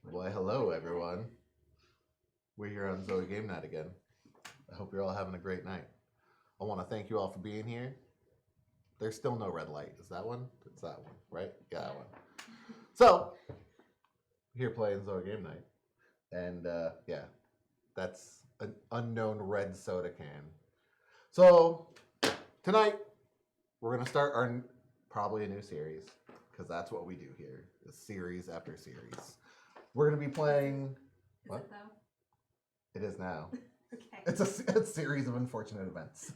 Why, hello, everyone. We're here on ZOE Game Night again. I hope you're all having a great night. I want to thank you all for being here. There's still no red light. Is that one? It's that one, right? Yeah, that one. So, here playing ZOE Game Night. And yeah, that's an unknown red soda can. So, tonight, we're going to start our probably a new series, because that's what we do here, is series after series. We're going to be playing... Is it though? It is now. Okay. It's a series of unfortunate events.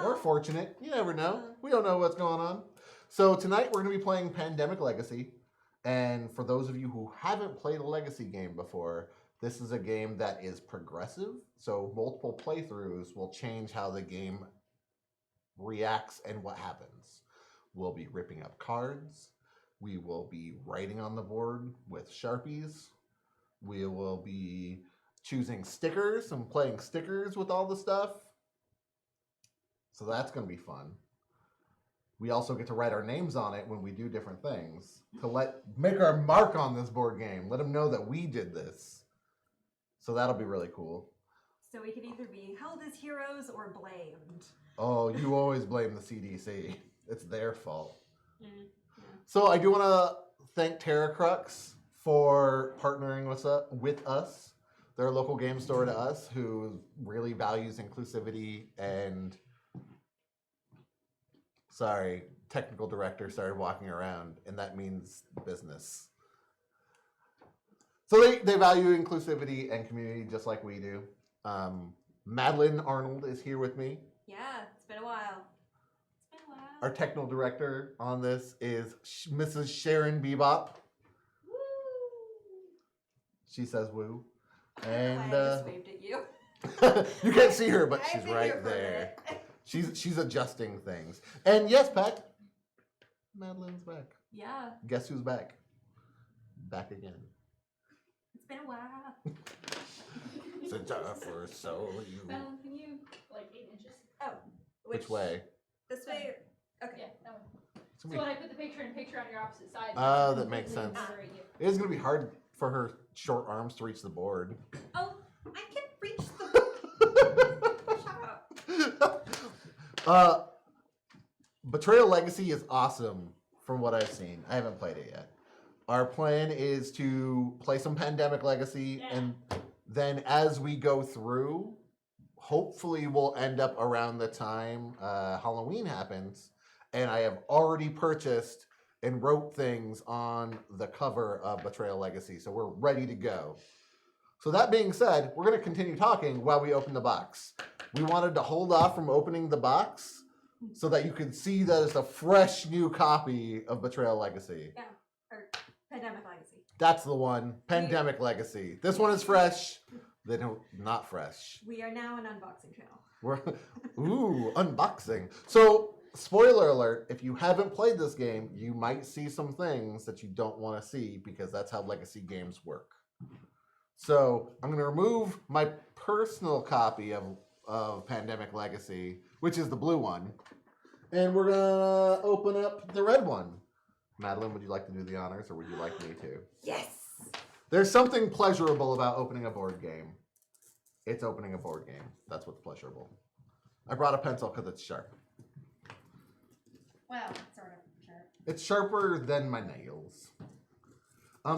Or fortunate. You never know. We don't know what's going on. So tonight we're going to be playing Pandemic Legacy. And for those of you who haven't played a Legacy game before, this is a game that is progressive. So multiple playthroughs will change how the game reacts and what happens. We'll be ripping up cards. We will be writing on the board with Sharpies. We will be choosing stickers and playing stickers with all the stuff. So that's going to be fun. We also get to write our names on it when we do different things to make our mark on this board game. Let them know that we did this. So that'll be really cool. So we could either be held as heroes or blamed. Oh, you always blame the CDC. It's their fault. Yeah. So I do want to thank Terra Crux for partnering with us. They're a local game store to us who really values inclusivity and... Sorry, technical director started walking around, and that means business. So they value inclusivity and community just like we do. Madeline Arnold is here with me. Yeah, it's been a while. Our technical director on this is Mrs. Sharon Bebop. Woo! She says woo. And I just waved at you. You can't see her, but she's I've been right here for a there. minute. She's adjusting things. And yes, Pat, Madeline's back. Yeah. Guess who's back? Back again. It's been a while. Since I first saw you. Madeline, can you, like, 8 inches? Oh. Which way? This way? Okay. Yeah, that one. So So when I put the picture on your opposite side. Oh, it's that makes completely sense. obliterate you. It is going to be hard for her short arms to reach the board. Oh, I can reach the... Shut up. Betrayal Legacy is awesome from what I've seen. I haven't played it yet. Our plan is to play some Pandemic Legacy, and then as we go through, hopefully we'll end up around the time Halloween happens, and I have already purchased and wrote things on the cover of Betrayal Legacy, so we're ready to go. So that being said, we're going to continue talking while we open the box. We wanted to hold off from opening the box so that you could see that it's a fresh new copy of Betrayal Legacy. Yeah. Or Pandemic Legacy. That's the one, Pandemic Legacy. This one is fresh. They don't, not fresh. We are now an unboxing channel. We're, ooh, unboxing. So, spoiler alert, if you haven't played this game, you might see some things that you don't want to see because that's how Legacy games work. So, I'm going to remove my personal copy of Pandemic Legacy, which is the blue one, and we're going to open up the red one. Madeline, would you like to do the honors, or would you like me to? Yes! There's something pleasurable about opening a board game. It's opening a board game. That's what's pleasurable. I brought a pencil because it's sharp. Well, sort of sharp. It's sharper than my nails.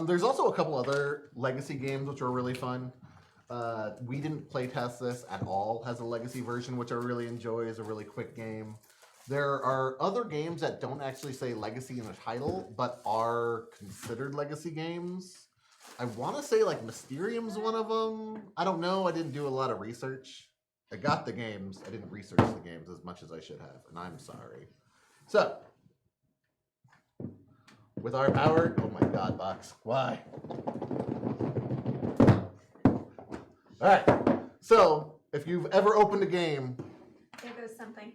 There's also a couple other Legacy games which are really fun. We didn't play test this at all. Has a Legacy version which I really enjoy. Is a really quick game. There are other games that don't actually say Legacy in the title, but are considered Legacy games. I want to say like Mysterium's one of them. I don't know. I didn't do a lot of research. I got the games. I didn't research the games as much as I should have, and I'm sorry. So, with our power, oh my God, box, why? All right. So, if you've ever opened a game, There goes something.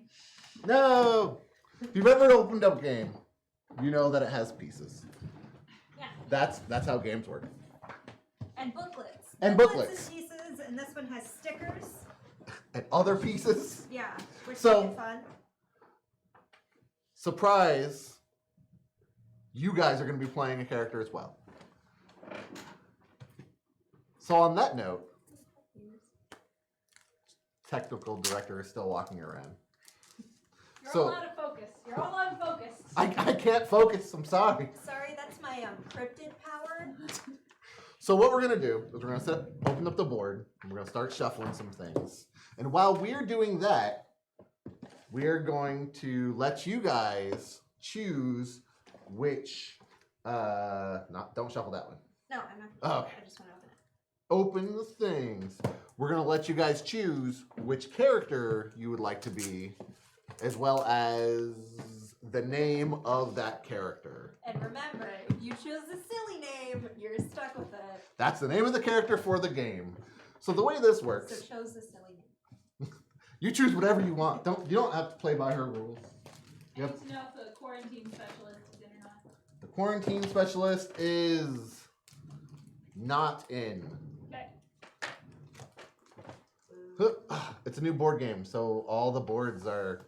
no. If you've ever opened up a game, you know that it has pieces. Yeah. That's how games work. And booklets. And Booklets booklets. and pieces, and this one has stickers. And other pieces. Yeah, which So- make it fun. Surprise, you guys are going to be playing a character as well. So on that note, technical director is still walking around. You're So- all out of focus. You're all unfocused. I can't focus. I'm sorry. Sorry, that's my cryptid power. So what we're gonna do is we're gonna open up the board and we're gonna start shuffling some things. And while we're doing that, we're going to let you guys choose which. Don't shuffle that one. No, I'm not. Oh, okay. I just want to open it. Open the things. We're gonna let you guys choose which character you would like to be, as well as the name of that character. And remember, if you choose a silly name, you're stuck with it. That's the name of the character for the game. So the way this works, So chose a silly name. you choose whatever you want. You don't have to play by her rules. I need to know if the quarantine specialist is in or not. The quarantine specialist is not in. Okay. It's a new board game, so all the boards are.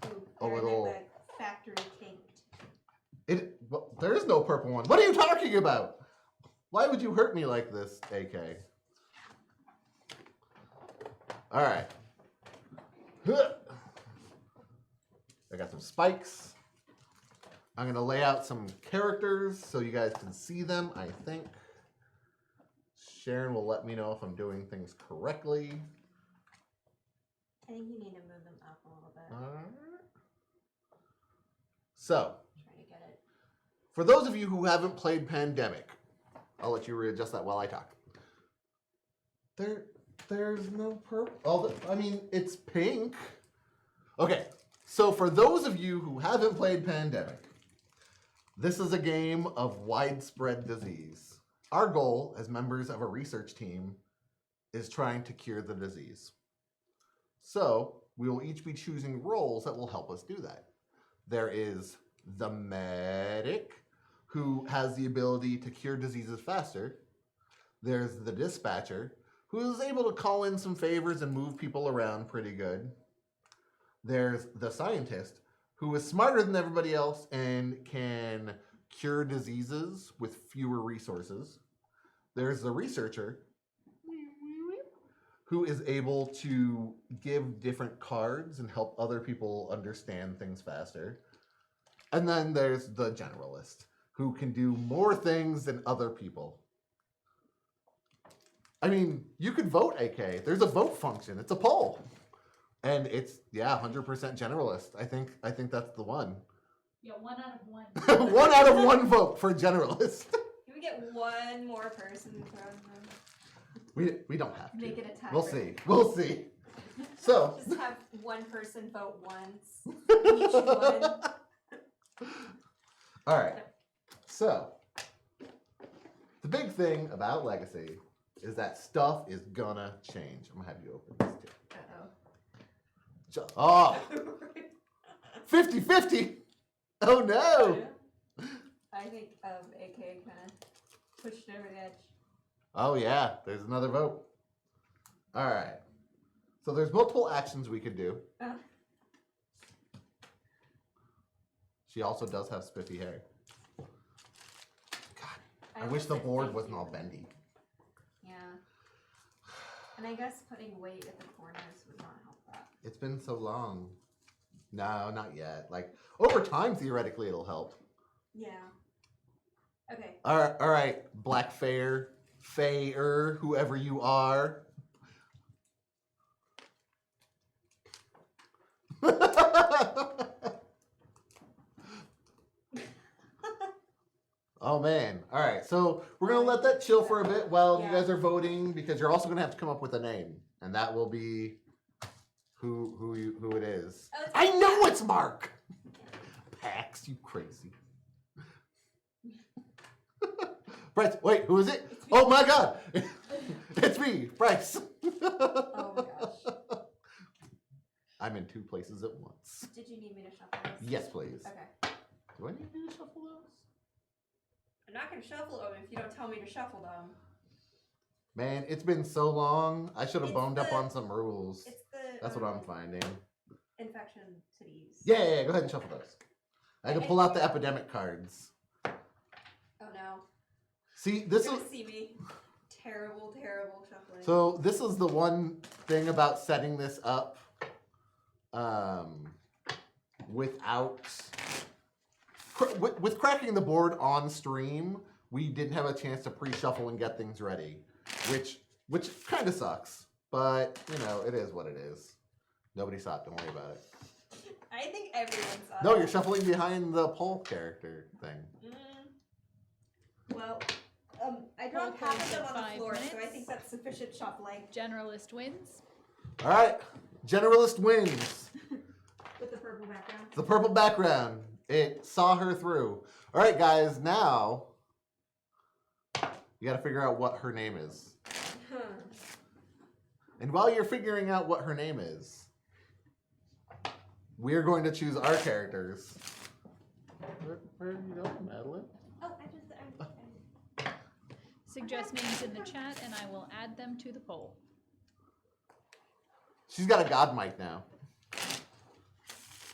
Ooh, A they're in little- the factory kinked. Well, there is no purple one. What are you talking about? Why would you hurt me like this, AK? All right. I got some spikes. I'm gonna lay out some characters so you guys can see them. I think Sharon will let me know if I'm doing things correctly. I think you need to move them up a little bit. So, Trying to get it. for those of you who haven't played Pandemic, I'll let you readjust that while I talk. There's no purple. It's pink. Okay, so for those of you who haven't played Pandemic, this is a game of widespread disease. Our goal as members of a research team is trying to cure the disease. So we will each be choosing roles that will help us do that. There is the medic, who has the ability to cure diseases faster. There's the dispatcher, who is able to call in some favors and move people around pretty good. There's the scientist, who is smarter than everybody else and can cure diseases with fewer resources. There's the researcher, who is able to give different cards and help other people understand things faster. And then there's the generalist, who can do more things than other people. I mean, you could vote, AK. There's a vote function. It's a poll. And it's 100% generalist. I think that's the one. Yeah, 1 out of 1. 1 out of 1 vote for generalist. Can we get one more person thrown in? We don't have to. Make it a tie. We'll see. We'll see. So, Just have one person vote once. Each one. all right. So, the big thing about Legacy is that stuff is gonna change. I'm gonna have you open this too. Oh, 50-50. Oh no. I think AK kind of pushed it over the edge. Oh yeah, there's another vote. All right. So there's multiple actions we could do. Oh. She also does have spiffy hair. God, I wish almost the said board thank wasn't you. all bendy. Yeah. And I guess putting weight at the corners would not help that. It's been so long. No, not yet. Like over time, theoretically, it'll help. Yeah. Okay. All right, Black Fair, whoever you are. Oh man. All right. So we're going to let that chill for a bit while you Yeah. guys are voting, because you're also going to have to come up with a name, and that will be who it is. Oh, it's I know it's Mark. Pax, you crazy. Bryce, wait, who is it? Oh my god. It's me, Bryce. Oh my gosh. I'm in 2 places at once. Did you need me to shuffle this? Yes, please. Okay. Do I need you to shuffle those? I'm not going to shuffle them if you don't tell me to shuffle them. Man, it's been so long. I should have It's boned up the- on some rules. It's the That's what I'm finding. infection cities. Yeah, go ahead and shuffle those. I can pull out the epidemic cards. Oh no. See, You're this is gonna see me terrible, terrible shuffling. So this is the one thing about setting this up without with cracking the board on stream. We didn't have a chance to pre-shuffle and get things ready, which kind of sucks. But you know, it is what it is. Nobody saw it. Don't worry about it. I think everyone saw No, it. you're shuffling behind the pole character thing. Well, I dropped Poll half of them points on at the floor, 5 so I minutes. think that's sufficient shuffling. Generalist wins. All right, generalist wins. With the purple background. The purple background. It saw her through. All right, guys. Now you got to figure out what her name is. And while you're figuring out what her name is, we're going to choose our characters. Where are you going, Madeline? Oh, Suggest names in the chat, and I will add them to the poll. She's got a god mic now.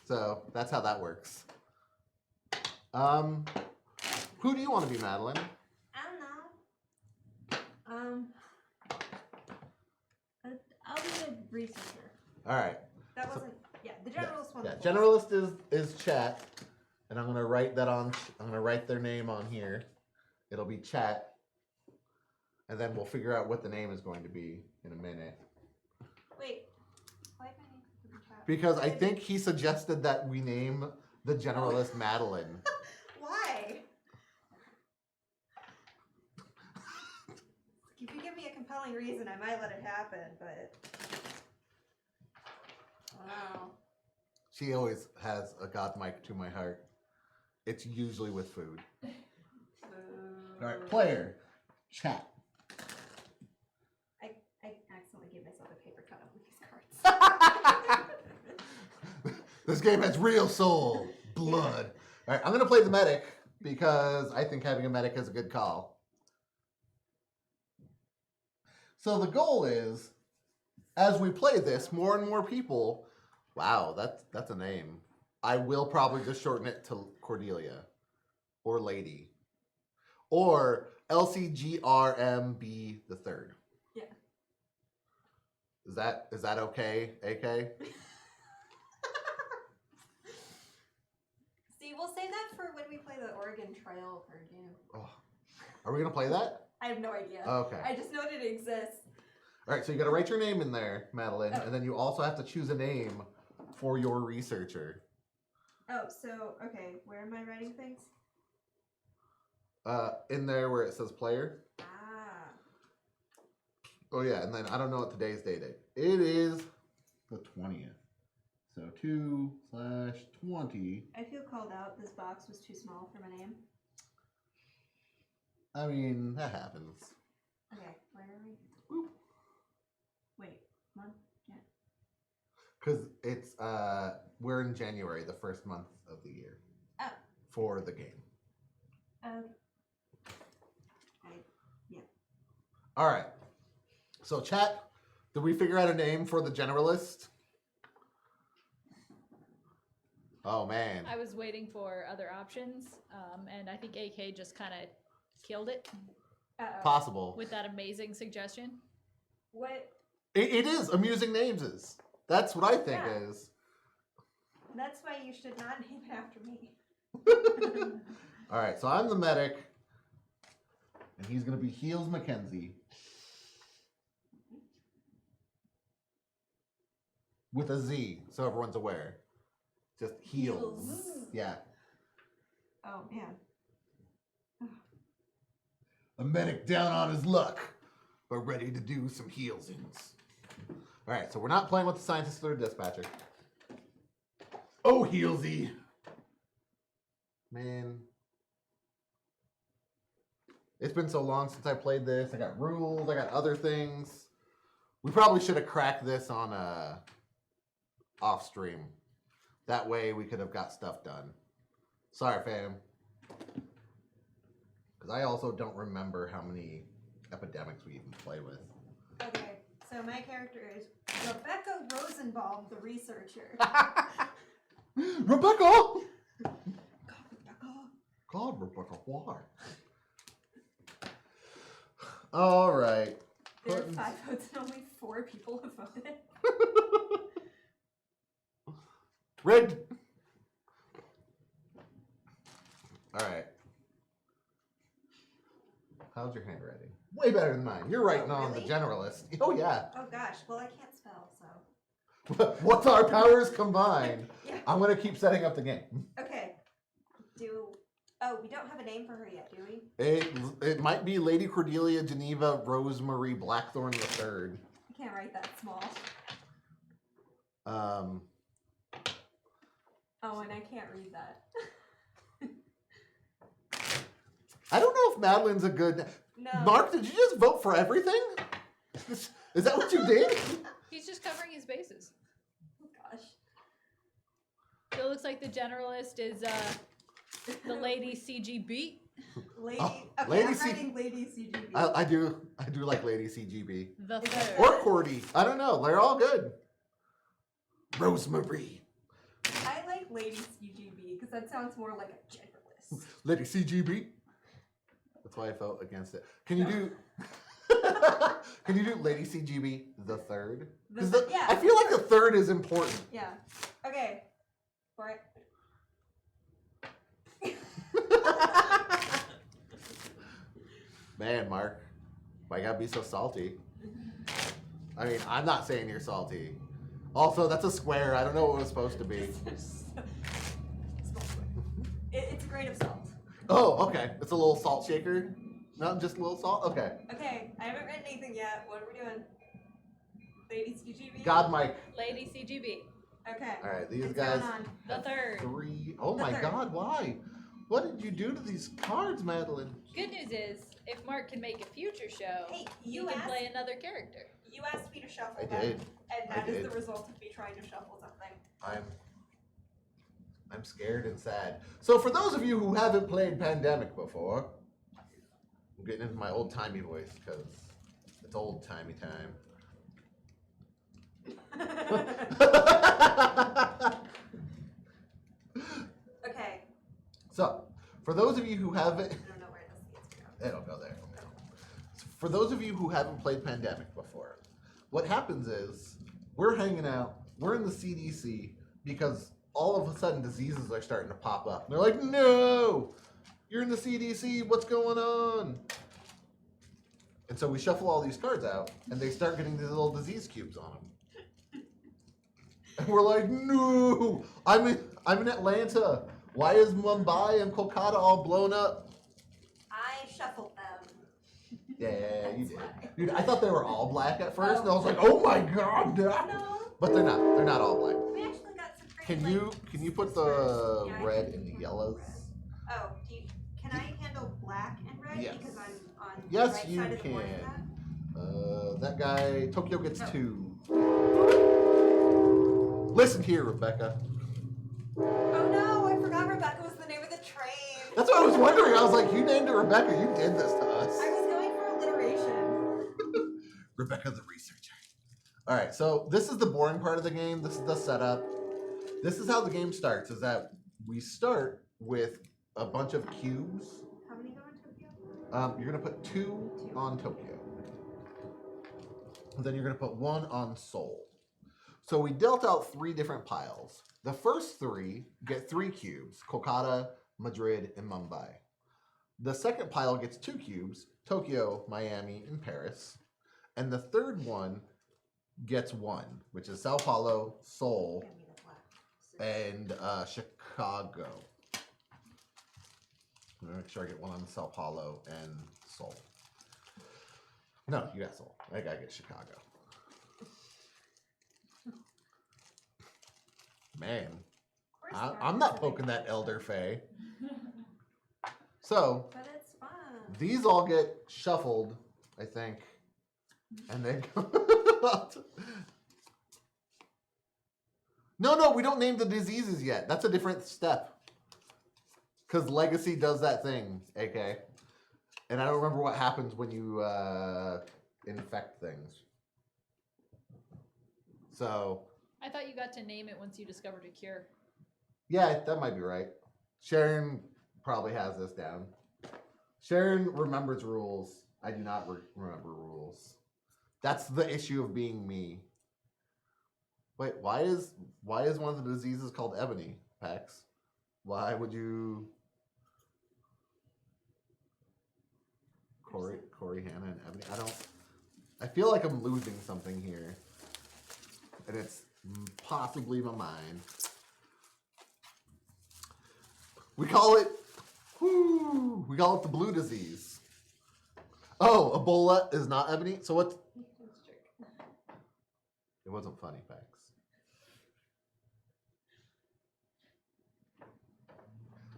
So that's how that works. Who do you want to be, Madeline? I don't know. I'll be the researcher. All right. That wasn't. Yeah, the generalist one. Yeah, generalist is chat, and I'm gonna write that on. I'm gonna write their name on here. It'll be chat, and then we'll figure out what the name is going to be in a minute. Wait. Why did my name come from the chat? Because I think he suggested that we name the generalist Madeline. Why? If you give me a compelling reason, I might let it happen, but. Wow. She always has a god mic to my heart. It's usually with food. All right, player, chat. I accidentally gave myself a paper cut on these cards. This game has real soul, blood. All right, I'm gonna play the medic because I think having a medic is a good call. So the goal is, as we play this, more and more people. Wow, that's a name. I will probably just shorten it to Cordelia, or Lady, or LCGRMB the third. Yeah. Is that okay, AK? See, we'll save that for when we play the Oregon Trail card game. Oh, are we gonna play that? I have no idea. Okay. I just know that it exists. All right, so you got to write your name in there, Madeline, and then you also have to choose a name for your researcher. Oh, so, okay, where am I writing things? In there where it says player. Ah. Oh yeah, and then I don't know what today's date is. It is the 20th. So 2/20. I feel called out. This box was too small for my name. I mean, that happens. Okay, where are we? Boop. Wait, month? Yeah. Because it's, we're in January, the first month of the year. Oh. For the game. Yeah. All right. So chat, did we figure out a name for the generalist? Oh man. I was waiting for other options, and I think AK just kind of killed it Uh-oh. Possible. with that amazing suggestion. What? It is amusing names is. That's what I think Yeah. is. That's why you should not name it after me. All right, so I'm the medic, and he's gonna be Heels Mackenzie with a Z, so everyone's aware. Just heels. Heels. Yeah. Oh, man. A medic down on his luck, but ready to do some heelsings. All right, so we're not playing with the scientist or the dispatcher. Oh, Heelsy. Man. It's been so long since I played this. I got rules, I got other things. We probably should have cracked this on off stream. That way we could have got stuff done. Sorry, fam. Because I also don't remember how many epidemics we even play with. Okay, so my character is Rebecca Rosenbaum, the researcher. Rebecca! God, Rebecca. God, Rebecca, why? All right. There are 5 votes and only 4 people have voted. Rigged. All right. How's your handwriting? Way better than mine. You're writing on the really? generalist. Oh, yeah. Oh gosh, well I can't spell, so. What's our powers combined? Yeah. I'm going to keep setting up the game. Okay. Oh, we don't have a name for her yet, do we? It might be Lady Cordelia Geneva Rosemary Blackthorn III. I can't write that small. Um, Oh, and I can't read that. I don't know if Madeline's a good... No. Mark, did you just vote for everything? Is that what you did? He's just covering his bases. Oh gosh. So it looks like the generalist is the Lady CGB. Lady. Oh, Okay, Lady I'm C- writing Lady CGB. I do like Lady CGB. The Is third. Or Cordy. I don't know. They're all good. Rosemary. I like Lady CGB because that sounds more like a generalist. Lady CGB. That's why I felt against it. Can you do... Can you do Lady CGB the third? Because Yeah. I feel like the third is important. Yeah. Okay. Right. Man, Mark, why you gotta be so salty? I mean, I'm not saying you're salty. Also, that's a square. I don't know what it was supposed to be. It's a grain of salt. Oh, okay. It's a little salt shaker. Not just a little salt. Okay. Okay, I haven't written anything yet. What are we doing? Lady CGB? God, Mike. Lady CGB. Okay. All right, these It's guys. going on. The third. 3. Oh The my third. God, why? What did you do to these cards, Madeline? Good news is, if Mark can make a future show, Hey, he you can asked, play another character. you asked me to shuffle I them, did. and I that is did. the result of me trying to shuffle something. I'm scared and sad. So for those of you who haven't played Pandemic before, I'm getting into my old-timey voice because it's old-timey time. Okay. So, for those of you who haven't... I don't know where this needs to go. It'll go there. For those of you who haven't played Pandemic before, what happens is we're hanging out, we're in the CDC because all of a sudden diseases are starting to pop up. And they're like, no, you're in the CDC, what's going on? And so we shuffle all these cards out and they start getting these little disease cubes on them. And we're like, no, I'm in Atlanta. Why is Mumbai and Kolkata all blown up? I shuffled them. Yeah, you That's did. why. Dude, I thought they were all black at first, and I was like, "Oh my god!" No. But they're not. They're not all black. We actually got some pretty, Can you put the Yeah, I red can and the handle yellows? red. Oh, can I handle black and red? Yes. Because I'm on Yes, the right you side of the board can. for that? That guy Tokyo gets No. 2. Listen here, Rebecca. Oh no, I forgot Rebecca was the name of the train. That's what I was wondering. I was like, you named it Rebecca. You did this to us. I was going for alliteration. Rebecca the researcher. All right, so this is the boring part of the game. This is the setup. This is how the game starts, is that we start with a bunch of cubes. How many go in Tokyo? You're going to put 2 on Tokyo. And then you're going to put 1 on Seoul. So we dealt out 3 different piles. The first 3 get 3 cubes, Kolkata, Madrid, and Mumbai. The second pile gets 2 cubes, Tokyo, Miami, and Paris. And the third one gets 1, which is Sao Paulo, Seoul, Give me the black. and Chicago. I'm gonna make sure I get 1 on Sao Paulo and Seoul. No, you got Seoul. I gotta get Chicago. Man, Of course I'm not poking that Elder Fae. So, But it's fun. these all get shuffled, I think. And then No, we don't name the diseases yet. That's a different step. Because Legacy does that thing, AK. And I don't remember what happens when you infect things. So, I thought you got to name it once you discovered a cure. yeah, that might be right. Sharon probably has this down. Sharon remembers rules. I do not remember rules. That's the issue of being me. Wait, why is one of the diseases called ebony, Pax? Why would you? Corey, Hannah, and Ebony. I feel like I'm losing something here, and it's possibly my mind. We call it. We call it the blue disease. Oh, Ebola is not ebony. So what? It wasn't funny, Pax.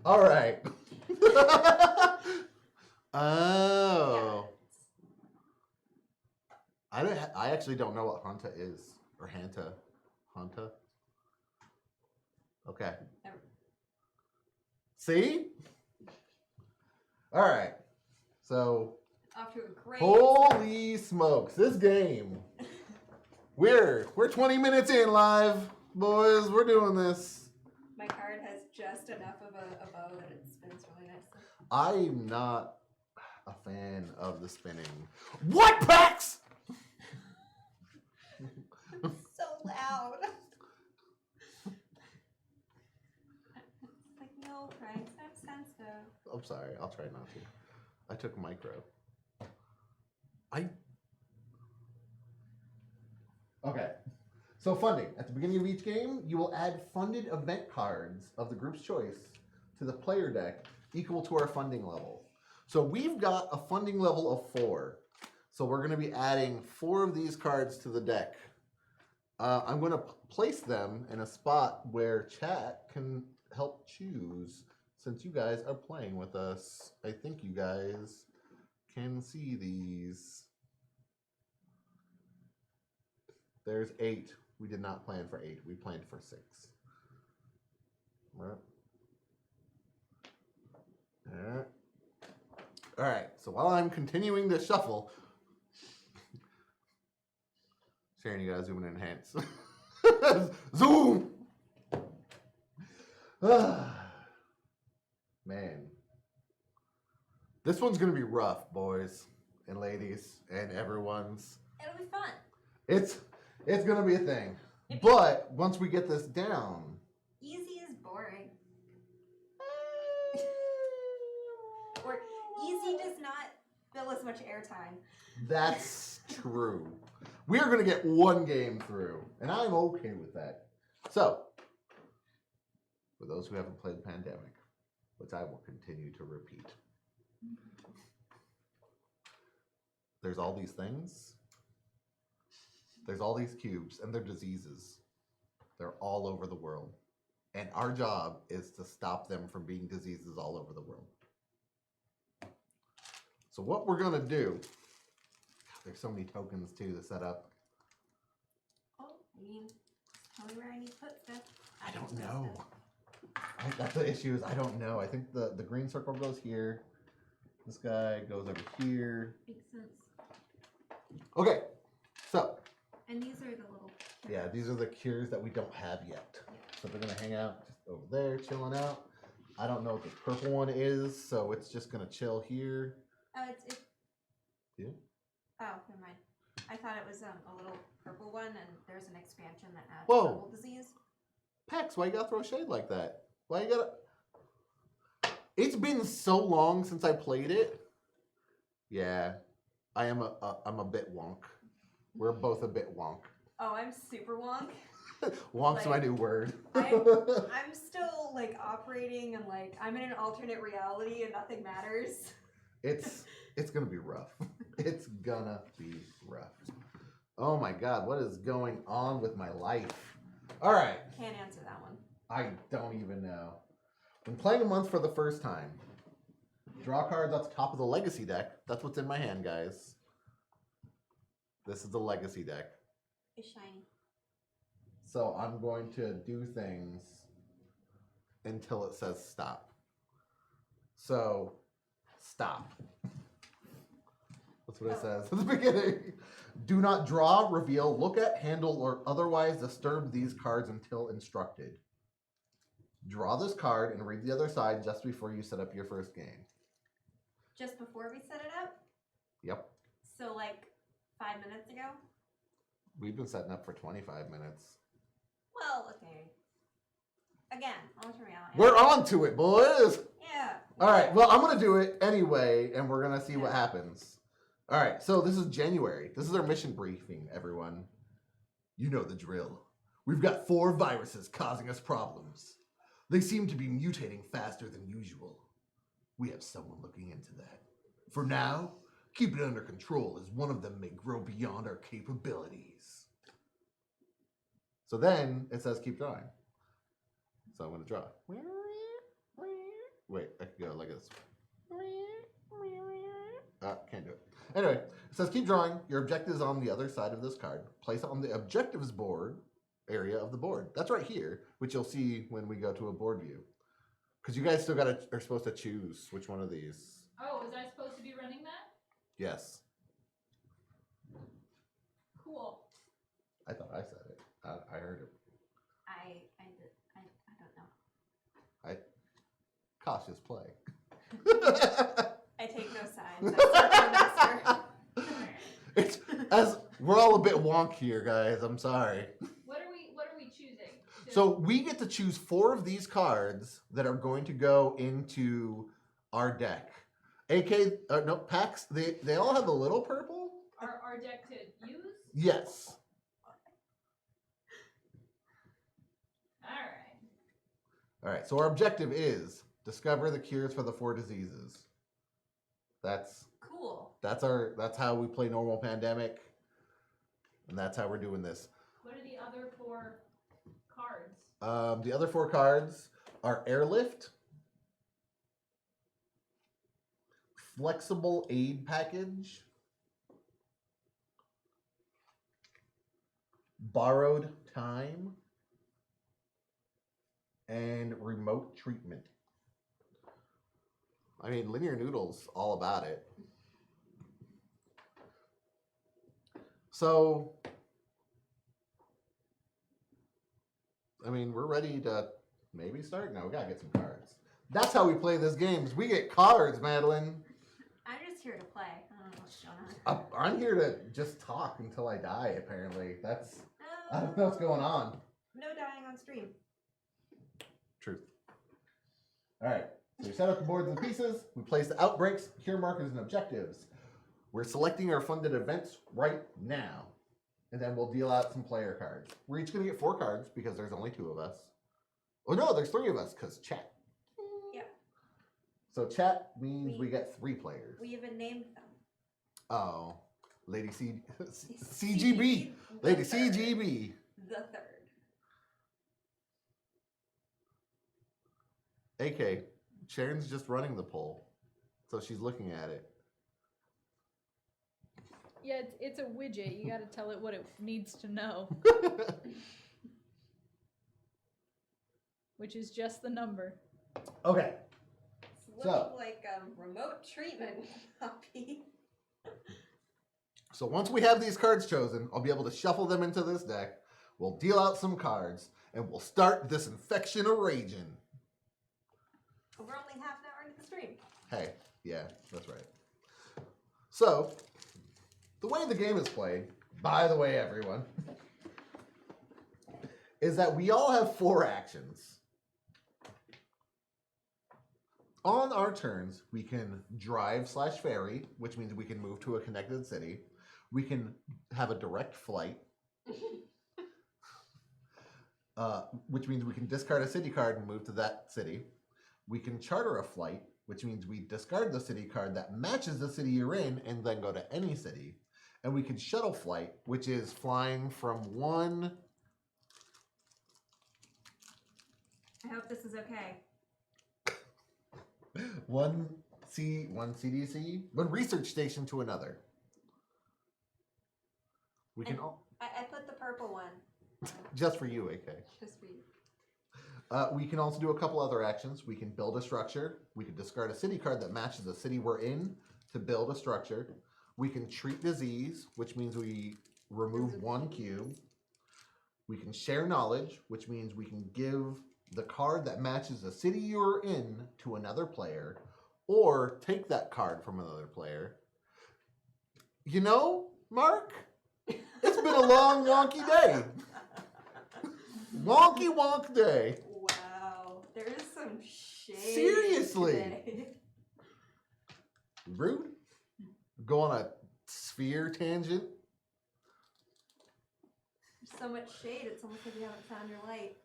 All right. Oh. I actually don't know what Hanta is. Or Hanta. Hanta? Okay. See? All right. So. Off to a great. Holy smokes. This game. We're 20 minutes in live, boys. We're doing this. My card has just enough of a bow that it spins really nicely. I'm not a fan of the spinning. What, Pax? So loud. It's like, no, Bryce, have sensitive. I'm sorry. I'll try not to. I took micro. Okay. So funding. At the beginning of each game, you will add funded event cards of the group's choice to the player deck equal to our funding level. So we've got a funding level of 4. So we're going to be adding 4 of these cards to the deck. I'm going to place them in a spot where chat can help choose, since you guys are playing with us. I think you guys can see these. There's 8. We did not plan for 8. We planned for 6. All right. So while I'm continuing to shuffle, Sharon, you gotta zoom and enhance. Zoom. Man, this one's gonna be rough, boys and ladies, and everyone's. It'll be fun. It's gonna be a thing. But once we get this down, easy is boring. Or easy does not fill as much airtime. that's true. We are gonna get one game through, and I'm okay with that. So, for those who haven't played Pandemic, which I will continue to repeat, there's all these things. There's all these cubes, and they're diseases. They're all over the world. And our job is to stop them from being diseases all over the world. So what we're going to do, there's so many tokens too to set up. Oh, I mean, tell me where I need to put stuff. I don't know. That's the issue is I don't know. I think the green circle goes here. This guy goes over here. Makes sense. Okay, so. And these are the little. Yeah, these are the cures that we don't have yet. So they're gonna hang out just over there, chilling out. I don't know what the purple one is, so it's just gonna chill here. Oh, it's. Yeah. Oh, never mind. I thought it was a little purple one, and there's an expansion that adds Whoa. purple disease. Pax, why you gotta throw shade like that? Why you gotta? It's been so long since I played it. Yeah, I'm a bit wonk. We're both a bit wonk. Oh, I'm super wonk. Wonk's my new word. I'm still like operating and like I'm in an alternate reality and nothing matters. It's gonna be rough. It's gonna be rough. Oh my God, what is going on with my life? All right. Can't answer that one. I don't even know. When playing a month for the first time, draw cards at the top of the legacy deck. That's what's in my hand, guys. This is the legacy deck. It's shiny. So I'm going to do things until it says stop. So, stop. That's what it says at the beginning. Do not draw, reveal, look at, handle, or otherwise disturb these cards until instructed. Draw this card and read the other side just before you set up your first game. Just before we set it up? Yep. So like 5 minutes ago? We've been setting up for 25 minutes. Well, okay. Again, alternate reality. We're on to it, boys. Yeah. All right. Well, I'm gonna do it anyway, and we're gonna see what Yeah. happens. All right. So this is January. This is our mission briefing, everyone. You know the drill. We've got 4 viruses causing us problems. They seem to be mutating faster than usual. We have someone looking into that. For now, keep it under control as one of them may grow beyond our capabilities. So then it says keep drawing. So I'm going to draw. Wait, I can go like this. Can't do it. Anyway, it says keep drawing. Your objective is on the other side of this card. Place it on the objectives board area of the board. That's right here, which you'll see when we go to a board view. Because you guys still are supposed to choose which one of these. Oh, was I supposed to be running that? Yes. Cool. I thought I said it. I heard it. I don't know. Cautious play. I take no sides. I serve no master. It's as we're all a bit wonk here, guys. I'm sorry. What are we choosing? So we get to choose 4 of these cards that are going to go into our deck. Packs. They all have a little purple. Our deck to use? Yes. All right. So our objective is discover the cures for the 4 diseases. That's Cool. that's how we play normal pandemic, and that's how we're doing this. What are the other 4 cards? The other 4 cards are airlift, flexible aid package, borrowed time, and remote treatment. I mean, Linear Noodle's all about it. So, I mean, we're ready to maybe start? No, we gotta get some cards. That's how we play this game, is we get cards, Madeline. I'm just here to play. I don't know what's going on. I'm here to just talk until I die, apparently. I don't know what's going on. No dying on stream. Truth. All right. So we set up the boards and pieces. We place the outbreaks, cure markers, and objectives. We're selecting our funded events right now. And then we'll deal out some player cards. We're each going to get 4 cards because there's only 2 of us. Oh, no, there's 3 of us because chat. Yeah. So chat means we get 3 players. We even named them. Oh, Lady CGB. Lady CGB. The third. AK, Sharon's just running the poll, so she's looking at it. Yeah, it's a widget. You got to tell it what it needs to know, which is just the number. Okay. It's looking like remote treatment copy. So once we have these cards chosen, I'll be able to shuffle them into this deck. We'll deal out some cards, and we'll start this infection of raging. We're only half an hour into the stream. Hey, yeah, that's right. So, the way the game is played, by the way, everyone, is that we all have 4 actions. On our turns, we can drive/ferry, which means we can move to a connected city. We can have a direct flight, which means we can discard a city card and move to that city. We can charter a flight, which means we discard the city card that matches the city you're in and then go to any city. And we can shuttle flight, which is flying from one... I hope this is okay. one CDC, one research station to another. We can all... I put the purple one. Just for you, AK. Just for you. We can also do a couple other actions. We can build a structure. We can discard a city card that matches the city we're in to build a structure. We can treat disease, which means we remove 1 cube. We can share knowledge, which means we can give the card that matches the city you're in to another player, or take that card from another player. You know, Mark, it's been a long, wonky day. Wonky wonk day. Wow, there is some shade. Seriously. Today. Rude. Go on a sphere tangent. There's so much shade, it's almost like you haven't found your light.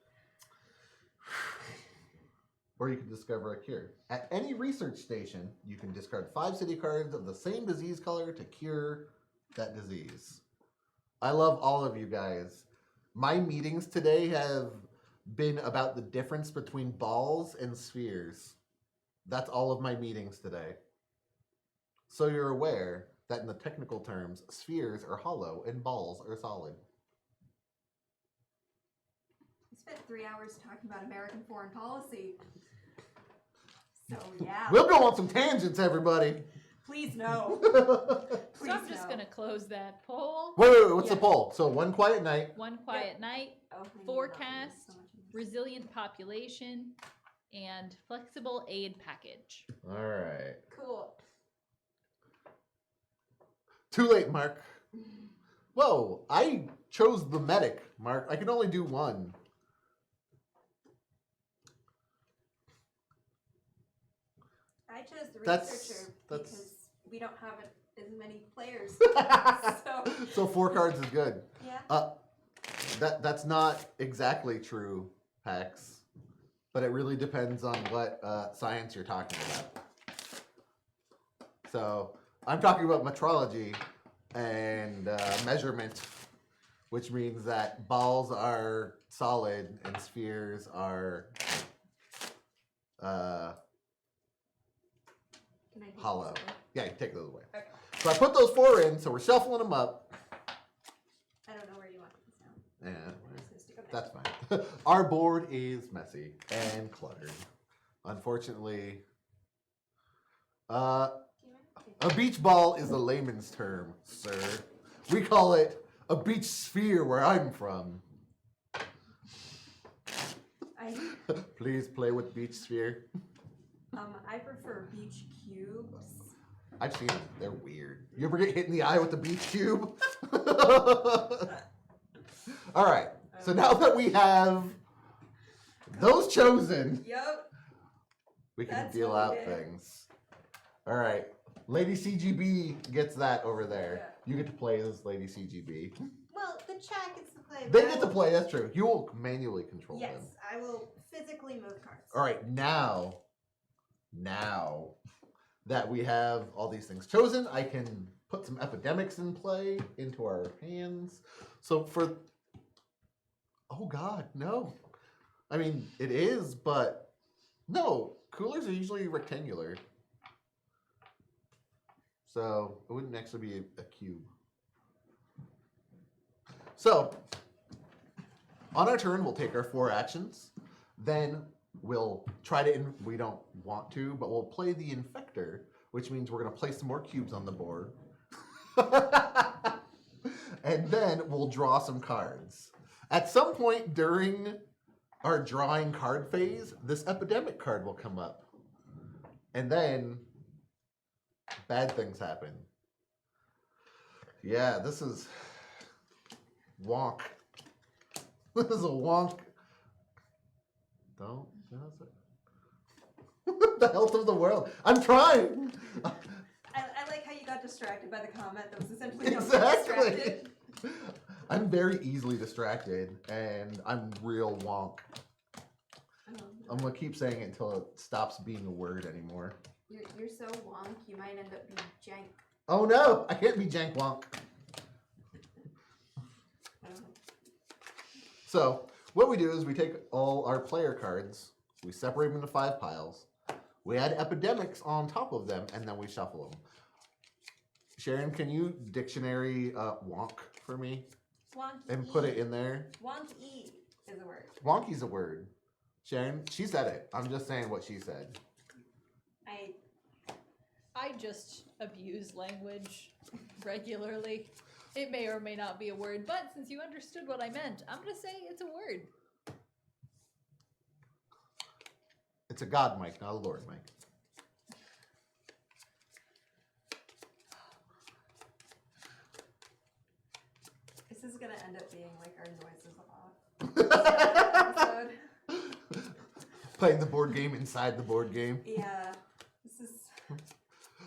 Or you can discover a cure. At any research station, you can discard 5 city cards of the same disease color to cure that disease. I love all of you guys. My meetings today have been about the difference between balls and spheres. That's all of my meetings today. So you're aware that in the technical terms, spheres are hollow and balls are solid. We spent 3 hours talking about American foreign policy. So yeah. We'll go on some tangents, everybody. Please no. So I'm just gonna close that poll. Wait, what's the Yeah. poll? So one quiet night. One quiet night, Oh, I need forecast, so much of this. resilient population, and flexible aid package. All right. Cool. Too late, Mark. Whoa, I chose the medic, Mark. I can only do one. I chose the That's- researcher that's- because we don't have as many players. So 4 cards is good. Yeah. That's not exactly true, Pax. But it really depends on what science you're talking about. So I'm talking about metrology and measurement, which means that balls are solid and spheres are Can I take these hollow. away? Yeah, you take those away. Okay. So I put those 4 in, so we're shuffling them up. I don't know where you want these now. Yeah, I'm just gonna stick them there. that's fine. Our board is messy and cluttered. Unfortunately, Do you mind? a beach ball is a layman's term, sir. We call it a beach sphere where I'm from. Please play with beach sphere. I prefer beach cubes. I've seen them. They're weird. You ever get hit in the eye with the beach cube? All right. So now that we have those chosen, Yep. we can That's deal what out we did. things. All right. Lady CGB gets that over there. Yeah. You get to play as Lady CGB. Well, the chat gets to play. They get to play, that's true. You will manually control Yes, them. I will physically move cards. All right, now that we have all these things chosen, I can put some epidemics in play into our hands. So for, oh God, no. I mean, it is, but no, coolers are usually rectangular. So it wouldn't actually be a cube. So on our turn, we'll take our 4 actions. Then we'll try to, we don't want to, but we'll play the Infector, which means we're going to place some more cubes on the board. And then we'll draw some cards. At some point during our drawing card phase, this epidemic card will come up. And then bad things happen. Yeah, this is wonk. This is a wonk. Don't does it. The health of the world. I'm trying. I like how you got distracted by the comment that was essentially don't get Exactly. distracted. I'm very easily distracted, and I'm real wonk. I'm gonna keep saying it until it stops being a word anymore. You're so wonk, you might end up being jank. Oh no, I can't be jank wonk. So what we do is we take all our player cards, we separate them into 5 piles, we add epidemics on top of them, and then we shuffle them. Sharon, can you dictionary wonk for me Wonky. and put it in there? Wonky is a word. Wonky's a word. Sharon, she said it. I'm just saying what she said. I just abuse language regularly. It may or may not be a word, but since you understood what I meant, I'm going to say it's a word. It's a God mic, not a Lord mic. This is gonna end up being like our noises off episode. Playing the board game inside the board game. Yeah. This is.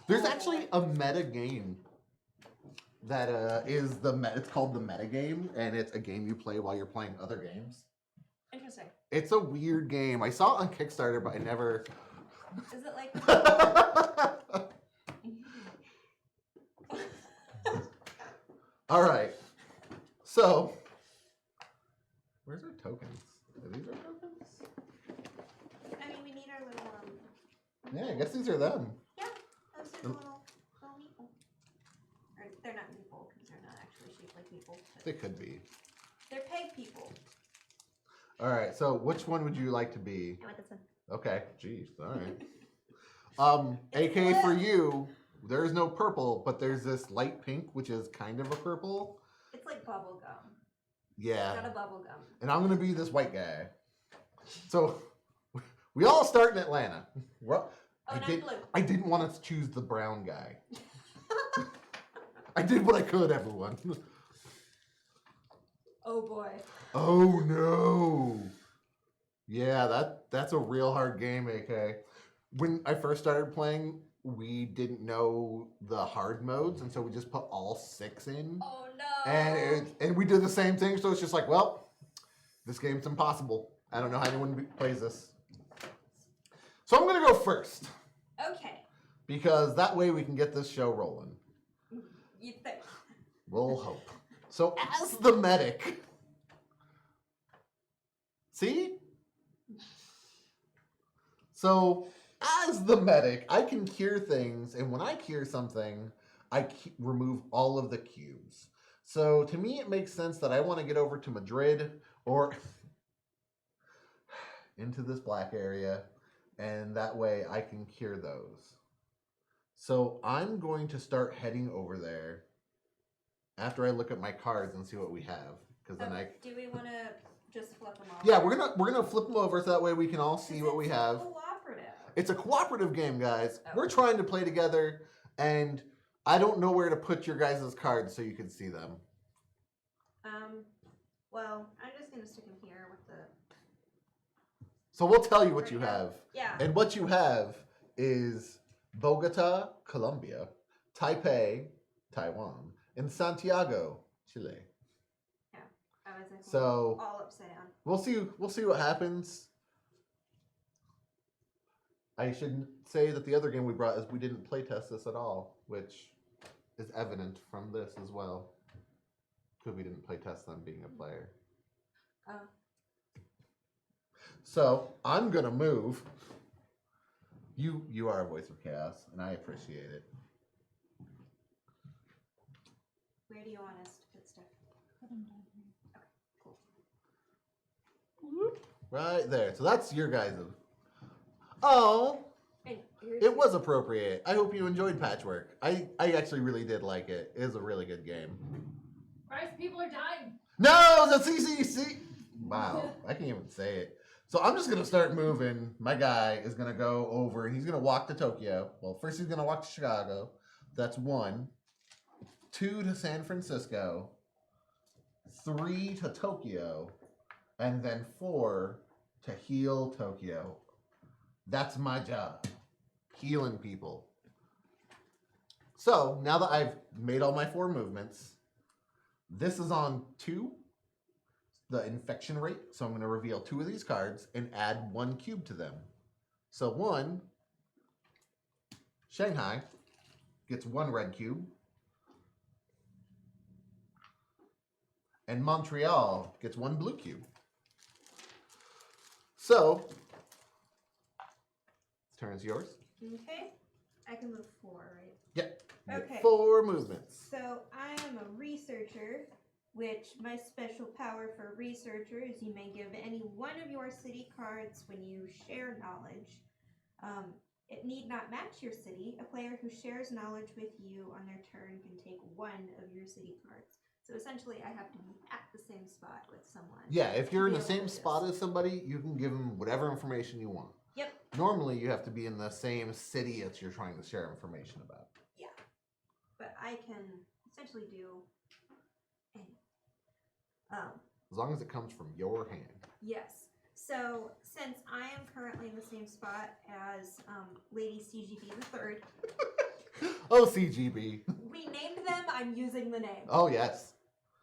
There's actually a meta game that is the it's called the meta game, and it's a game you play while you're playing other games. Interesting. It's a weird game. I saw it on Kickstarter, but I never. Is it like? All right. So, where's our tokens? Are these our tokens? I mean, we need our little. Yeah, I guess these are them. Yeah, those are the little meeple. Or they're not meeple because they're not actually shaped like meeple. They could be. They're peg people. All right. So, which one would you like to be? I want this one. Okay. Jeez. All right. AK for you. There is no purple, but there's this light pink, which is kind of a purple. It's like bubble gum. Yeah. It's got a bubble gum. And I'm gonna be this white guy. So we all start in Atlanta. Well, Oh, not blue. I didn't want to choose the brown guy. I did what I could, everyone. Oh boy. Oh no. Yeah, that's a real hard game, AK. When I first started playing, we didn't know the hard modes, and so we just put all 6 in. Oh no. And we did the same thing, so it's just like, well, this game's impossible. I don't know how anyone plays this. So I'm gonna go first. Okay. Because that way we can get this show rolling. You think? We'll hope. So as the medic, see? So as the medic, I can cure things, and when I cure something, I remove all of the cubes. So to me, it makes sense that I want to get over to Madrid or into this black area, and that way I can cure those. So I'm going to start heading over there after I look at my cards and see what we have, because then Do we want to just flip them all? Yeah, we're gonna flip them over so that way we can all see what we have. Cooperative. It's a cooperative game, guys. Oh. We're trying to play together, and I don't know where to put your guys' cards so you can see them. Well, I'm just gonna stick them here with the. So we'll tell you what you have. Yeah. And what you have is Bogota, Colombia, Taipei, Taiwan, and Santiago, Chile. Yeah. I was like So all upside down. we'll see what happens. I should say that the other game we brought is we didn't play test this at all, which is evident from this as well. Because we didn't play test them being a player. So I'm gonna move. You are a voice of chaos, and I appreciate it. Where do you want us to put stuff? Put 'em down here. Okay, cool. Right there. So that's your guys' of. Oh, And here's it was appropriate. I hope you enjoyed Patchwork. I actually really did like it. It is a really good game. Bryce, people are dying. No, the CCC. Wow, I can't even say it. So I'm just gonna start moving. My guy is gonna go over, and he's gonna walk to Tokyo. Well, first he's gonna walk to Chicago. That's 1. 2 to San Francisco. 3 to Tokyo, and then 4 to heal Tokyo. That's my job, healing people. So now that I've made all my 4 movements, this is on 2, the infection rate. So I'm going to reveal 2 of these cards and add 1 cube to them. So 1, Shanghai gets 1 red cube. And Montreal gets 1 blue cube. So, this turn is yours. Okay. I can move 4, right? Yep. You get Okay. 4 movements. So I am a researcher, which my special power for researcher is you may give any one of your city cards when you share knowledge. It need not match your city. A player who shares knowledge with you on their turn can take 1 of your city cards. So essentially, I have to be at the same spot with someone. Yeah, if you're in to the be able same to do spot this. as somebody, you can give them whatever information you want. Yep. Normally, you have to be in the same city as you're trying to share information about. Yeah. But I can essentially do anything. As long as it comes from your hand. Yes. So since I am currently in the same spot as Lady CGB the Third, Oh, CGB. we named them. I'm using the name. Oh, yes.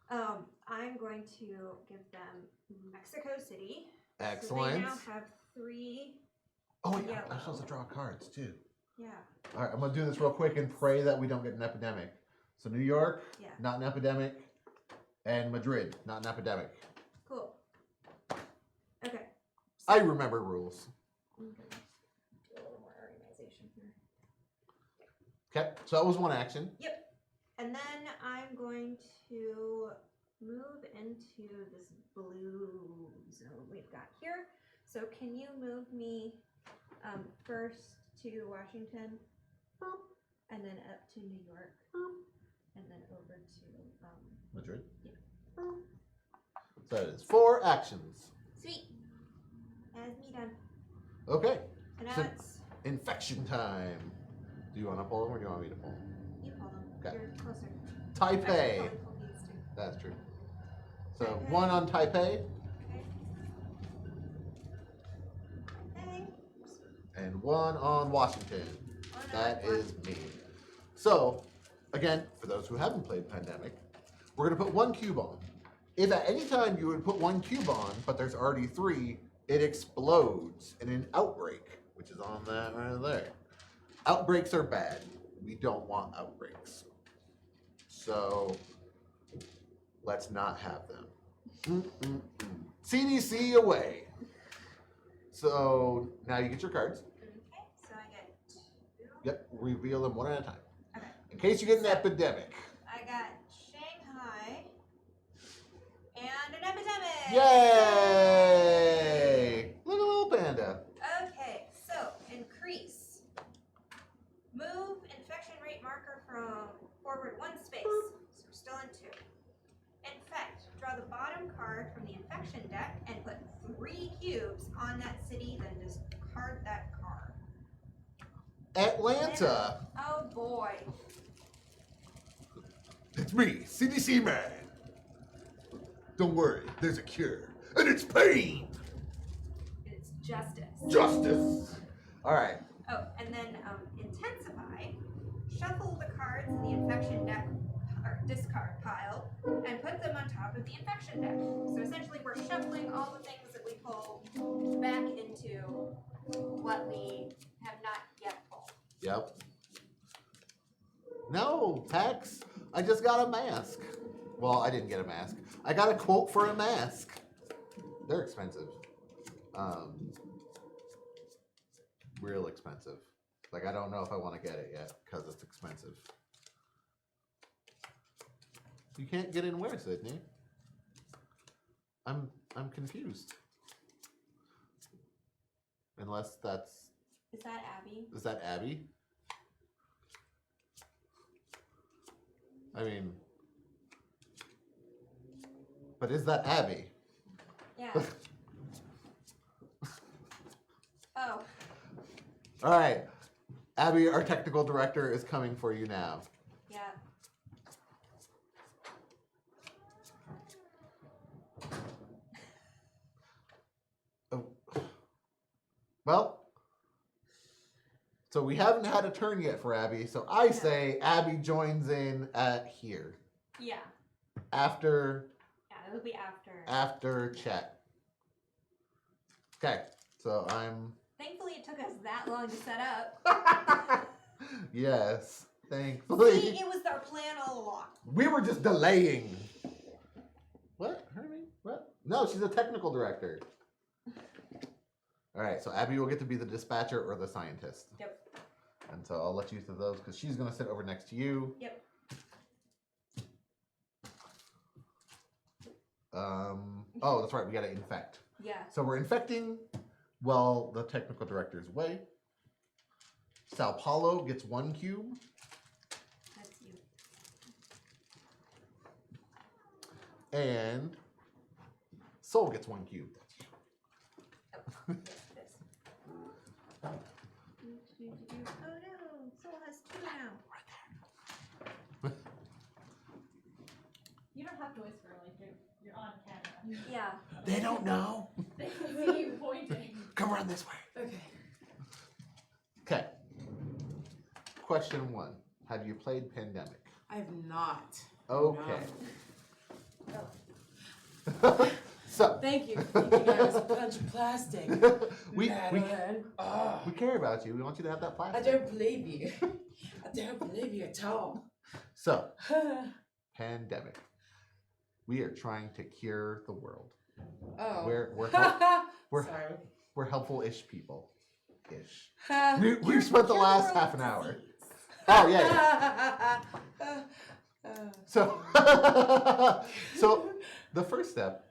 I'm going to give them Mexico City. Excellent. So they now have 3. Oh, yeah. yellow. I'm supposed to draw cards, too. Yeah. All right, I'm going to do this real quick and pray that we don't get an epidemic. So New York, Yeah. not an epidemic. And Madrid, not an epidemic. Cool. Okay. I remember rules. I'm gonna do a little more organization here. Okay, so that was one action. Yep. And then I'm going to move into this blue zone we've got here. So can you move me first to Washington, and then up to New York, and then over to Madrid? Yeah. So that is 4 actions. Sweet. That's me done. Okay, And now So- it's infection time. Do you want to pull them or do you want me to pull them? you pull them. Okay. You're closer. Taipei. Probably pull these two. That's true. So Taipei. 1 on Taipei Okay. Okay. and 1 on Washington. One That on is me. So, again, for those who haven't played Pandemic, we're going to put 1 cube on. If at any time you would put 1 cube on, but there's already 3, it explodes in an outbreak, which is on that right there. Outbreaks are bad. We don't want outbreaks. So, let's not have them. CDC away. So, now you get your cards. Okay, so I get 2. Yep, reveal them one at a time. Okay. In case you get an epidemic. I got Shanghai and an epidemic. Yay! Look at little panda. Okay, so increase. Move infection rate marker from forward 1 space. So we're still in 2. Infect. Draw the bottom card from the infection deck and put 3 cubes on that city, then discard that card. Atlanta. Oh boy. It's me, CDC man. Don't worry, there's a cure. And it's pain. It's justice. Justice. All right. Oh, and then intensify. Shuffle the cards in the infection deck or discard pile and put them on top of the infection deck. So essentially, we're shuffling all the things that we pulled back into what we have not yet pulled. Yep. No, Pax. I just got a mask. Well, I didn't get a mask. I got a quote for a mask. They're expensive. Real expensive. Like, I don't know if I want to get it yet because it's expensive. You can't get in where, Sydney? I'm confused. Unless that's... Is that Abie? Is that Abie? I mean... But is that Abie? Yeah. Oh. All right. Abie, our technical director, is coming for you now. Yeah. Oh. Well, so we haven't had a turn yet for Abie, so I say Abie joins in at here. Yeah. After It'll be after. chat. Okay, so I'm... Thankfully, it took us that long to set up. Yes, thankfully. See, it was our plan all along. We were just delaying. What? Hermie? What? No, she's a technical director. All right, so Abie will get to be the dispatcher or the scientist. Yep. And so I'll let you do those because she's going to sit over next to you. Yep. Oh, that's right. We got to infect. Yeah. So we're infecting while the technical director's away. Sao Paulo gets 1 cube. That's you. And Soul gets 1 cube. Oh, this. Oh no, Soul has 2 now. You don't have noise for like you're on Yeah. They don't know. They can see you pointing. Come around this way. Okay. Okay. Question 1. Have you played Pandemic? I have not. Okay. No. So. Thank you. Thank you guys. A bunch of plastic. we Madeline. Oh, we care about you. We want you to have that I plastic. don't believe you. I don't believe you at all. So, Pandemic. We are trying to cure the world. Oh. We're Sorry. we're helpful-ish people. Ish. Ha. We've spent the last half an hour. Oh yeah. So so the first step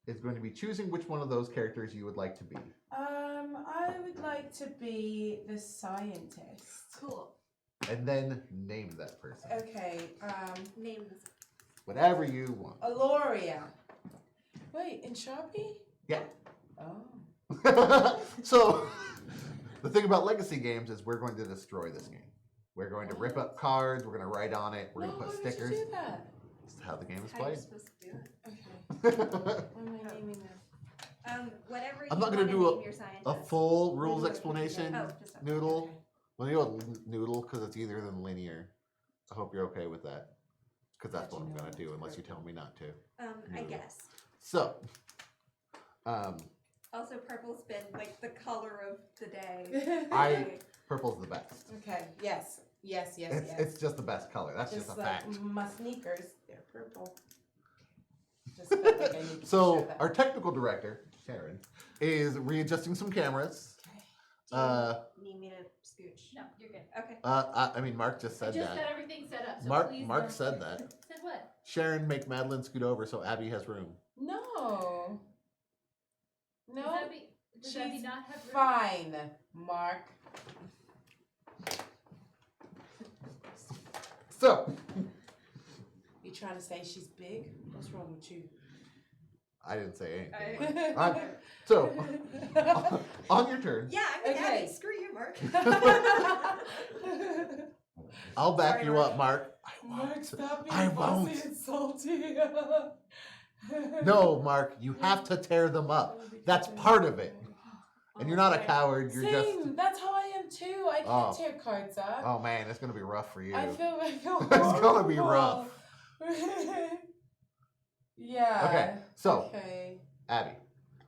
is going to be choosing which one of those characters you would like to be. I would like to be the scientist. Cool. And then name that person. Okay. Name this. Whatever you want. Aloria. Wait, in Sharpie? Yeah. Oh. So the thing about legacy games is we're going to destroy this game. We're going to rip up cards, we're going to write on it, we're going to put stickers. Why would you do that? That's how the game is How you're played. supposed to do it. Okay. What am I naming this? Whatever I'm you not gonna wanna do name your scientist. A full rules explanation Oh, just a- noodle. Well, you go with noodle because it's easier than linear. I hope you're okay with that. Because that's what I'm going to do unless you tell me not to. I guess. So, Also, purple's been like the color of the day. purple's the best. Okay. Yes. Yes. Yes. It's, yes. it's just the best color. That's just a like fact. my sneakers. They're purple. Just felt like I needed to So, share that. our technical director, Sharon, is readjusting some cameras. Do you need me to scooch? No, you're good. Okay. I mean, Mark just I said just that. got everything set up. So Mark please Mark don't- said that. Said what? Sharon, make Madeline scoot over so Abby has room. No. No. Does Abby She's not have room? Fine, Mark. So, You trying to say she's big? What's wrong with you? I didn't say anything. Okay. I'm- so, on your turn, Yeah, I'm with Okay. Abby. Screw you, Mark. I'll back Sorry, you Mark. up, Mark. Mark, stop being I fussy won't. and salty. No, Mark, you have to tear them up. That's part of it. And you're not a Okay. coward, you're just. Same. That's how I am too. I can't Oh. tear cards up. Oh man, it's gonna be rough for you. I feel It's gonna be rough. Yeah. Okay, so Okay. Abby,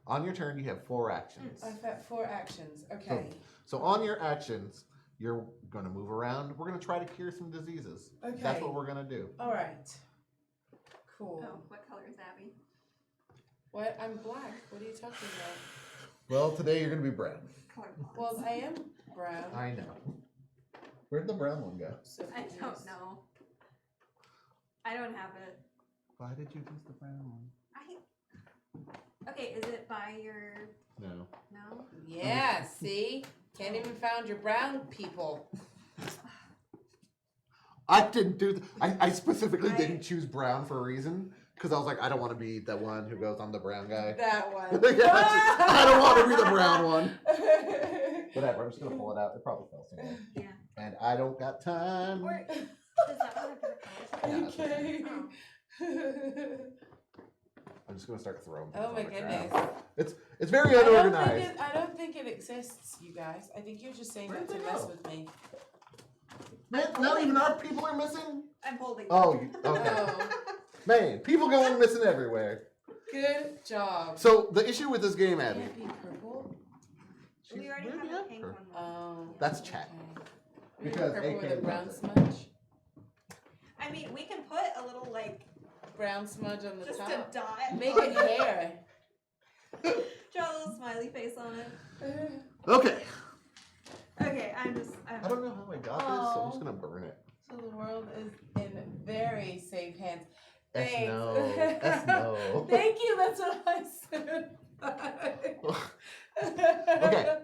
on your turn you have 4 actions. I've got 4 actions. Okay. So on your actions, you're gonna move around. We're gonna try to cure some diseases. Okay. That's what we're gonna do. All right. Cool. Oh, what color is Abby? What? I'm black. What are you talking about? Well, today you're gonna be brown. Color Well, I am brown. I know. Where'd the brown one go? So I confused. don't know. I don't have it. Why did you use the brown one? Okay, is it by your No. no? Yeah. See? Can't even found your brown people. I didn't do. I specifically I- didn't choose brown for a reason because I was like, I don't want to be the one who goes, I'm the brown guy. That one. Yeah, I don't want to be the brown one. Whatever. I'm just gonna pull it out. It probably fell somewhere. Yeah. And I don't got time. Or does that one have different colors? Yeah, Okay. Oh. I'm just gonna start throwing. things Oh my on the goodness. ground. It's very unorganized. I don't think it exists, you guys. I think you're just saying Where'd that to they mess go? with me. Man, not even our people are missing. I'm holding. Oh, them. okay. Oh, Man, people going missing everywhere. good job. So the issue with this game, Abby. Can't be purple. We already where do have you a pink her? one. Oh. That's chat. Okay. Because Purple with AK a brown loves smudge. I mean, we can put a little like Brown smudge on the just top. a dot. Make on it hair. Draw a little smiley face on it. Okay. Okay, I'm I don't know how I got this, so I'm just gonna burn it. So the world is in very safe hands. S Thanks. no. S no. Thank you. That's what I said. Okay.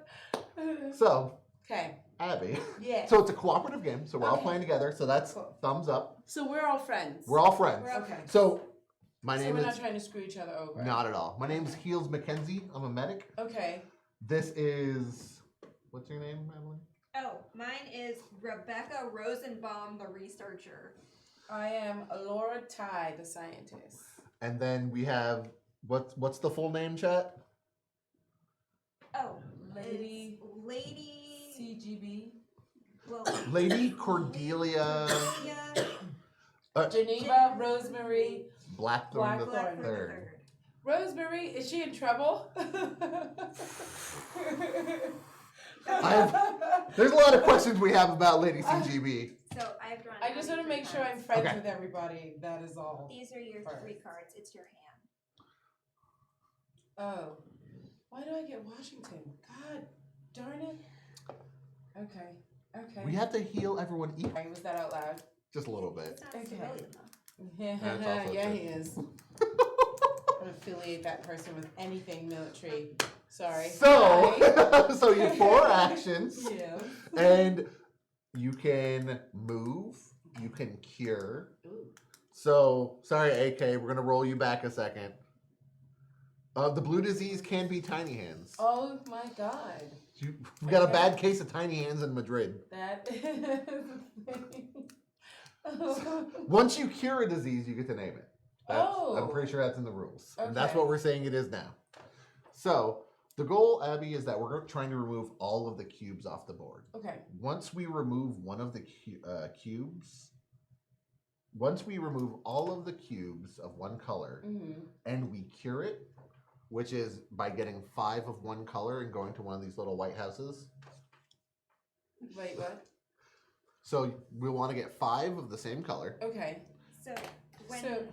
So, Okay. Abby. Yeah. So it's a cooperative game, so we're all Okay. playing together. So that's Cool. thumbs up. So we're all friends. We're all friends. We're all Okay. So my So name we're not is trying to screw each other over. not at all. My name is Heels Mackenzie. I'm a medic. Okay. This is what's your name, Madeline? Oh, mine is Rebecca Rosenbaum, the researcher. I am Laura Ty, the scientist. And then we have What's the full name, chat? Oh, Lady- it's Lady. CGB. Well, Lady Cordelia Geneva Rosemary Blackthorn the Blackthorn. third. Rosemary, is she in trouble? There's a lot of questions we have about Lady CGB. so I've drawn. I just want to 93 make sure I'm cards. friends Okay. with everybody. That is all. These are your First. 3 cards. It's your hand. Oh. Why do I get Washington? God darn it. Okay. Okay. We have to heal everyone equally. Sorry, was that out loud? Just a little bit. It's not Okay. civilian though. Yeah, That's also yeah, true. he is. I would affiliate that person with anything military. Sorry. So, Hi. so you have 4 actions, Yeah. and you can move, you can cure. Ooh. So, sorry, AK, we're gonna roll you back a second. The blue disease can be tiny hands. Oh my God. We got a Okay. bad case of tiny hands in Madrid. That is the thing. Once you cure a disease, you get to name it. I'm Oh. pretty sure that's in the rules. And that's Okay. what we're saying it is now. So, the goal, Abby, is that we're trying to remove all of the cubes off the board. Okay. Once we remove one of the cubes, once we remove all of the cubes of one color Mm-hmm. and we cure it, which is by getting 5 of one color and going to one of these little white houses. Wait, what? So we want to get 5 of the same color. Okay. So when So-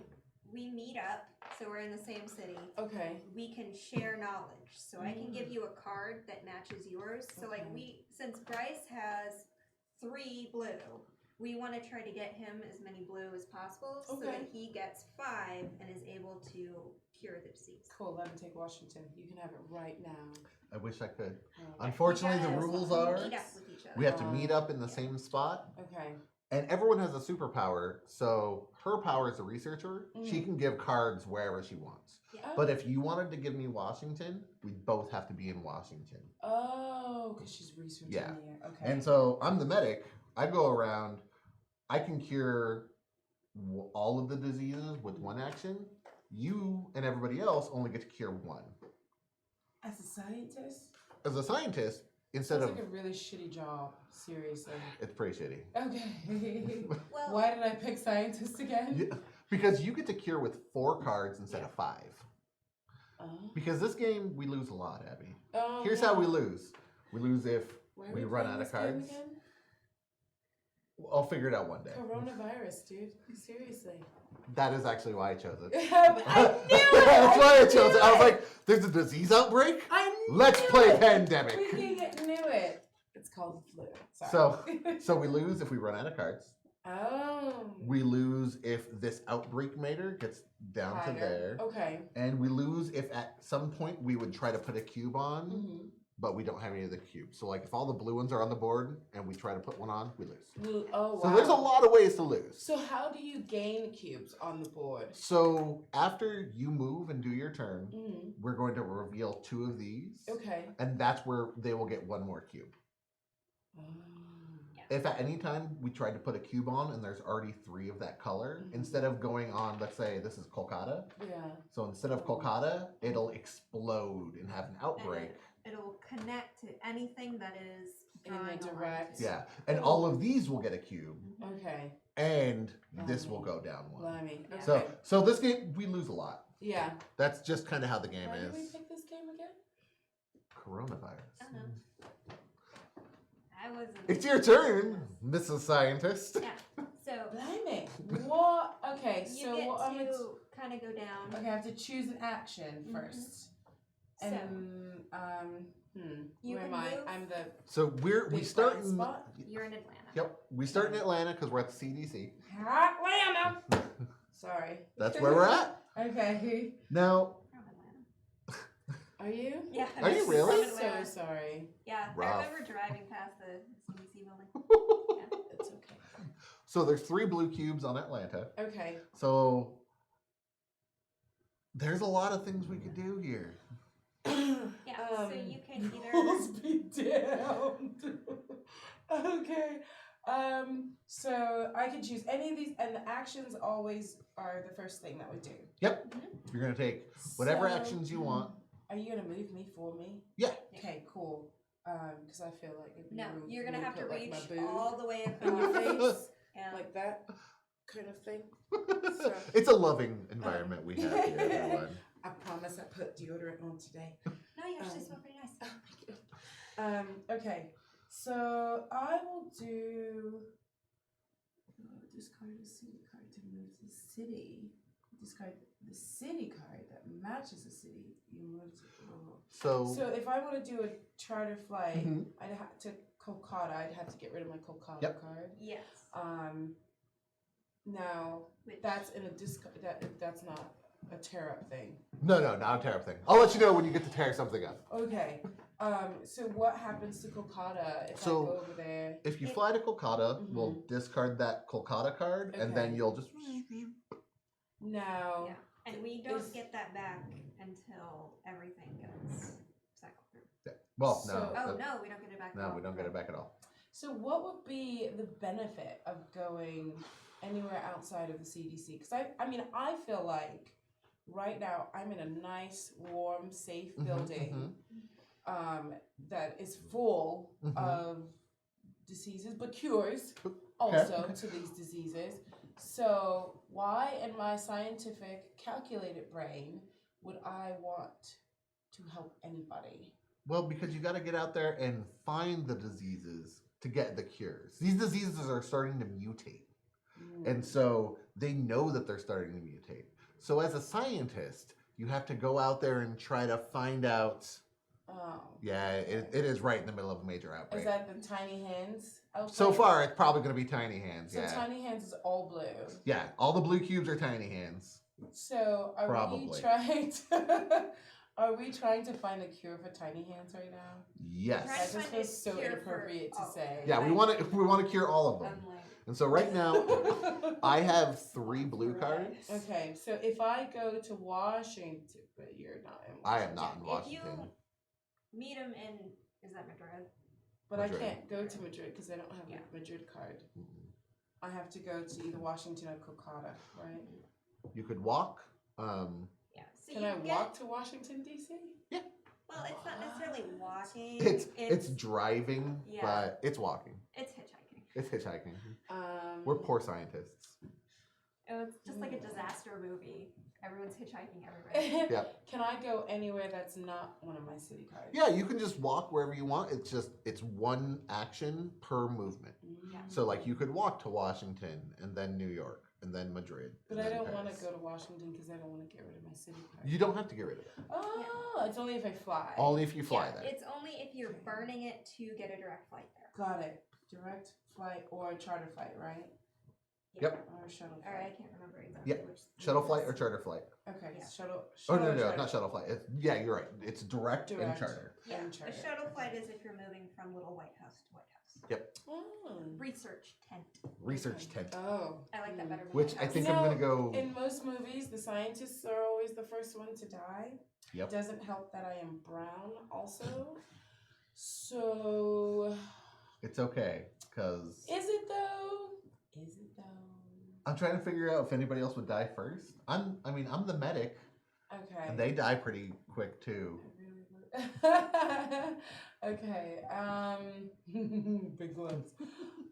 we meet up, so we're in the same city, Okay. we can share knowledge. So I can give you a card that matches yours. So like Okay. since Bryce has 3 blue, we want to try to get him as many blue as possible so Okay. that he gets 5 and is able to cure the disease. Cool. Let me take Washington. You can have it right now. I wish I could. Oh, Unfortunately, the We gotta rules meet are up with each other. we have to meet up in the same spot, Okay. and everyone has a superpower. So her power is a researcher. She Mhm. can give cards wherever she wants. Yeah. But if you wanted to give me Washington, we'd both have to be in Washington. Oh, because she's researching Yeah. the air. Okay. And so I'm the medic. I go around. I can cure all of the diseases with one action. You and everybody else only get to cure one. As a scientist, As a scientist, instead sounds of like a really shitty job. Seriously. it's pretty shitty. Okay. Well, Why did I pick scientist again? Yeah, because you get to cure with 4 cards instead of 5. Oh. Because this game we lose a lot, Abby. Oh, Here's no. how we lose. We lose if Why are we we run playing out of this game cards. again? I'll figure it out one day. Coronavirus, dude. Seriously. That is actually why I chose it. I knew it! That's why I chose knew it. I was like, there's a disease outbreak? I knew Let's play it! Pandemic. Freaking knew it. It's called the flu. Sorry. So we lose if we run out of cards. Oh. We lose if this outbreak meter gets down to Higher. there. Okay. And we lose if at some point we would try to put a cube on, Mm-hmm. but we don't have any of the cubes. So like if all the blue ones are on the board and we try to put one on, we lose. Oh, wow. So there's a lot of ways to lose. So how do you gain cubes on the board? So after you move and do your turn, Mm-hmm. we're going to reveal 2 of these. Okay. And that's where they will get 1 more cube. Oh. If at any time we tried to put a cube on and there's already 3 of that color, Mhm. instead of going on, let's say this is Kolkata. Yeah. So instead of Kolkata, it'll explode and have an outbreak. it'll connect to anything that is In the drawing a line. direct- Yeah. And all of these will get a cube. Okay. And this will go down 1. Blimey. Okay. So this game we lose a lot. yeah. That's just kind of how the game Why did we is. pick this game again? Coronavirus. I don't know. I wasn't. It's your turn, Mrs. Scientist. Yeah. So Blimey. What? Okay. you So get what am I? to kind of go down. Okay, I have to choose an action Mhm. first. So And You where am can I? move. I'm the So we big start blind in spot. you're in Atlanta. Yep. We start in Atlanta because we're at the CDC. Atlanta. Sorry. That's where we're at. Okay. Now, From Atlanta. Are you? Yeah. Are you I'm really? from So Atlanta. sorry. Yeah. Rough. I remember driving past the CDC building. It's okay. so there's 3 blue cubes on Atlanta. Okay. So there's a lot of things we could do here. Yeah. so you can either. Pulls me down. Okay. So I can choose any of these, and the actions always are the first thing that we do. Yep. You're gonna take whatever So, actions you want. Are you gonna move me for me? Yeah. Okay, cool. Because I feel like it'd be No, rude you're for gonna me have to put, like, reach my boob all the way in your across. face, Yeah. like that kind of thing. So- It's a loving environment we have here, everyone. I promise I put deodorant on today. No, you actually Um, smell pretty nice. Oh, thank you. Okay, so I will do. Discard a city card to move to the city. Discard the city card that matches the city you move to. So if I want to do a charter flight, Mhm. I'd have to Kolkata. I'd have to get rid of my Kolkata Yep. card. Yes. Now Which, that's in a discard. That's not a tear up thing. No, not a tear up thing. I'll let you know when you get to tear something up. Okay. So what happens to Kolkata if So- I go over there? If you fly to Kolkata, Mhm. we'll discard that Kolkata card, and then Okay. you'll just. Now. yeah. And we don't Is- get that back until everything gets cycled through. Well, So- no. Oh, no, we don't get it back. at No, all. we don't get it back at all. So what would be the benefit of going anywhere outside of the CDC? Because I feel like right now I'm in a nice, warm, safe building that is full Mhm. of diseases, but cures also to these diseases. So why in my scientific calculated brain would I want to help anybody? Well, because you got to get out there and find the diseases to get the cures. These diseases are starting to mutate. And so they know that they're starting to mutate. So as a scientist, you have to go out there and try to find out. Oh. Yeah, it is right in the middle of a major outbreak. Is that the tiny hands? So outbreak? far, it's probably going to be tiny hands. So Yeah. tiny hands is all blue. Yeah, all the blue cubes are tiny hands. So are we Probably. trying to are we trying to find a cure for tiny hands right now? Yes. Right. That just find a feels so cure for inappropriate to all. say. Yeah, we want to cure all of them. Unlike And so right now, I have 3 blue cards. Okay, so if I go to Washington, but you're not in Washington. I am not in if Washington. you meet him in, is that Madrid? But Madrid. I can't go to Madrid because I don't have Yeah. a Madrid card. Mhm. I have to go to either Washington or Kolkata, right? You could walk. Yeah. So Can you I get, walk to Washington D.C.? Well, it's not necessarily walking. It's driving, Yeah. but it's walking. It's hitchhiking. It's hitchhiking. Um, We're poor scientists. It's just like a disaster movie. Everyone's hitchhiking everywhere. Yeah. Can I go anywhere that's not one of my city cards? Yeah, you can just walk wherever you want. It's one action per movement. Yeah. So like you could walk to Washington and then New York and then Madrid. But and I then don't want Paris. to go to Washington because I don't want to get rid of my city card. You don't have to get rid of it. Oh, it's only if I fly. Only if you fly Yeah, there. it's only if you're burning it to get a direct flight there. Got it. Direct flight or charter flight, right? Yep. Or shuttle Or I flight. can't remember exactly Yep. which. Shuttle flight or charter flight? Okay, Yeah. shuttle. Oh shuttle no, or no, charter? not shuttle flight. Yeah, you're right. It's direct and Direct. charter. Yeah, And a charter. shuttle flight is if you're moving from Little White House to White House. Oh. Research tent. Research Okay. tent. Oh. I like that better. than Which White I House. think You I'm know, gonna go. In most movies, the scientists are always the first one to die. Yep. Doesn't help that I am brown also. So, It's okay, because is it though? Is it though? I'm trying to figure out if anybody else would die first. I'm the medic, Okay. and they die pretty quick too. Okay. Big gloves.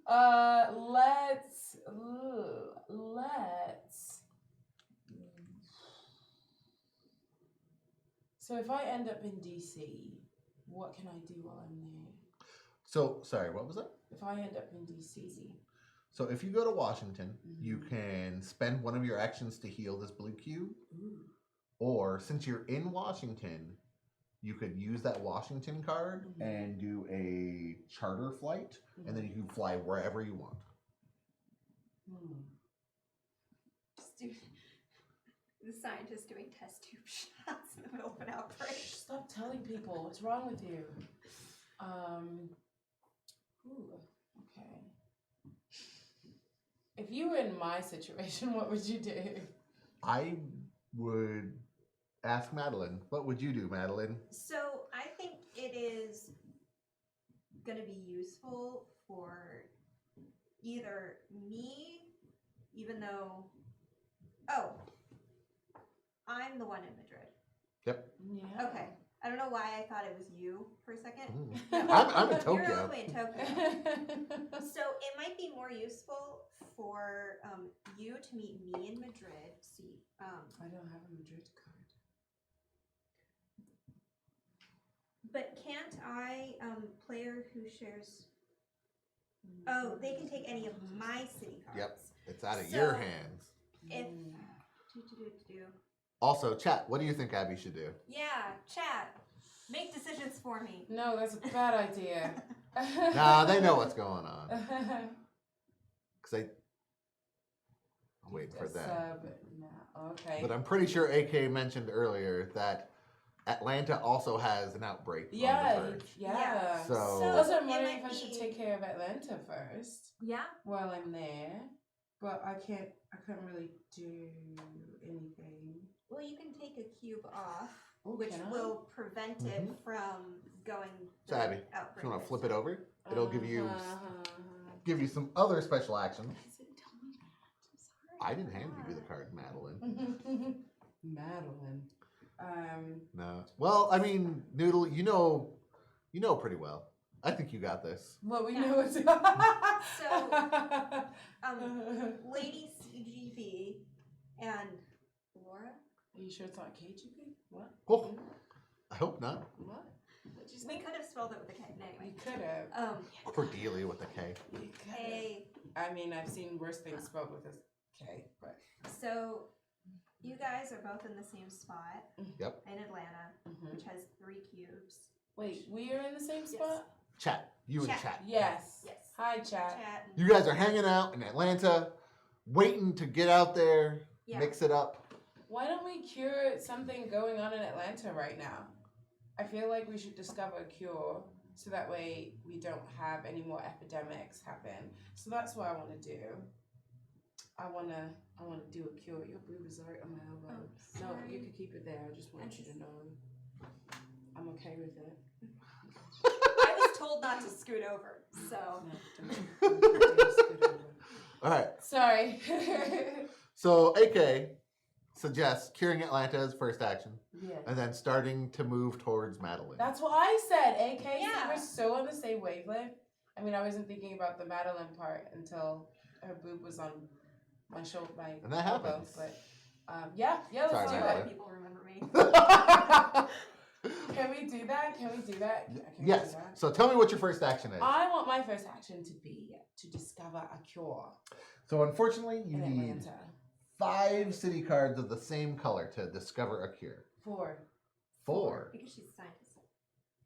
Let's. So if I end up in DC, what can I do while I'm there? So sorry, what was that? If I end up in DC, So if you go to Washington, you Mhm. can spend one of your actions to heal this blue cube, ooh, or since you're in Washington, you could use that Washington card Mhm. and do a charter flight, and then you can fly wherever you want. Just do the scientist doing test tube shots in the middle of an outbreak. Stop telling people what's wrong with you. Ooh, okay. If you were in my situation, what would you do? I would ask Madeline. What would you do, Madeline? So I think it is going to be useful for either me, even though, oh, I'm the one in Madrid. Yeah. Okay. I don't know why I thought it was you for a second. Mm. I'm in You're Tokyo. all the way in Tokyo. So it might be more useful for you to meet me in Madrid. See, I don't have a Madrid card. but can't I, player who shares? Oh, they can take any of my city cards. Yep. It's out of your So- hands. If Mm. do. Also, chat, what do you think Abby should do? Yeah, chat. Make decisions for me. No, that's a bad idea. Nah, they know what's going on. Because I'm waiting for that. No. Okay. But I'm pretty sure AK mentioned earlier that Atlanta also has an outbreak on Yeah, the verge. yeah. So- That's why I'm it wondering if might I should be- take care of Atlanta first Yeah. while I'm there. But I can't really do anything. Well, you can take a cube off, Oh, which can I? will prevent it from going. So, Abby, If outbreak you want to this flip it time. over, it'll give you Uh-huh. some other special actions. Guys didn't tell me that. I'm sorry. I didn't hand you the card, Madeline. Madeline. No. Well, I mean, Noodle, you know pretty well. I think you got this. Well, we Yeah. know it's. Lady CGV and Laura. Are you sure it's not KGB? What? Oh, I hope not. What? What'd you We say? could have spelled it with a K. You Anyway. could have. Cordelia with a K. You could have. K. I mean, I've seen worse things spelled with a K, but. So, you guys are both in the same spot. Yep. In Atlanta, Mhm. which has 3 cubes. Wait, we are in the same spot? Chat. You and Chat. chat. Yes. Yes. Hi, chat. Chat. You guys are hanging out in Atlanta, waiting to get out there, Yeah. mix it up. Why don't we cure something going on in Atlanta right now? I feel like we should discover a cure so that way we don't have any more epidemics happen. So that's what I want to do. I want to do a cure. Your boob is right on my elbow. Oh, No, sorry. you can keep it there. I just want you to know. I'm okay with it. I was told not to scoot over, so. No, don't scoot over. All right. Sorry. So AK suggests curing Atlanta as first action, Yeah. and then starting to move towards Madeline. That's what I said, AK. Yeah. We're so on the same wavelength. I mean, I wasn't thinking about the Madeline part until her boob was on my shoulder, And that elbow, happens. But yeah, let's Sorry, do Madeline. Other it. people remember me. Can we do that? Can we do that? Can we Yes. do that? So tell me what your first action is. I want my first action to be to discover a cure So unfortunately, you in need Atlanta. 5 city cards of the same color to discover a cure. 4. 4. Because she's a scientist.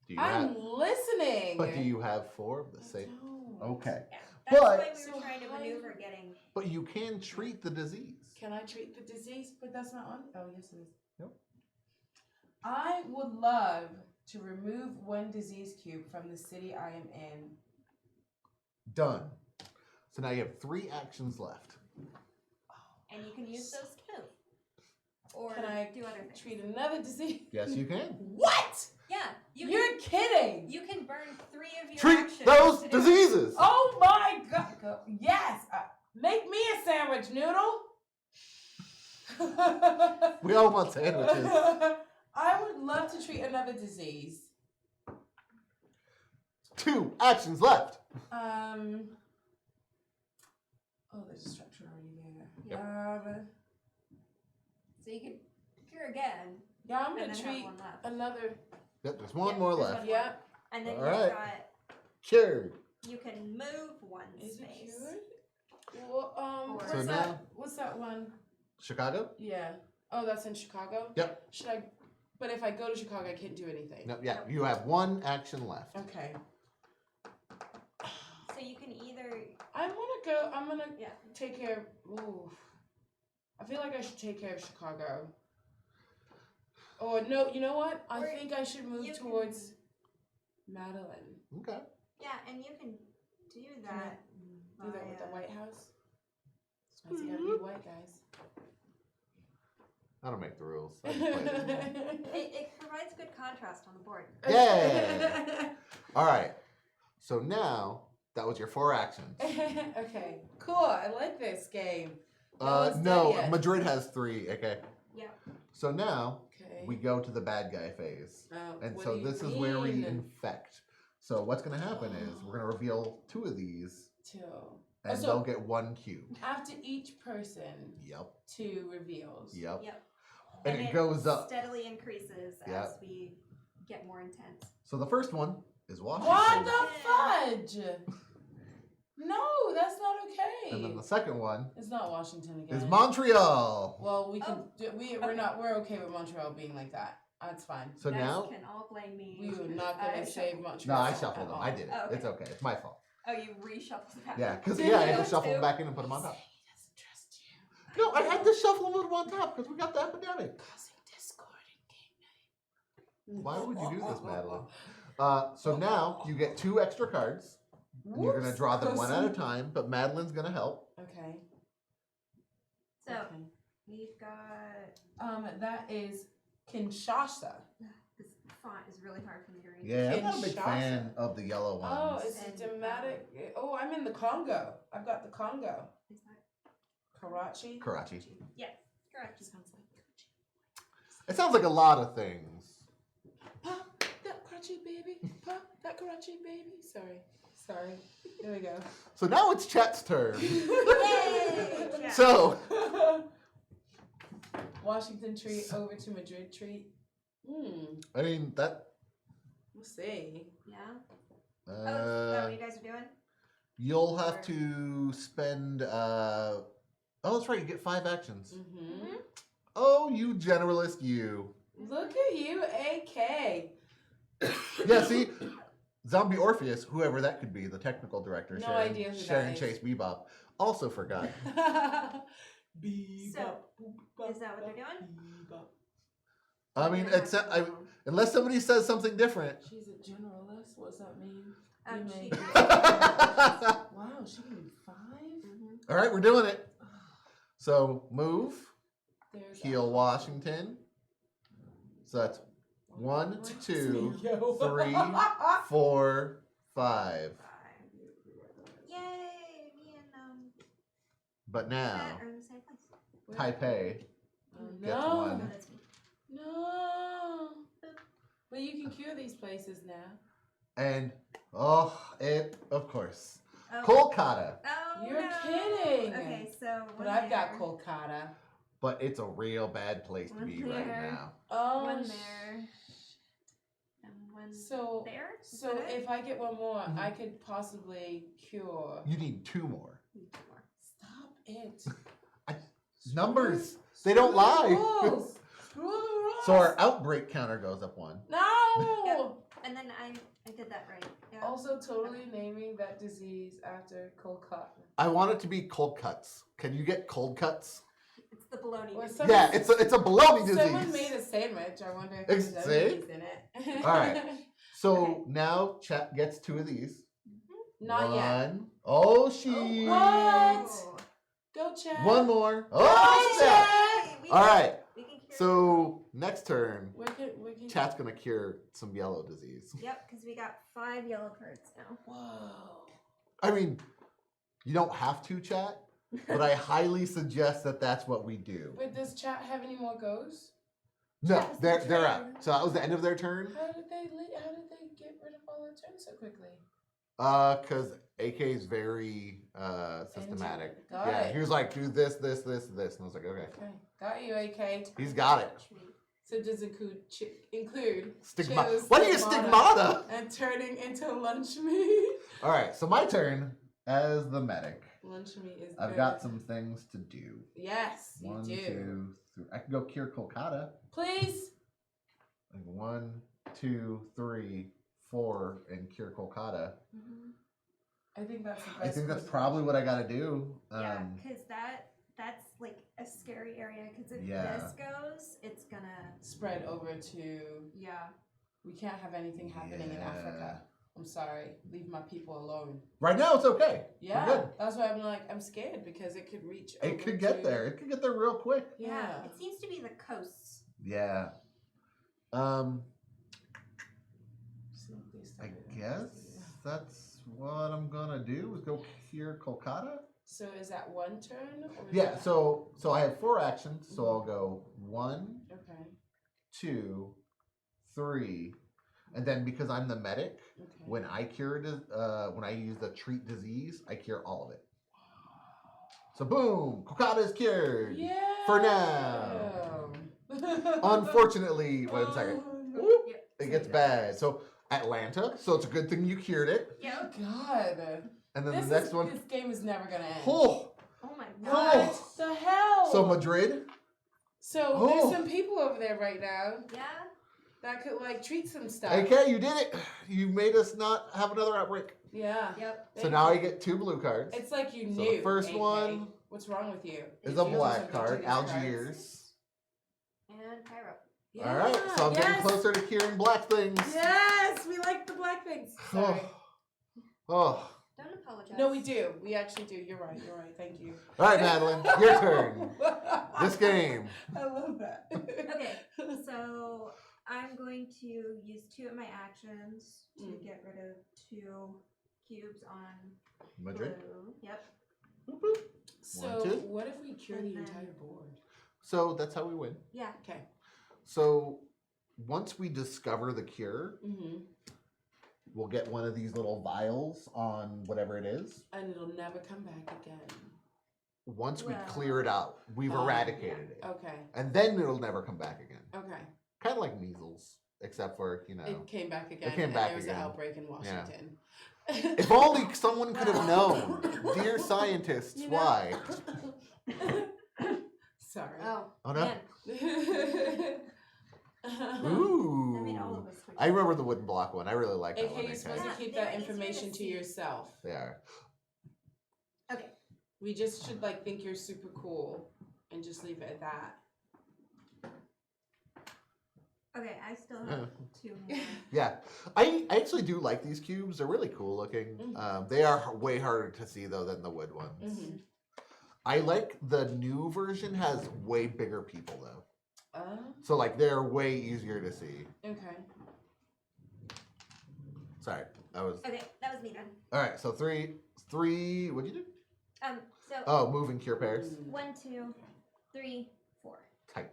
Do you I'm have? listening. But do you have 4 of the I same? don't. Okay. Yeah. That's But- why we So were trying to how- maneuver getting. But you can treat the disease. Can I treat the disease? But that's not on. Oh, yes, it is. Nope. I would love to remove 1 disease cube from the city I am in. Done. So now you have 3 actions left. And you can use those too. Or Can I do other things. treat another disease? Yes, you can. What? Yeah. You You're can, kidding. you can burn 3 of your Treat actions those to do it. diseases. Oh my god. Yes. Make me a sandwich, Noodle. We all want sandwiches. I would love to treat another disease. 2 actions left. Oh, there's a structure already there. Yep. So you can cure again. Yeah, I'm and gonna then have treat 1 left. another. Yep, there's one Yeah, more there's left. one. Yeah. And then All you've right. got. Cured. You can move 1 Is it space. cured? Well, Or- So what's now- that? What's that one? Chicago? Yeah. Oh, that's in Chicago. Yep. Should I? But if I go to Chicago, I can't do anything. No, yeah, you have 1 action left. Okay. So you can either. I want to go. I'm gonna Yeah. take care. Ooh. I feel like I should take care of Chicago. Or no, you know what? I Or think I should move you can- towards Madeline. Okay. Yeah, and you can do Can that. I do that with the via- White House? It's gotta be white, guys. I don't make the rules. I just play them. It provides good contrast on the board. Yeah. All right. So now That was your 4 actions. Okay, cool. I like this game. it's done No, yet. Madrid has 3. Okay. Yep. So now Okay. we go to the bad guy phase. What So do you this is where we mean? infect. So what's going to happen is we're going to reveal 2 of these, Two. and so- they'll get 1 cube. After each person, Yep. 2 reveals. Yep. Yep. And it goes up. Steadily increases as Yep. we get more intense. So the first one is Washington. What the fudge? No, that's not okay. And then the second one It's not Washington again. is Montreal. Well, we can. We're okay with Montreal being like that. That's fine. So You guys now, can all blame me. We were not I gonna save shuffled. no, Montreal. I at shuffled them. all. I did it. Oh, okay. It's okay. It's my fault. Oh, you reshuffled that. Yeah, because Did I you just shuffled too? them back in and put them on top. He doesn't trust you. No, I had to shuffle them put them on top because we got the epidemic. Causing discord in game night. Why would you do this, Madeline? So now you get 2 extra cards. And you're gonna Whoops. draw them one at a time, but Madeline's gonna help. Okay. So Okay. we've got That is Kinshasa. this font is really hard for me to read. Yeah, I'm not a big Kinshasa. fan of the yellow ones. Oh, it's a And, dramatic. Oh, I'm in the Congo. I've got the Congo. Is that Karachi. Karachi. yes, correct. Sounds like It sounds like a lot of things. Pop that Karachi baby. Pop that Karachi baby. Sorry. There we go. So now it's Chet's turn. Yay! Yeah. So Washington treat over to Madrid treat. I mean that. We'll see. Yeah. Oh, is that what you guys are doing? You'll have to spend. Oh, that's right. You get 5 actions. Mm-hmm. Oh, you generalist, you. Look at you, AK. Yeah, see, Zombie Orpheus, whoever that could be, the technical director, No idea who that Sharon is. Chase Bebop, also forgot. So, is that what they're doing? I mean, unless somebody says something different. She's a generalist. What's that mean? Um, You she- make- All Wow, she can do 5? Mhm. right, we're doing it. So move, There's heal Washington. So that's 1, 2, 3, 4, 5. Yay! Me and But now, Matt are in the same place. Taipei Oh, gets no. 1. No, that's me. No. But you can cure these places now. And, of course, Oh. Kolkata. Oh, You're no. kidding. Okay, so But one I've got there, Kolkata. But it's a real bad place to One be right there. now. Oh, one there, and one So, there. Is so that it? if I get one more, Mhm. I could possibly cure. You need 2 more. Need two more. Stop it. Numbers, they don't lie. Rules. Screw the rules. So our outbreak counter goes up 1. No. And then I did that right. Yeah. Also, totally naming that disease after Kolkata. I want it to be cold cuts. Can you get cold cuts? It's the baloney. Well, disease. some- Yeah, it's a baloney disease. Someone made a sandwich. I wonder if there's See? enemies in it. All right. So Okay. now Chat gets 2 of these. Not yet. 1. Oh, she. What? Oh. Go check. 1 more. Go Oh, snap. check. Hey, we All can- right. We can cure So next turn, We can. Chat's gonna cure some yellow disease. Yep, because we got 5 yellow cards now. Whoa. I mean, you don't have to, Chat, but I highly suggest that that's what we do. Wait, does chat have any more goes? No, Chat is they're the they're out. turn. So that was the end of their turn. How did they get rid of all their turns so quickly? Because AK is very systematic. Got Yeah, it. he was like, do this, this, this, this, and I was like, okay, Okay, got you, AK. he's got it. So does it include Stigma. choose What are you stigmata stigmata? and turning into lunch meat? All right, so my turn as the medic. Lunch meat is. I've good. got some things to do. Yes, you 1, do. 2, 3. I can go cure Kolkata. Please. Like 1, 2, 3, 4, and cure Kolkata. Mhm. I think that's the best. I think that's course of probably what I action. gotta do. Yeah, because that's like a scary area. Because if Yeah. this goes, it's gonna. Spread over to. Yeah. We can't have anything happening in Africa. I'm sorry. Leave my people alone. Right now, it's okay. We're Yeah, good. that's why I'm like, I'm scared because it could reach. It over could get to- there. It could get there real quick. Yeah. It seems to be the coasts. Yeah. I So they started guess that's what I'm gonna do is go cure Kolkata. So is that one turn? Or is Yeah, that- so I have 4 actions, so I'll go 1, Okay. 2, 3, and then because I'm the medic, Okay. when I when I use the treat disease, I cure all of it. So boom, Kolkata is cured. Yeah. For now. Unfortunately, one second, whoop, it gets bad. So Atlanta, so it's a good thing you cured it. Yep. God. And then This the next one, This game is never gonna end. oh, Oh my Oh. god. What the hell? so Madrid. So Oh. there's some people over there right now Yeah. that could like treat some stuff. Okay, you did it. You made us not have another outbreak. Yeah. Yep. So Thank now you. I get 2 blue cards. It's like you So knew. the first AK. one What's wrong with you? is You a do black something to card, these cards. Algiers. And Pyro. Yeah. All right, so I'm getting yes. closer to curing black things. Yes, we like the black things. Sorry. Oh. Don't apologize. No, we do. We actually do. You're right. Thank you. All right, Madeline, your turn. This game. I love that. Okay, so I'm going to use 2 of my actions to get rid of 2 cubes on Madrid. blue. Yep. Boop, boop. So, 1, 2. what if we cure And the then- entire board? So that's how we win. Yeah. Okay. So once we discover the cure, Mm-hmm. we'll get one of these little vials on whatever it is. And it'll never come back again. Once we Well- clear it out, we've Oh, eradicated it. Okay. And then it'll never come back again. Okay. Kind of like measles, except for, It came back again. came and back there was again. an outbreak in Washington. If only someone could have known. Dear scientists, You know- why? Sorry. Oh. Oh, no. Man. Ooh. That made all of us switch. I remember the wooden block one. I really like that AK, one. you're supposed Okay. to keep They're that easier to information to see. yourself. They are. Okay. We just should like think you're super cool and just leave it at that. Okay, I still have 2 more. Yeah, I actually do like these cubes. They're really cool looking. Mhm. They are way harder to see though than the wood ones. Mm-hmm. I like the new version has way bigger people though, Oh, so like they're way easier to see. okay. Sorry, that was Okay, that was me done. all right. So three. What'd you do? So Oh, move and cure pairs. Mm. 1, 2, 3, 4. Tight.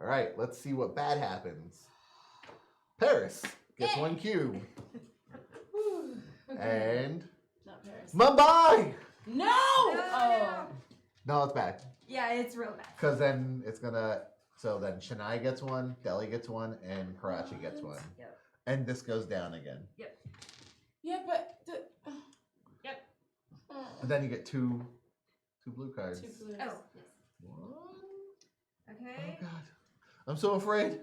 All right, let's see what bad happens. Paris gets 1 cube, Whew. Okay. and Not Paris. Mumbai. No! No, Oh. No, it's bad. Yeah, it's real bad. Because then it's gonna. So then Chennai gets 1, Delhi gets 1, and Karachi gets 1. Yep. And this goes down again. Yeah, but the. Yep. And then you get two blue cards. 2 blues. Oh, yes. One. Okay. Oh god, I'm so afraid.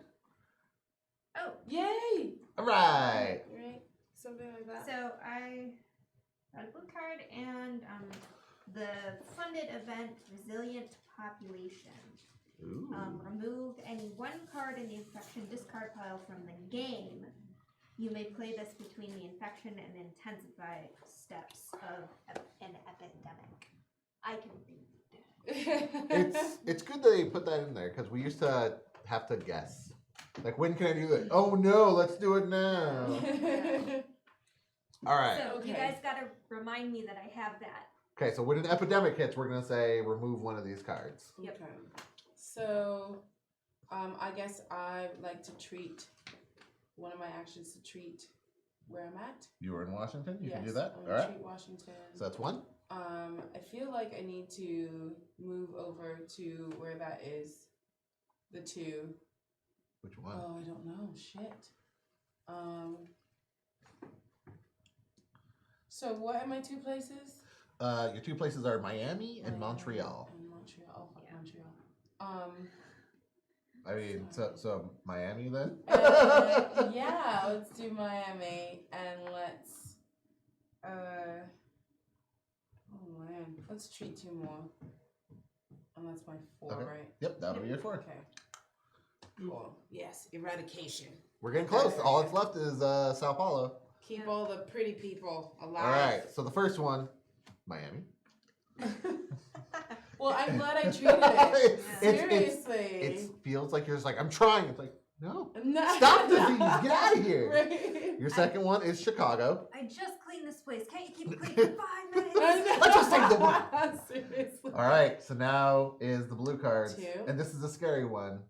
Oh, Yay! All right. Right? Something like that. so I got a blue card and the funded event Resilient Population. Ooh. Remove any 1 card in the infection discard pile from the game. You may play this between the infection and intensify steps of an epidemic. I can do that. It's good that they put that in there because we used to have to guess. Like, when can I do it? Oh no, let's do it now. All right. So you Okay. guys gotta remind me that I have that. Okay, so when an epidemic hits, we're gonna say remove 1 of these cards. Yep. Okay. So, I guess I like to treat one of my actions to treat where I'm at. You were in Washington. You can do Yes, that. I'm All gonna right. treat Washington. So that's 1. I feel like I need to move over to where that is. The 2. Which one? Oh, I don't know. Shit. So what are my 2 places? Your 2 places are Miami and Montreal. And Montreal. Fuck Yeah. Montreal. I mean, so Miami then. Yeah, let's do Miami and let's oh man, let's treat 2 more. And that's my 4, Okay. right? Yep, that'll be your 4. Okay. Cool. Yes, eradication. We're getting close. All that's left is Sao Paulo. Keep all the pretty people alive. All right. So the first one, Miami. Well, I'm glad I treated it. Seriously. It feels like you're just like, I'm trying. It's like, no. No. Stop disease. Get out of here. Right. Your second one is Chicago. I just cleaned this place. Can't you keep it clean for 5 minutes? Let's just take the one. Seriously. All right, so now is the blue cards. 2. And this is a scary one.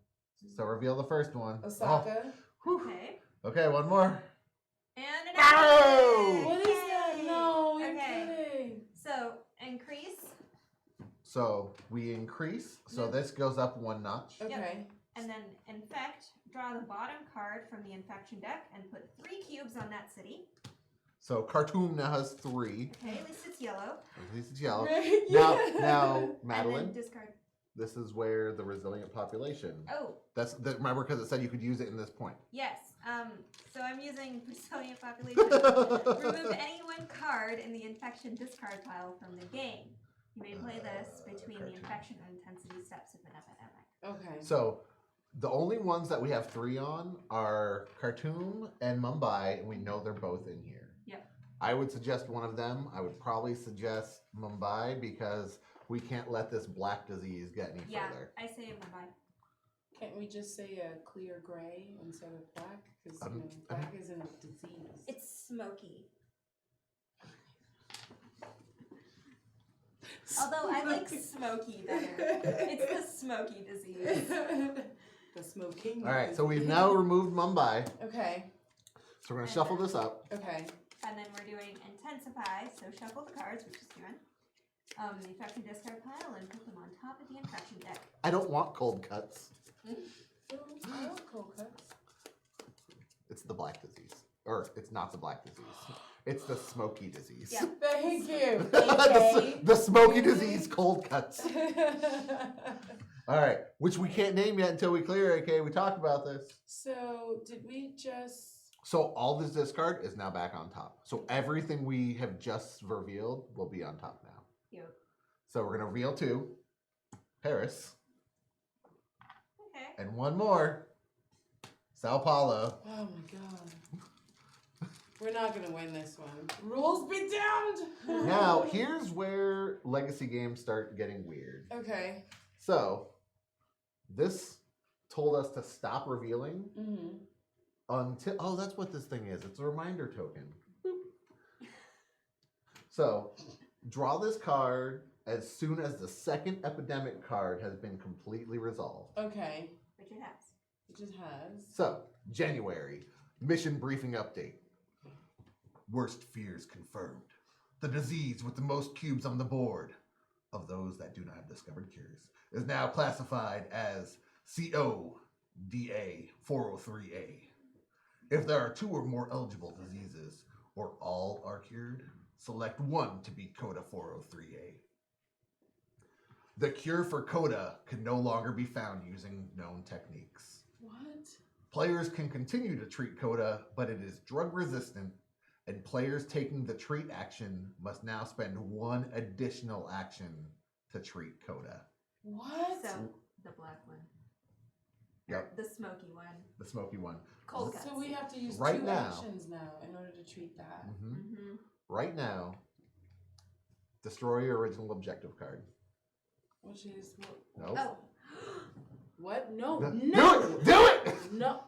So reveal the first one. Osaka. Oh, whew. Okay. Okay, one more. And an Ow! Abie. What is that? Yay. No, you're Okay. kidding. So increase, So we increase. So this goes up 1 notch. Okay. and then infect. Draw the bottom card from the infection deck and put 3 cubes on that city. So Khartoum now has 3. Okay, at least it's yellow. At least it's yellow. Right, Now, yeah. now, And Madeline, then discard. this is where the resilient population. Oh, Remember, because it said you could use it in this point. yes. So I'm using resilient population. Remove any 1 card in the infection discard pile from the game. You may play this between the infection and intensity steps of an epidemic. Okay. So the only ones that we have 3 on are Khartoum and Mumbai, and we know they're both in here. Yep. I would suggest one of them. I would probably suggest Mumbai because we can't let this black disease get any Yeah, further. I say Mumbai. Can't we just say a clear gray instead of black? Because black isn't a disease. It's smoky. Although I like smoky better. It's the smoky disease. The smoking. All right, so we've now removed Mumbai. Okay. So we're going to shuffle this up. Okay. And then we're doing intensify, so shuffle the cards, which is doing. The infection discard pile and put them on top of the infection deck. I don't want cold cuts. I want cold cuts. It's the black disease. Or it's not the black disease. It's the smoky disease. Yeah. Thank you. the smoky disease cold cuts. All right, which we can't name yet until we clear it, okay? We talked about this. So, did we just... So all this discard is now back on top. So everything we have just revealed will be on top now. Yep. So we're going to reveal 2. Paris. Okay. And 1 more. Sao Paulo. Oh my god. We're not gonna win this one. Rules be damned! Now, here's where legacy games start getting weird. Okay. So, this told us to stop revealing Mm-hmm. until... Oh, that's what this thing is. It's a reminder token. Boop. So, draw this card as soon as the second epidemic card has been completely resolved. Okay. Which it has. It just has. So, January, mission briefing update. Worst fears confirmed. The disease with the most cubes on the board of those that do not have discovered cures is now classified as CODA 403A. If there are 2 or more eligible diseases, or all are cured, select 1 to be CODA 403A. The cure for CODA can no longer be found using known techniques. What? Players can continue to treat CODA, but it is drug resistant, and players taking the treat action must now spend 1 additional action to treat CODA. What? So, the black one. Yep. The smoky one. The smoky one. Cold cuts. So we have to use Right 2 now. actions now in order to treat that. Mhm. Mm-hmm. Right now, destroy your original objective card. Which is what? No. Oh. What? No. No. No. Do it! Do it! No.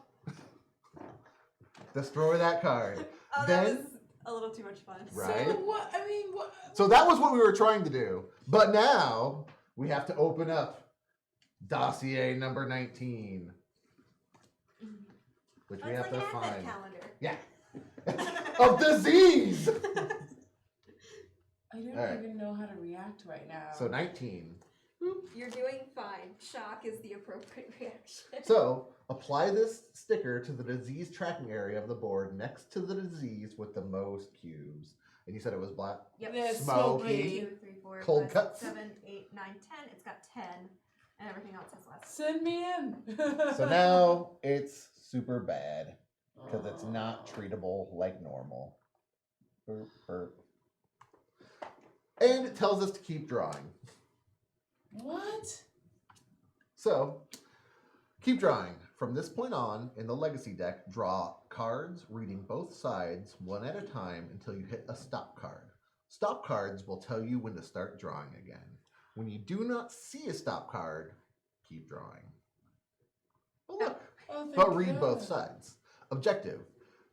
Destroy that card. Oh, Then- that was a little too much fun. Right. So what? I mean, what? So that was what we were trying to do. But now we have to open up dossier number 19, which Oh, we it's have like to an advent find. calendar. Yeah. Of disease! I don't All right. even know how to react right now. So 19. You're doing fine. Shock is the appropriate reaction. So apply this sticker to the disease tracking area of the board next to the disease with the most cubes. And you said it was black? Yep. The Smoky. 1, 2, 3, 4, Cold 5, cuts. 7, 8, 9, 10. It's got 10. And everything else has less. Send me in. So now it's super bad because it's not treatable like normal. Burp, burp. And it tells us to keep drawing. What? So, keep drawing. From this point on, in the legacy deck, draw cards reading both sides 1 at a time until you hit a stop card. Stop cards will tell you when to start drawing again. When you do not see a stop card, keep drawing. Oh, look. Oh, thank But read God. both sides. Objective: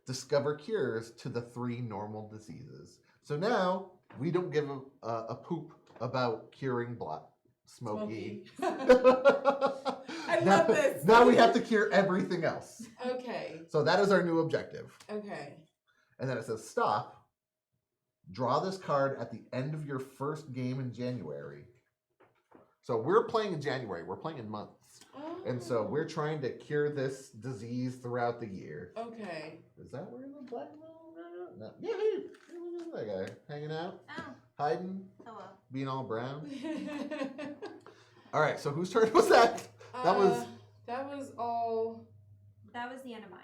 discover cures to the 3 normal diseases. So now we don't give a poop about curing Smokey. I love this. Now we have to cure everything else. Okay. So that is our new objective. Okay. And then it says stop. Draw this card at the end of your first game in January. So we're playing in January. We're playing in months. Oh. And so we're trying to cure this disease throughout the year. Okay. Is that where the black no. Yeah, hey, look at that guy hanging out, Oh, hiding, hello. being all brown. All right, so whose turn was that? That was all. That was the end of mine.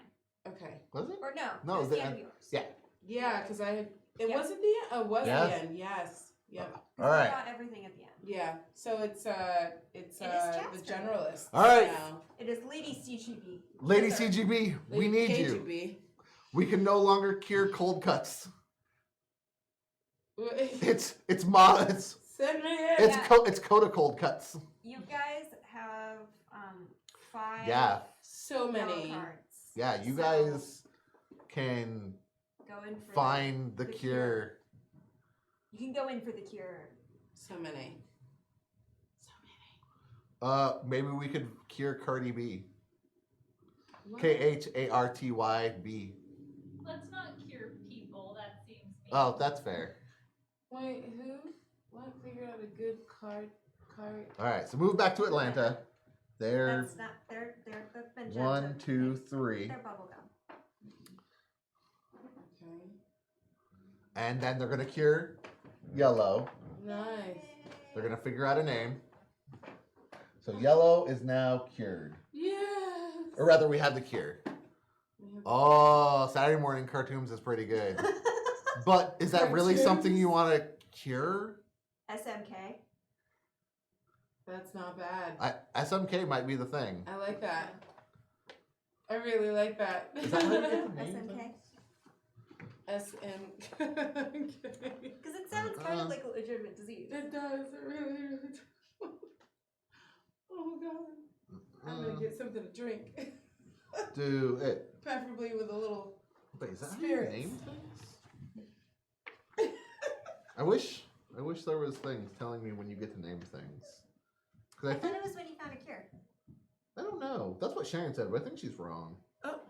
Okay. Was it? Or no, No, it was it was the the end of end. yours. Yeah. Yeah, because it Yeah. wasn't the end. Oh, it was Yeah. the end. Yes. Yep. All right. Got everything at the end. Yeah. So it's the Jasper. generalist. All right. Now. It is Lady CGB. Lady Yes, sir. CGB, we Lady need you. KGB. We can no longer cure cold cuts. It's Send me it. Yeah. it's Coda cold cuts. You guys have 5 Yeah, So yellow many. cards. yeah. You So, guys can go in for find the the cure. You can go in for the cure. So many. Maybe we could cure Cardi B. What? KHARTYB. Let's not cure people. That seems mean. Oh, that's fair. Wait, who? What? Figured out a good card. All right, so move back to Atlanta. They're That's not. That's been 1, 2, 3, They're bubblegum. Okay. and then they're gonna cure Yellow. Nice. They're gonna figure out a name. So Yellow is now cured, Yes. or rather, we have the cure. We have- Oh, Saturday morning cartoons is pretty good. But is that really something you want to cure? SMK. That's not bad. SMK might be the thing. I like that. I really like that. Is that how you get the name? SMK. SMK. Because it sounds kind of like a legitimate disease. It does. It really, really does. Oh god. I'm gonna get something to drink. Do it. Preferably with a little. Wait, is that how you Spirits. name things? I wish there was things telling me when you get to name things. Because I I thought think it was when you found a cure. I don't know. That's what Sharon said, but I think she's wrong. Oh.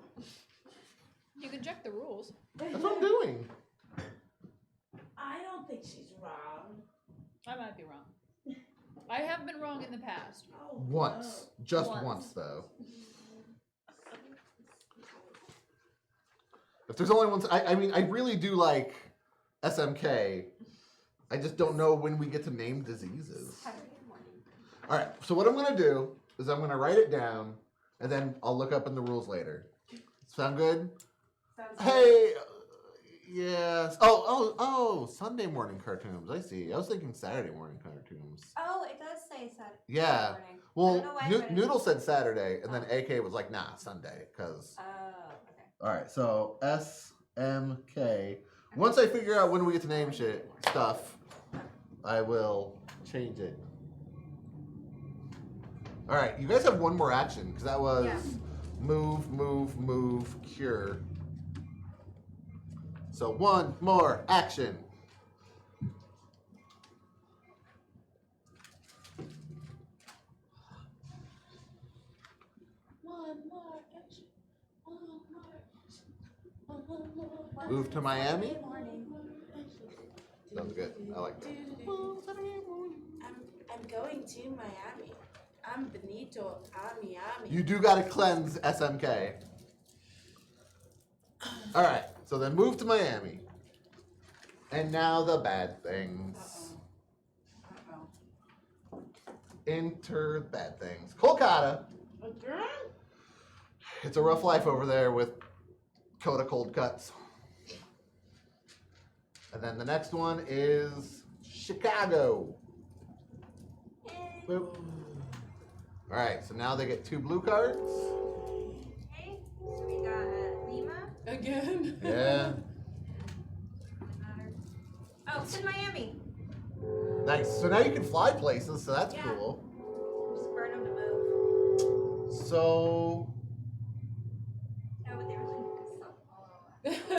You can check the rules. That's what I'm doing. I don't think she's wrong. I might be wrong. I have been wrong in the past. Oh, Once. Just Once. once, though. If there's only one, I mean, I really do like SMK. I just don't know when we get to name diseases. Saturday morning. All right, so what I'm going to do is I'm going to write it down, and then I'll look up in the rules later. Sound good? Sounds Hey, yes. Oh, Sunday morning cartoons. I see. I was thinking Saturday morning cartoons. Oh, it does say Saturday Yeah. morning. I Well, don't know why I read it. Noodle said Saturday, and then Oh. AK was like, nah, Sunday, because... Oh, okay. All right, so SMK. Once I figure out when we get to name stuff, I will change it. All right, you guys have one more action because that was Yeah. move, cure. So one more action. One more action. One more action. One more. Move to Miami. Morning. Sounds good. I like that. I'm going to Miami. I'm Benito Ami. You do got to cleanse SMK. All right, so then move to Miami. And now the bad things. Uh-oh. Enter bad things. Kolkata. Again? It's a rough life over there with Coda cold cuts. And then the next one is Chicago. Boop. All right, so now they get 2 blue cards. Okay, so we got Lima. Again? Yeah, Doesn't matter. Oh, it's in Miami. nice. So now you can fly places, so that's Yeah. cool. Just burn them to move. So, Oh, but they were like, so.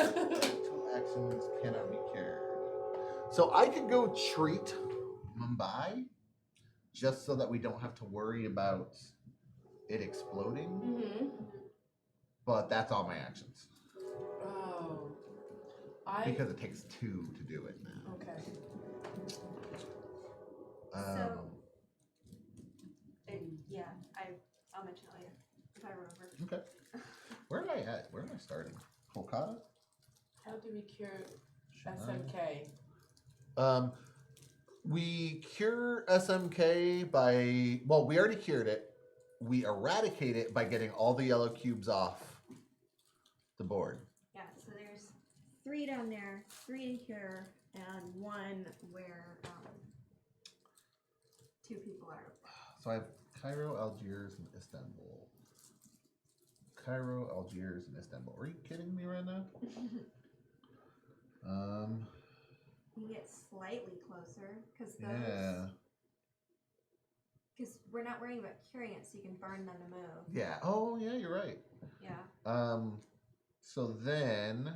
2 actions cannot be cured. So I could go treat Mumbai just so that we don't have to worry about it exploding. Mm-hmm. But that's all my actions. Oh. Because it takes 2 to do it now. Okay. Yeah, I'll mention it later if I remember. Okay. Where am I at? Where am I starting? Kolkata? How do we cure Chennai? SMK? We cure SMK by, well, we already cured it. We eradicate it by getting all the yellow cubes off the board. Yeah, so there's 3 down there, 3 here, and 1 where 2 people are. So I have Cairo, Algiers, and Istanbul. Cairo, Algiers, and Istanbul. Are you kidding me right now? You get slightly closer because those. Yeah. Because we're not worrying about curing it, so you can burn them to move. Yeah. Oh, yeah, you're right. Yeah. So then,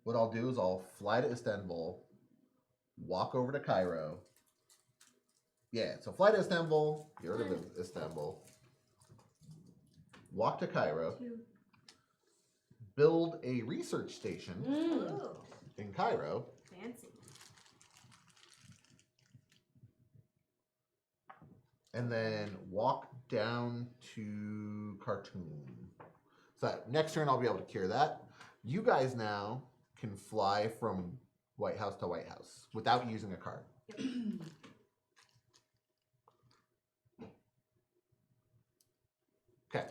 what I'll do is I'll fly to Istanbul, walk over to Cairo. Yeah, so fly to Istanbul, get rid of Istanbul, walk to Cairo, 2. build a research station Ooh, in Cairo, fancy. and then walk down to Khartoum. So that next turn I'll be able to cure that. You guys now can fly from White House to White House without using a card. Yep. Okay.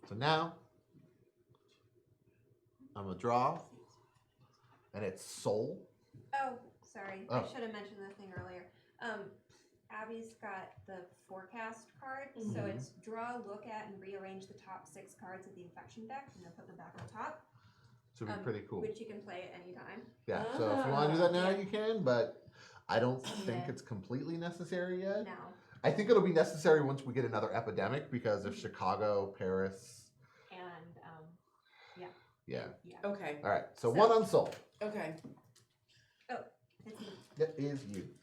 So now I'm gonna draw, and it's Soul. Oh, sorry. Oh. I should have mentioned the thing earlier. Abby's got the forecast card, so Mhm. it's draw, look at, and rearrange the top 6 cards of the infection deck, and then put them back on top. So it'd be pretty cool. Which you can play at any time. Yeah. So if you want to do that now, Yeah. you can, but I don't think Yeah. it's completely necessary yet. No. I think it'll be necessary once we get another epidemic because of Chicago, Paris. And Yeah. Okay. All right. So So- 1 on Soul. Okay. it's me. That is you.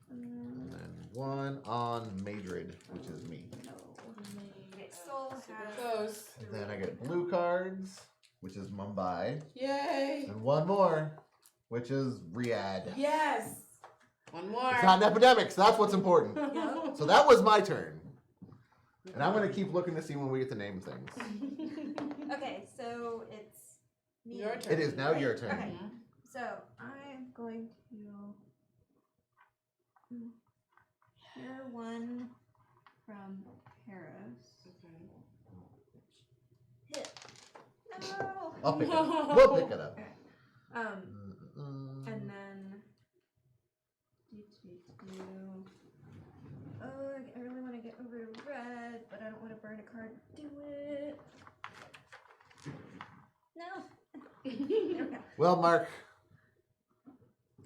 And then 1 on Madrid, which is me. Okay, Soul Super has. close. And then I get blue cards, which is Mumbai. Yay. And 1 more, which is Riyadh. Yes. One more. It's not an epidemic, so that's what's important. Yep. So that was my turn. And I'm going to keep looking to see when we get to name things. Okay, so it's me. Your turn. It is now your turn. Okay. So I'm going to hear 1 from Paris. Hit. No. I'll pick it up. No. We'll pick it up. Okay. And then oh, I really want to get over to red, but I don't want to burn a card. Do it. No. There we go. Well, Mark,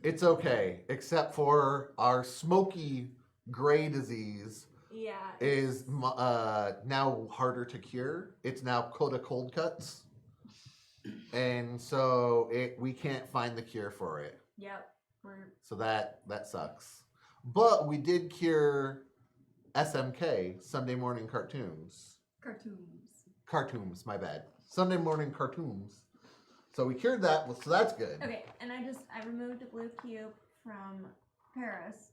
it's okay, except for our smoky gray disease Yeah. is now harder to cure. It's now cold cuts. And so we can't find the cure for it. Yep. We're So that sucks. But we did cure SMK, Sunday morning cartoons. Cartoons, my bad. Sunday morning cartoons. So we cured that, so that's good. Okay, and I removed a blue cube from Paris,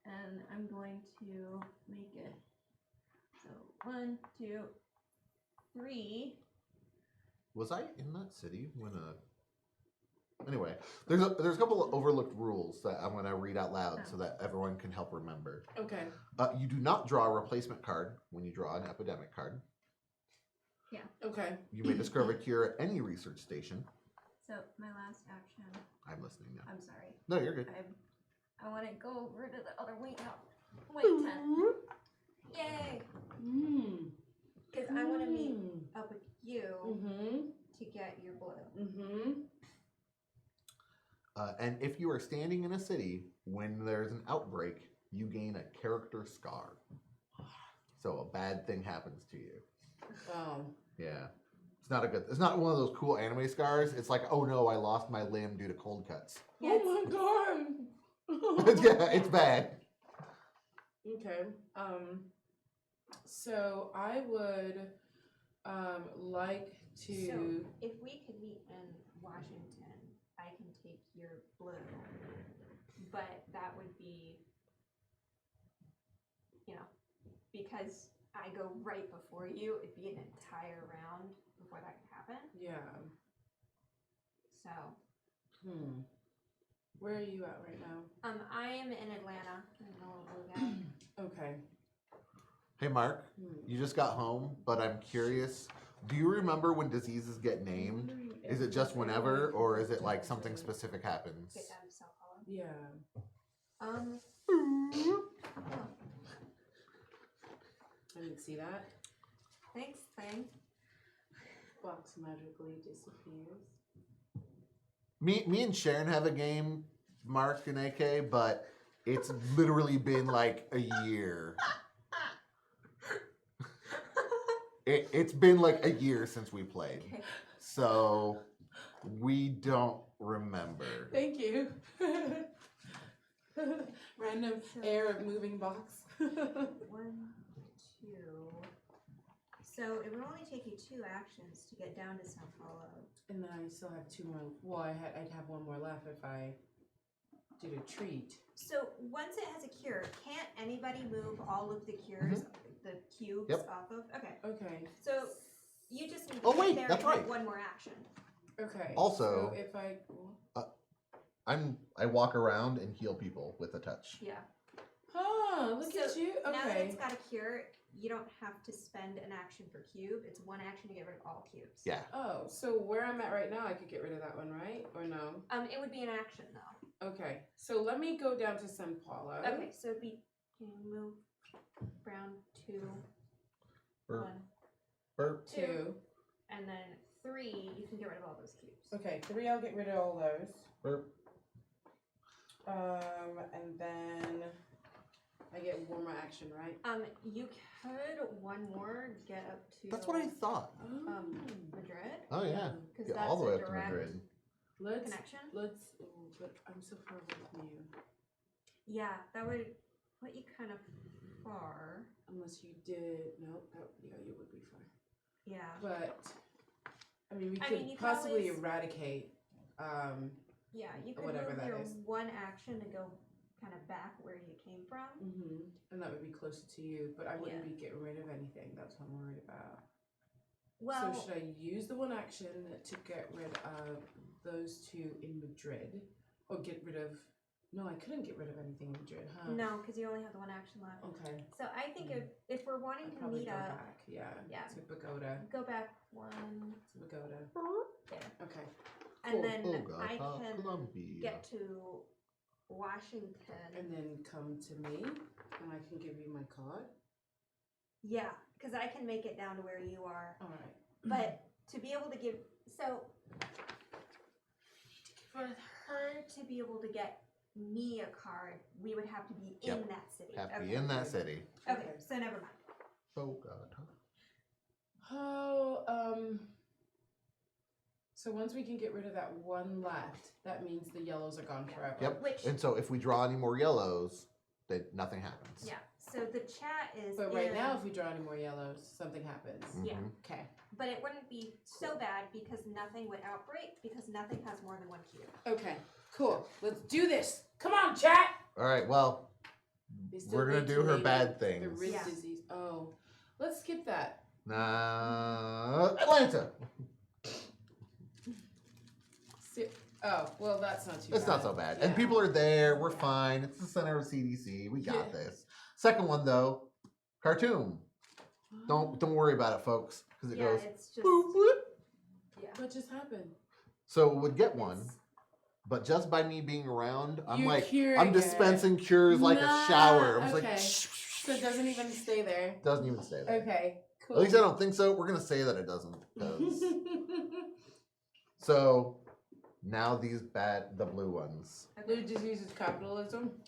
and I'm going to make it so 1, 2, 3. Was I in that city when Anyway, there's a couple of overlooked rules that I'm going to read out loud so that everyone can help remember. Okay. You do not draw a replacement card when you draw an epidemic card. Okay. You may discover a cure at any research station. So my last action. I'm listening now. I'm sorry. No, you're good. I want to go over to the other wing now. Wing 10. Yay! Because I want to meet up with you to get your blue. And if you are standing in a city when there's an outbreak, you gain a character scar. So a bad thing happens to you. Oh. Yeah. It's not a good. It's not one of those cool anime scars. It's like, oh no, I lost my limb due to cold cuts. Yeah, Oh my god. Yeah, it's bad. Okay. So I would like to. So if we could meet in Washington, I can take your blue, but that would be, because I go right before you, it'd be an entire round before that could happen. Yeah. So, Where are you at right now? I am in Atlanta. I'm a little blue guy. Okay. Hey, Mark, you just got home, but I'm curious. Do you remember when diseases get named? Is it just whenever, or is it like something specific happens? Get down to Sao Paulo. Yeah. I didn't see that. Thanks, thing. Box magically disappears. Me and Sharon have a game, Mark and AK, but it's literally been like a year. It's been like a year since we played. Okay. So we don't remember. Thank you. Random air of moving box. 1, 2. So it would only take you 2 actions to get down to Sao Paulo. And then I still have 2 more. Well, I'd have 1 more left if I did a treat. So once it has a cure, can't anybody move all of the cures, the cubes off of? Okay. Okay. So you just need to Oh, get wait, there that's and get right. 1 more action. Okay. Also- so if I I walk around and heal people with a touch. Yeah. look So at you. Now that Okay. it's got a cure, you don't have to spend an action per cube. It's 1 action to get rid of all cubes. Yeah. Oh, so where I'm at right now, I could get rid of that one, right? Or no? It would be an action though. Okay. So let me go down to San Paulo. Okay, so it'd be, can you move Brown 2, Burp. 1, Burp. 2. and then 3, you can get rid of all those cubes. Okay, 3, I'll get rid of all those. Burp. And then I get 1 more action, right? You could 1 more get up to That's what I thought. Madrid, Oh yeah. because Get that's all the way a up to direct Madrid. connection. But I'm so far away from you. Yeah, that would put you kind of far. Unless you did, no, yeah, you would be far. Yeah. But, I mean, we I could mean, you could possibly always- eradicate, Yeah, you could Whatever move that your is. 1 action to go kind of back where you came from. and that would be closer to you, but I wouldn't Yeah. be getting rid of anything. That's what I'm worried about. Well, So should I use the 1 action to get rid of those 2 in Madrid? Or get rid of... No, I couldn't get rid of anything in Madrid, huh? no, because you only have the 1 action left. Okay. So I think if we're wanting I'd to probably meet go up, back, yeah. Yeah. To Pagoda. go back 1 To Pagoda. there, Okay. and then Bogota, I can Colombia. get to Washington. And then come to me, and I can give you my card. Yeah, because I can make it down to where you are. Alright. But to be able to give, so for her to be able to get me a card, we would have to be in Yep. that city. Have to be Okay. in that city. Okay, so never mind. Bogota. Oh, so once we can get rid of that 1 left, that means the yellows are gone forever. Yep. Which, And so if we draw any more yellows, then nothing happens. yeah, so the chat is But right in, now, if we draw any more yellows, something happens. Yeah. Mhm. Okay. but it wouldn't be so bad because nothing would outbreak because nothing has more than 1 cube. Okay. Cool. Let's do this. Come on, chat. All right. Well, They still we're gonna need do to her name bad it things. The wrist Yeah. disease. Oh, let's skip that. Atlanta. Oh, well, that's not too bad. It's not so bad. And Yeah. people are there. We're fine. It's the center of CDC. We got Yeah. this. Second one though, cartoon. Don't worry about it, folks, because it Yeah, goes it's just, boop, boop. yeah. What just happened? So it would get one, It's- but just by me being around, I'm You're like curing I'm it. dispensing cures like a shower. I'm just Okay. like So it doesn't even stay there. doesn't even stay there. Okay. Cool. At least I don't think so. We're gonna say that it doesn't. 'Cause- so now the blue ones. Blue disease is capitalism.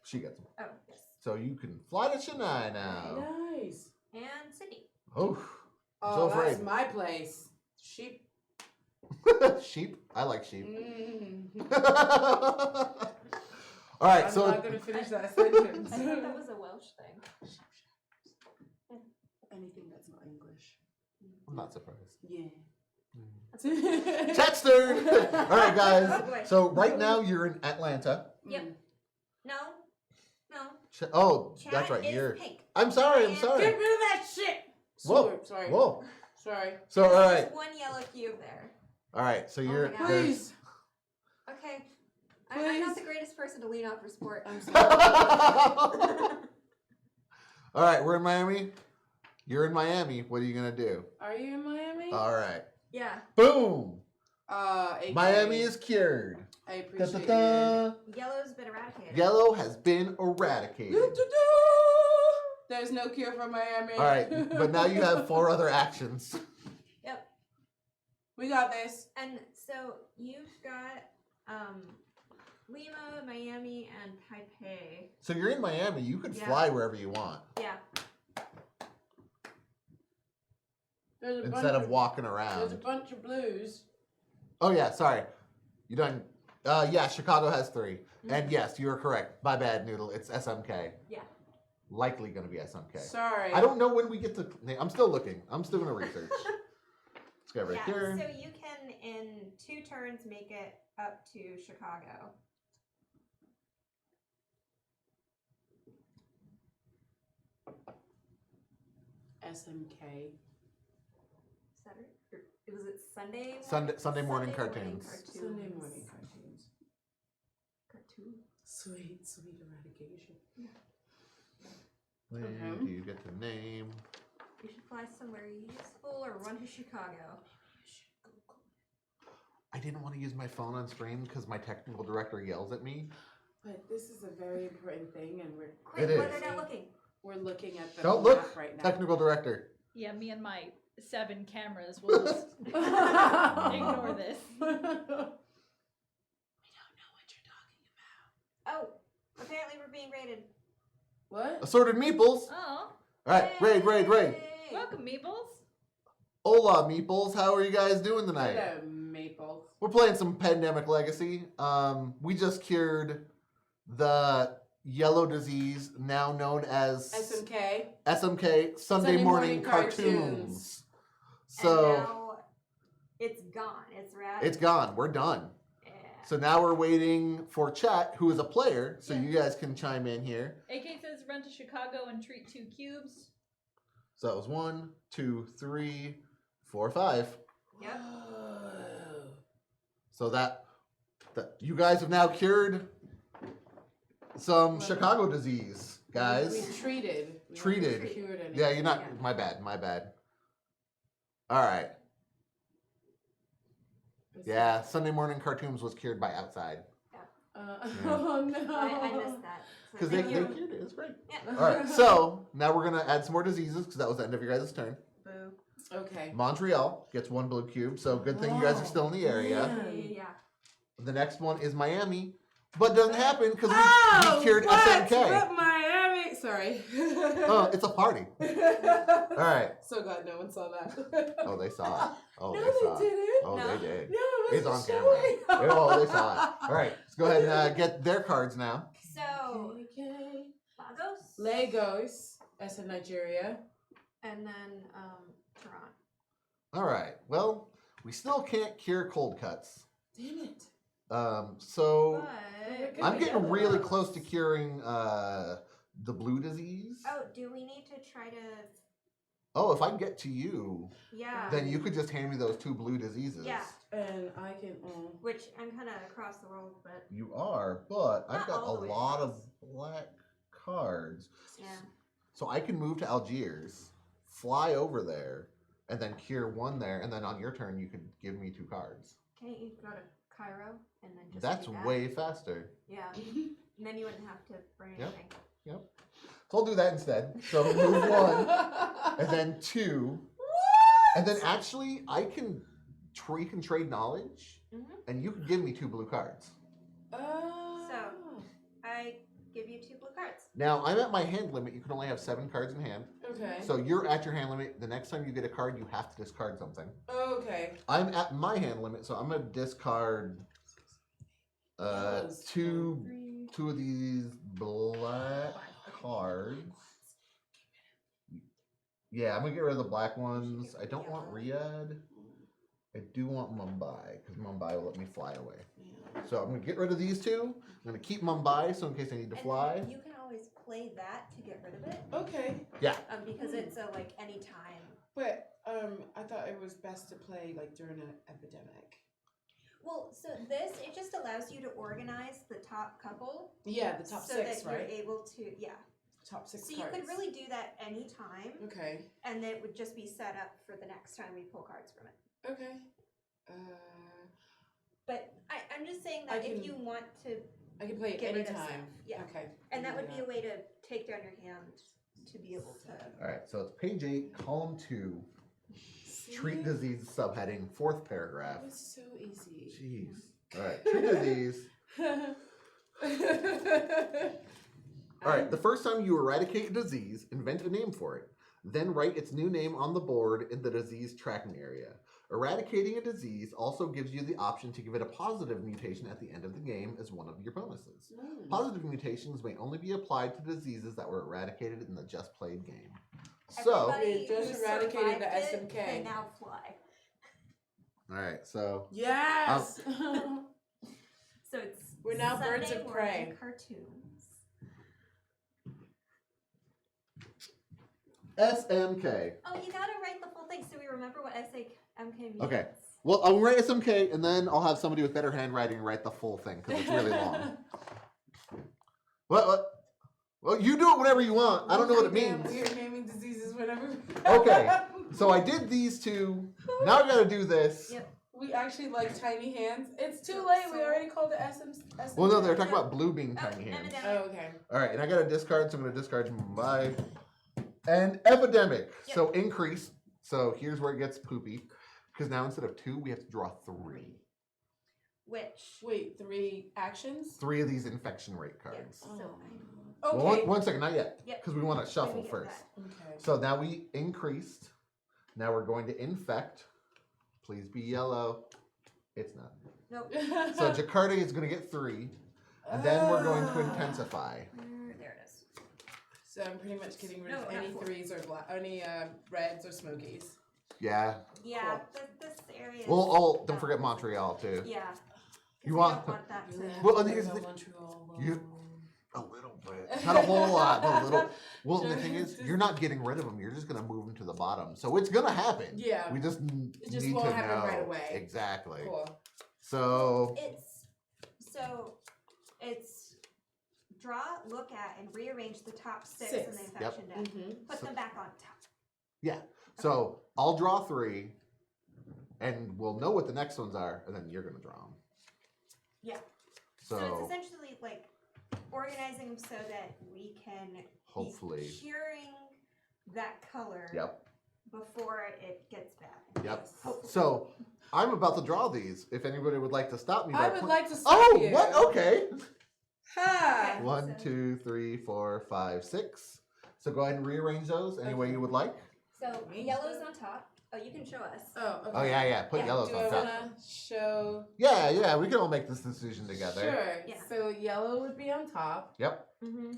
She gets them. Oh, yes. So you can fly to Chennai now. Nice. And Sydney. Oh, Oh, So that's afraid. my place. Sheep. Sheep? I like sheep. Mm. All right, I'm so not gonna finish that sentence. I thought that was a Welsh thing. Anything that's not English. I'm not surprised. Yeah. Chat's turn. All right, Oh, guys. boy. So right now you're in Atlanta. Yep. Mm. No. Oh, Chat that's right. is You're. pink. I'm sorry. I'm Get Get sorry. rid of that shit. Whoa. Sorry. Whoa. Sorry. So all There's right. one yellow cube there. All right. So Oh you're. my God. there's- Please. Okay. I'm not Please. the greatest person to lean on for sport. I'm All sorry. right. We're in Miami. You're in Miami. What are you gonna do? Are you in Miami? All right. Yeah. Boom. AK, Miami is cured. I appreciate Da-da-da. Yellow's been eradicated. Yellow has been eradicated. you. There's no cure for Miami. All right, but now you have 4 other actions. Yep. We got this. And so you've got Lima, Miami, and Taipei. So you're in Miami. You could Yeah. fly wherever you want Yeah. There's a instead bunch of walking There's a around. bunch of blues. Oh yeah, sorry. You done? Yeah, Chicago has 3, Mm-hmm. and yes, you are correct. My bad, Noodle. It's SMK. Yeah. Likely going to be SMK. Sorry. I don't know when we get to. I'm still looking. I'm still going to research. Let's go right Yeah. here. So you can, in 2 turns, make it up to Chicago. SMK. Saturday? Was it Sunday? Sunday morning cartoons. Sunday morning cartoons. Cartoon. Sweet eradication. When Okay. do you get the name? You should fly somewhere useful or run to Chicago. I didn't want to use my phone on stream because my technical director yells at me. But this is a very important thing, and Quick, It while is. they're not looking. we're looking at the Don't map look, right now. technical director. Yeah, me and my 7 cameras will just ignore this. We don't know what you're talking Oh, apparently we're being raided. about. What? Assorted meeples. Oh, All right, raid. Yay! welcome, Meeples. Hola, meeples. How are you guys doing tonight? Hello, Maple. We're playing some Pandemic Legacy. We just cured the yellow disease, now known as SMK. Sunday morning Cartoons. cartoons. And So now it's gone. It's rad. it's gone. We're done. Yeah. So now we're waiting for chat, who is a player, so you guys can chime in here. AK says run to Chicago and treat 2 cubes. So that was 1, 2, 3, 4, 5. Yep. Whoa. So that you guys have now cured some Chicago disease, guys. We treated. We Treated. haven't cured anything. Yeah, you're not. Yeah. My bad. All right. Yeah, Sunday morning cartoons was cured by outside Oh no. I missed that. So because they thank cured you. it. It's great. Yeah. All right, so now we're gonna add some more diseases because that was the end of your guys' turn. Boo. Okay. Montreal gets 1 blue cube, so good thing you guys are still in the area. Yeah. The next one is Miami, but doesn't happen because Oh, we cured what? SMK. But Miami. Sorry. Oh, it's a party. All right. So glad no one saw that. Oh, they saw it. Oh, no, they saw they it. didn't. Oh, No. they did. No, it It's wasn't on camera. showing. Oh, they saw it. All right, let's go ahead and get their cards now. So Okay. Lagos. Lagos, as in Nigeria. And then Toronto. All right. Well, we still can't cure cold cuts. Damn it. So But I'm getting get really those. close to curing the blue disease. oh, do we need to try to? Oh, if I get to you, Yeah. then you could just hand me those 2 blue diseases. Yeah. And I can. Which I'm kind of across the world, but You are, but I've Not got a all the way lot of across. black cards. yeah. So I can move to Algiers, fly over there, and then cure 1 there, and then on your turn you could give me 2 cards. Can't you go to Cairo and then just? That's do that? way faster. Yeah. And then you wouldn't have to bring Yep. anything. So I'll do that instead. So move 1, and then 2, and then actually I can we can trade knowledge, Mhm. and you can give me 2 blue cards. Oh. So. I give you 2 blue cards. Now, I'm at my hand limit. You can only have 7 cards in hand. Okay. So you're at your hand limit. The next time you get a card, you have to discard something. Okay. I'm at my hand limit, so I'm going to discard Yellows. two Three. of these black cards. Yeah, I'm going to get rid of the black ones. I don't want Riyadh. I do want Mumbai, because Mumbai will let me fly away. Yeah. So I'm going to get rid of these two. I'm going to keep Mumbai, so in case I need to And fly. then you can always play that to get rid of it. Okay. Yeah. Because it's a like any time. But I thought it was best to play like during an epidemic. Well, so this it just allows you to organize the top couple. Yeah, the top so 6, that right? you're able to Top 6 So cards. you could really do that anytime, Okay. and it would just be set up for the next time we pull cards from it. Okay. But I'm just saying I that if can- you want to, I can play it Get rid of anytime. stuff, yeah. Okay. and that I'll would do be a way to take down your hand to be able to. All right, so it's page 8, column 2, See? treat disease subheading, 4th paragraph. That was so easy. Jeez. All right, treat disease. All right, the first time you eradicate a disease, invent a name for it. Then write its new name on the board in the disease tracking area. Eradicating a disease also gives you the option to give it a positive mutation at the end of the game as one of your bonuses. Positive mutations may only be applied to diseases that were eradicated in the just played game. So, Everybody We just who eradicated the survived it SMK. can now fly. all right, so Yes. So it's We're now birds Sunday of prey. morning cartoons. SMK. Oh, you gotta write the full thing so we remember what SMK means. Okay. Well, I'll write SMK, and then I'll have somebody with better handwriting write the full thing because it's really long. What? Well, you do it whenever you want. I don't know what it means. We're naming diseases whenever. Okay. So I did these two. Now I gotta do this. Yep. We actually like tiny hands. It's too late. We already called it SM. Well, no, they're talking about blue being tiny Oh, hands. epidemic. Oh, okay. All right, and I got a discard, so I'm gonna discard Mumbai. And epidemic. Yep. So increase. So here's where it gets poopy, because now instead of 2, we have to draw 3. Which? Wait, 3 actions? 3 of these infection rate Yeah, cards. so Okay. Well, one second, not yet, Yep. because we want to shuffle Let me get first. that. Okay. So now we increased. Now we're going to infect. Please be yellow. It's not. Nope. So Jakarta is going to get 3. And then we're going to intensify. There it is. So I'm pretty much getting rid No, of not any 4. 3s or any reds or smokies. Yeah. Yeah, Cool. this area. Well, oh, don't forget Montreal too. Yeah. 'Cause You we want- don't want that to. Well, and here's the thing. Montreal. You- A little bit. Not a whole lot, but a little. Well, the thing is, you're not getting rid of them. You're just going to move them to the bottom. So it's going to happen. Yeah. We just It just need won't to happen know. right away. Exactly. Cool. So, It's draw, look at, and rearrange the top 6 in 6. the infection deck. Mm-hmm. Put So- them back on top. yeah. So I'll draw 3, and we'll know what the next ones are, and then you're going to draw them. Yeah. So, So it's essentially like organizing them so that we can hopefully. be curing that color Yep. before it gets bad. Yep. Hopefully. So I'm about to draw these. If anybody would like to stop me, by I would point- like to stop Oh, you. what? Okay. Ha! Okay. 1, 2, 3, 4, 5, 6. So go ahead and rearrange those any way you would like. So Me? yellow's on top. Oh, you can show us. Oh, okay. Oh yeah. Put Yeah, yellows Do on I top. want to show? Yeah. We can all make this decision together. Sure. Yeah. So yellow would be on top. Yep. Mm-hmm.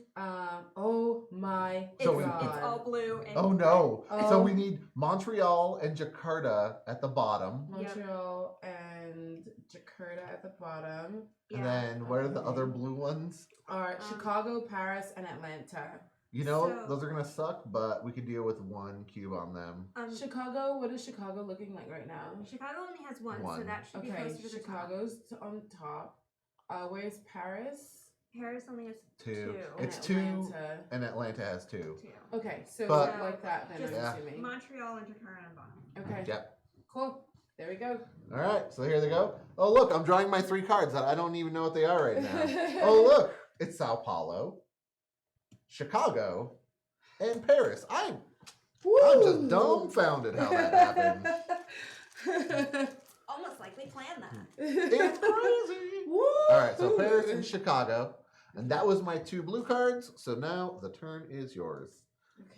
Oh my So it's, we- it's all blue. And Oh no. So Oh. we need Montreal and Jakarta at the bottom. Montreal and Jakarta at the bottom. And then what are the other blue ones? Are Chicago, Paris, and Atlanta. You know, So- those are gonna suck, but we could deal with 1 cube on them. Chicago, what is Chicago looking like right now? Chicago only has one, so One. that should be Okay, closer to the top. Chicago's on top. Where's Paris? Paris only has 2. 2. It's And 2, Atlanta. and Atlanta has 2. 2. Okay, so But- like that then, Just I'm Yeah. assuming. Montreal and Jakarta on bottom. Okay. Yep. Cool. There we go. All right, so here they go. Oh look, I'm drawing my 3 cards that I don't even know what they are right now. Oh look, it's Sao Paulo, Chicago, and Paris. I'm just dumbfounded how that happened. Almost like we planned that. It's crazy. Woo! All right, so Paris and Chicago. And that was my 2 blue cards. So now the turn is yours.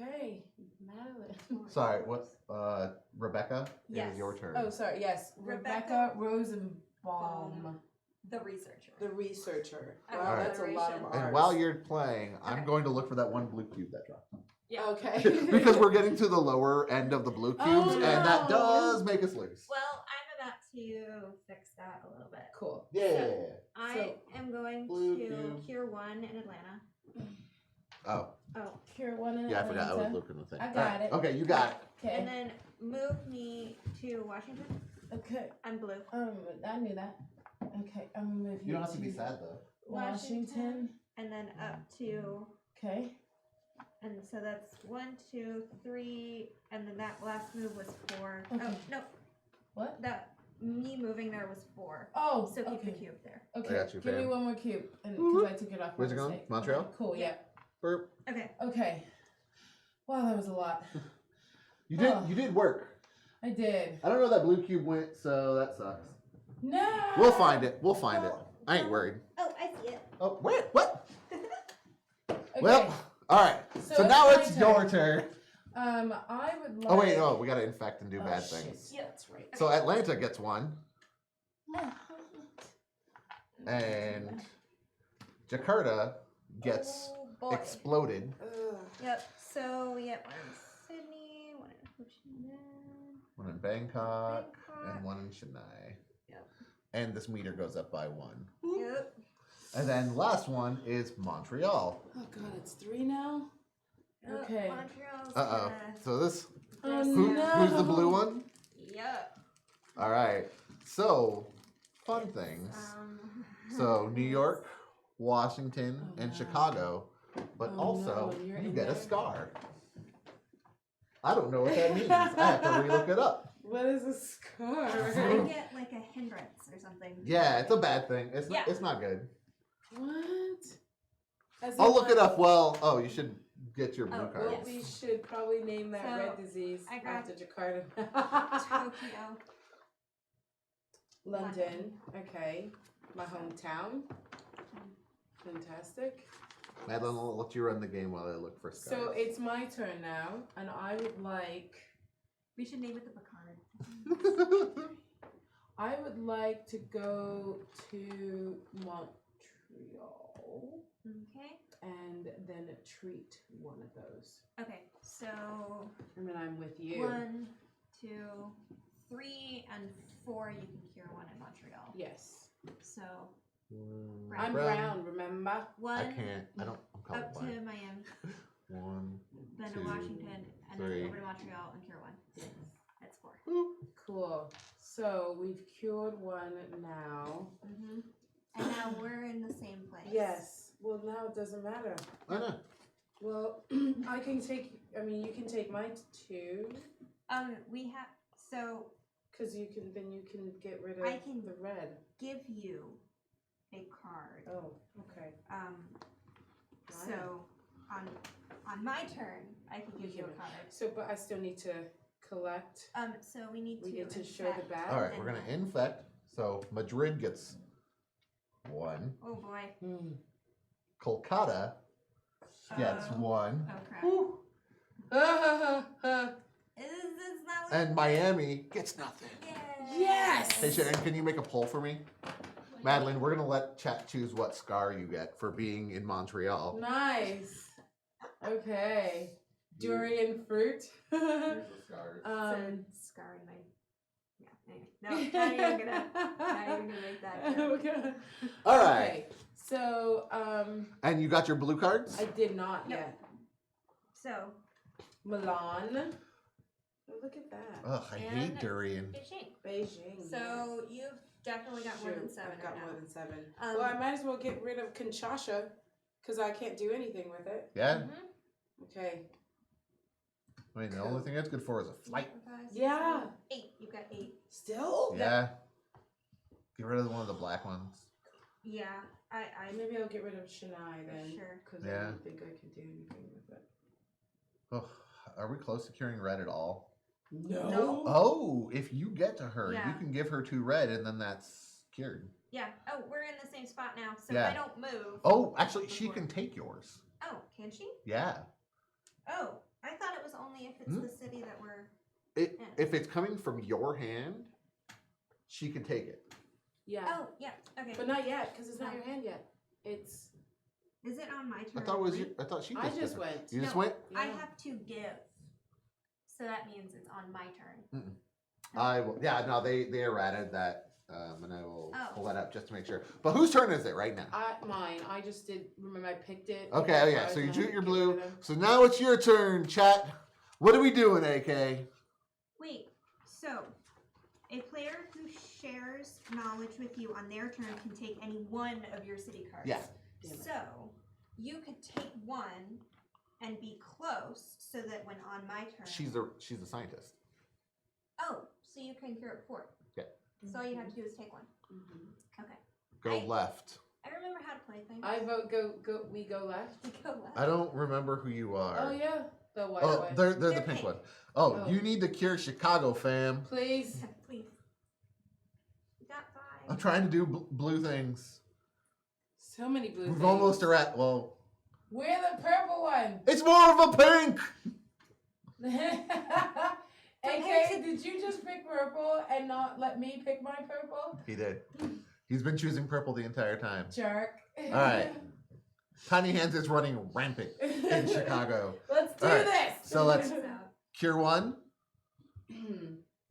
Okay, Madeline. Sorry, what? Rebecca, it Yes. is your turn. Oh, sorry. Yes, Rebecca Rosenbaum, The researcher. the researcher. Of Wow, that's a lot of Federation. R's. And while you're playing, I'm Okay. going to look for that 1 blue cube that dropped. Yeah. Okay. Because we're getting to the lower end of the blue cubes, Oh, and that no. does make us lose. Well, I'm about to fix that a little bit. Cool. Yeah. I am going blue to cube. cure 1 in Atlanta. Oh, Oh, Cure one in yeah, I forgot I was Atlanta. looking at the thing. I got Alright, it. Okay, you got it. Okay. and then move me to Washington. Okay. I'm blue. I knew that. Okay, I'm gonna move you. You don't have to be sad though. Washington. And then up to, Okay. and so that's 1, 2, 3, and then that last move was 4. Okay. Oh, no, What? that, me moving there was 4. Oh. So keep okay. the cube there. Okay. got you, Give me fam. one more cube, and Woo-hoo. because I took it off. Where's by it going? mistake. Montreal? Okay, cool. Yeah. Burp. Okay. Okay. Wow, that was a lot. You did. Oh. You did work. I did. I don't know where that blue cube went, so that sucks. No. We'll find it. We'll find it. I ain't worried. Oh, I see it. Oh, wait. What? Okay. Well, all right. So it's now my it's your turn. I would like. Oh wait, no, we gotta infect and do Oh, bad shit. things. Yeah, that's right. So Atlanta gets 1, and Jakarta gets Oh, boy. exploded. Ugh. Yep. So we get 1 in Sydney, 1 in Ho Chi Minh, 1 in Bangkok, Bangkok. and 1 in Chennai. Yep. And this meter goes up by 1. Yep. And then last one is Montreal. Oh god, it's 3 now. Yep, Okay. Montreal's Uh oh. So this Oh, who's the blue no. one? Yep. All right. So fun things. So New York, Washington, Oh, and no. Chicago, but Oh, also no, you're you in get a there. scar. I don't know what that means. I have to relook it up. What is a scar? I get like a hindrance or something. Yeah, it's a bad thing. It's Yeah. not, it's not good. What? As I'll in, look it like, up. Well, oh, you should get your blue Oh, cards. Well, we should probably name that So, red disease I got- after Jakarta. Tokyo. London. Okay. My hometown. Fantastic. Madeline, I'll let you run the game while I look for scars. So it's my turn now, and I would like. We should name it the Picard. I would like to go to Montreal Okay. and then treat one of those. Okay. So And then I'm with you. 1, 2, 3, and 4. You can cure 1 in Montreal. Yes. So I'm brown, remember? 1 I can't. I don't. I'm up to colorblind. Miami, 1, then 2, to Washington, and 3. then over to Montreal and cure 1. That's 4. Cool. So we've cured one now. Mm-hmm. And now we're in the same place. Yes. Well, now it doesn't matter. I know. Well, I can take. I mean, you can take my 2, We have. So because you can. Then you can get rid of I can- the red. give you a card. Oh, okay. So on my turn, I can give you a card. So, but I still need to collect. So we need We to. get to show the infect. back. All right, we're gonna infect. So Madrid gets 1. Oh boy. Hmm. Kolkata gets Oh. 1. Oh crap. Woo. It's not. And Miami gets nothing. Yay. Yes! Hey Sharon, can you make a poll for me? Madeline, we're gonna let chat choose what scar you get for being in Montreal. Nice. Okay. Durian fruit. Here's the scars. Scar in my. Yeah. Anyway. No. Not even gonna make that joke. Okay. All right. Okay. So, And you got your blue cards? I did not Nope. yet. So Milan. Oh, look at that. Ugh, I hate And- durian. Beijing. Beijing. So you've definitely got more than Shoot, 7 I've got right more now. than 7. Um, Well, I might as well get rid of Kinshasa because I can't do anything with it. Yeah? Mhm. Okay. I mean, the only thing that's good for is a flight. 4, 5, 6, Yeah. 7, 8. You've got 8. Still? Yeah. Get rid of one of the black ones. Yeah. I Maybe I'll get rid of Chennai then. Sure. Because Yeah. I don't think I can do anything with it. Oh, are we close to curing red at all? No. No. Oh, if you get to her, Yeah. you can give her 2 red and then that's cured. Yeah. Oh, we're in the same spot now. So Yeah. if I don't move. Oh, actually, she can take yours. Oh, can she? Yeah. Oh, I thought it was only if it's Hmm? the city that we're. If it's coming from your hand, she can take it. Yeah. Oh, yeah. Okay. But not yet, because it's not your hand yet. It's. Is it on my turn? I thought it was. I thought she. I Just just took it. went. You just No. went. I Yeah. have to give. So that means it's on my turn. I will. Yeah. No, they errated that, and I will Oh. pull that up just to make sure. But whose turn is it right now? Mine. I just did. Remember, I picked it. Okay. Oh yeah. I So you was shoot gonna your get blue. rid of- So now it's your turn, chat. What are we doing, AK? Wait. So, a player who shares knowledge with you on their turn can take any one of your city cards. Yeah. Damn it. So, you could take one and be close so that when on my turn. She's a scientist. Oh, so you can cure it for. Yeah. So all you have to do is take one. Mhm. Okay. Go I- left. I remember how to play things. I vote go. We go left. Go left. I don't remember who you are. Oh yeah. The white Oh, one. they're the They're pink pink. one. Oh, Oh. you need to cure Chicago, fam. Please. Please. You got I'm 5. trying to do blue things. So many blue. We've things. almost at. Well, We're the purple one. it's more of a pink. AK, did you just pick purple and not let me pick my purple? He did. He's been choosing purple the entire time. Jerk. All right. Tiny Hands is running rampant in Chicago. Let's do All right, this. so let's- So, Cure one.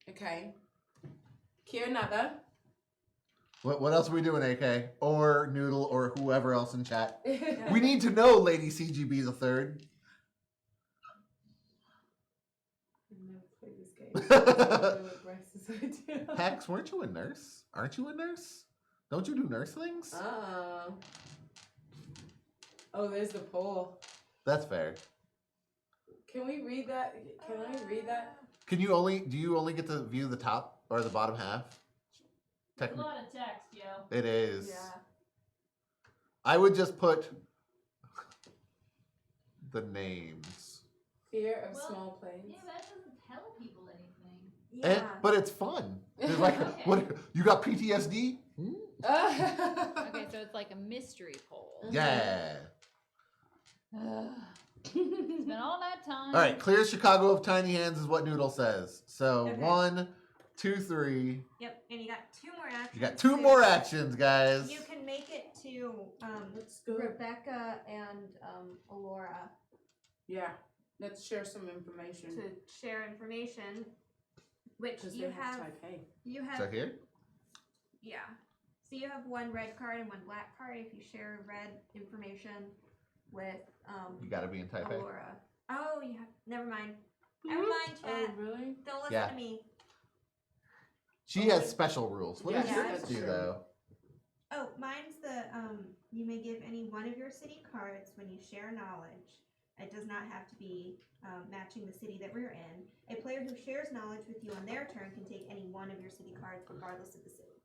Okay. Cure another. What else are we doing, AK? Or Noodle or whoever else in chat? We need to know, Lady CGB the third. I've never played this game. I don't know what Bryce is gonna do. Pax, weren't you a nurse? Aren't you a nurse? Don't you do nurse things? Oh, there's the poll. That's fair. Can we read that? Can I read that? Do you only get to view the top or the bottom half? A lot of text, yo. It is. yeah. I would just put the names. Fear of Well, small planes. Yeah, that doesn't tell people anything. Yeah. But it's fun. There's like, what? You got PTSD? Hmm? Okay, so it's like a mystery poll. Yeah. It's been all that time. All right, clear Chicago of tiny hands is what Noodle says. So Okay. 1, 2, 3. Yep. And you got 2 more actions. You got 2 So more actions, guys. You can make it to Let's go. Rebecca and Alora Yeah. Let's share some information. to share information, which Because you they have have. type A. You have. So here? Yeah. So you have 1 red card and 1 black card. If you share red information with You got to be in type A. Alora. Oh, you have. Never mind. Never mind, Oh, chat. really? Don't listen Yeah. to me. She has special rules. What does Yeah, yours that's do, true. though? Oh, mine's the you may give any one of your city cards when you share knowledge. It does not have to be matching the city that we're in. A player who shares knowledge with you on their turn can take any one of your city cards regardless of the city.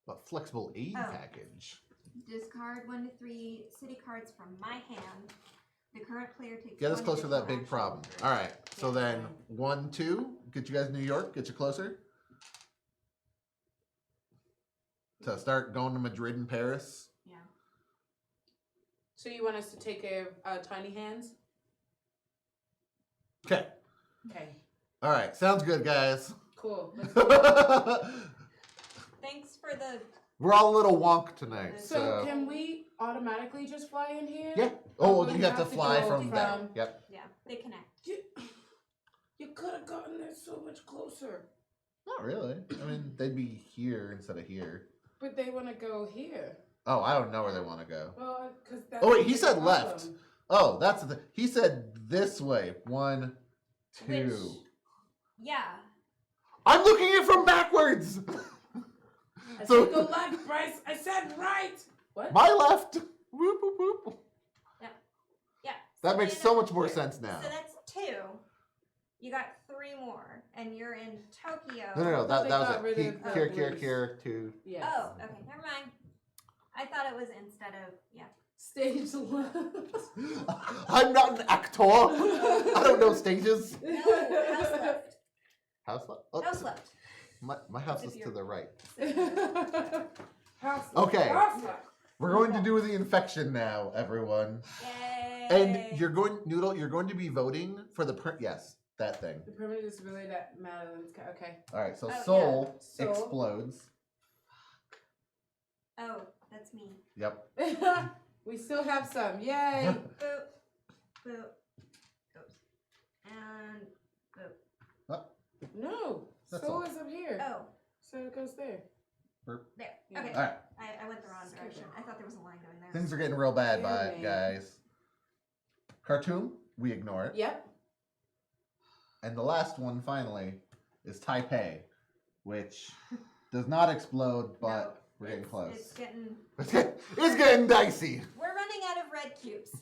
A flexible aid Oh. package. Discard 1 to 3 city cards from my hand. The current player takes Get us one closer to that additional big action. problem. All right. So Yeah. then 1, 2. Get you guys New York. Get you closer. To start going to Madrid and Paris. Yeah. So you want us to take care of Tiny Hands? Okay. Okay. All right. Sounds good, guys. Cool. Let's Thanks for the. We're all a little wonk tonight. So So, can we automatically just fly in here? yeah. Oh, we you have to have to fly go from there. from- Yep. Yeah, they connect. You could have gotten there so much closer. Not really. I mean, they'd be here instead of here. But they want to go here. Oh, I don't know where they want to go. Well, because that's Oh, wait, he the said problem. left. Oh, that's the. He said this way. 1, 2. Which- Yeah. I'm looking at it from backwards. I So- said go left, Bryce. I said right. What? My left. Whoop, whoop, whoop. Yeah. That so makes they so end up much more here. sense now. So that's 2. You got 3 more, and you're in Tokyo. No. thought That they was got it. rid He, of the cure, blues. 2. Yes. Oh, okay, never mind. I thought it was instead of Stage left. I'm not an actor. I don't know stages. No, house left. House left. Oh, House left. My house If is to you're- the right. Pasta. Okay. Pasta. We're going to do the infection now, everyone. Yay! And you're going, Noodle, you're going to be voting for the, yes, that thing. The permanent disability that Madeline's got. Okay. All right, so Oh, soul yeah. Soul. explodes. Oh, that's me. Yep. We still have some. Yay. Boop. Boop. Oops. And boop. No. That's Soul all. is up here. Oh, So it goes there. there. Yeah. Okay. All right, I went the wrong direction. I thought there was a line going there. things are getting real bad, Very. guys. Cartoon, we ignore it. Yep. And the last one, finally, is Taipei, which does not explode, but we're getting close. It's getting. It's getting dicey. We're running out of red cubes.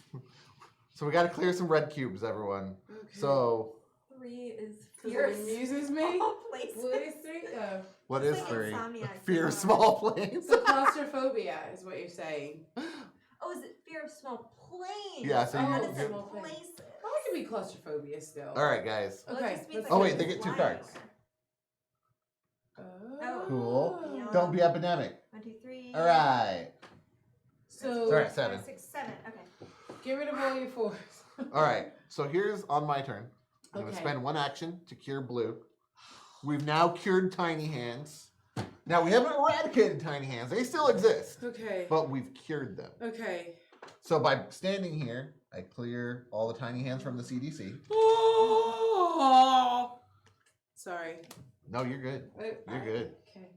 So we got to clear some red cubes, everyone. Okay. So 3 is 'Cause fierce. it amuses me. All places. What is 3? Oh. what It's is like 3? insomnia. Fear of small planes. So claustrophobia is what you're saying. Oh, is it fear of small planes? Yeah, so I you- thought it said small planes. places. Well, it could be claustrophobia still. All right, guys. Well, it Okay, just means let's I Oh, wait, can't they get 2 fly cards. Oh. Oh. Cool. Yeah. Don't be epidemic. 1, 2, 3. All right. So All right, 7. 5, 6, 7. Okay. get rid of all your 4s. All right. So here's on my turn. I'm going to Okay. spend 1 action to cure blue. We've now cured tiny hands. Now, we haven't eradicated tiny hands. They still exist, Okay. but we've cured them. Okay. So by standing here, I clear all the tiny hands from the CDC. Oh. Sorry. No, you're good. You're good. Okay.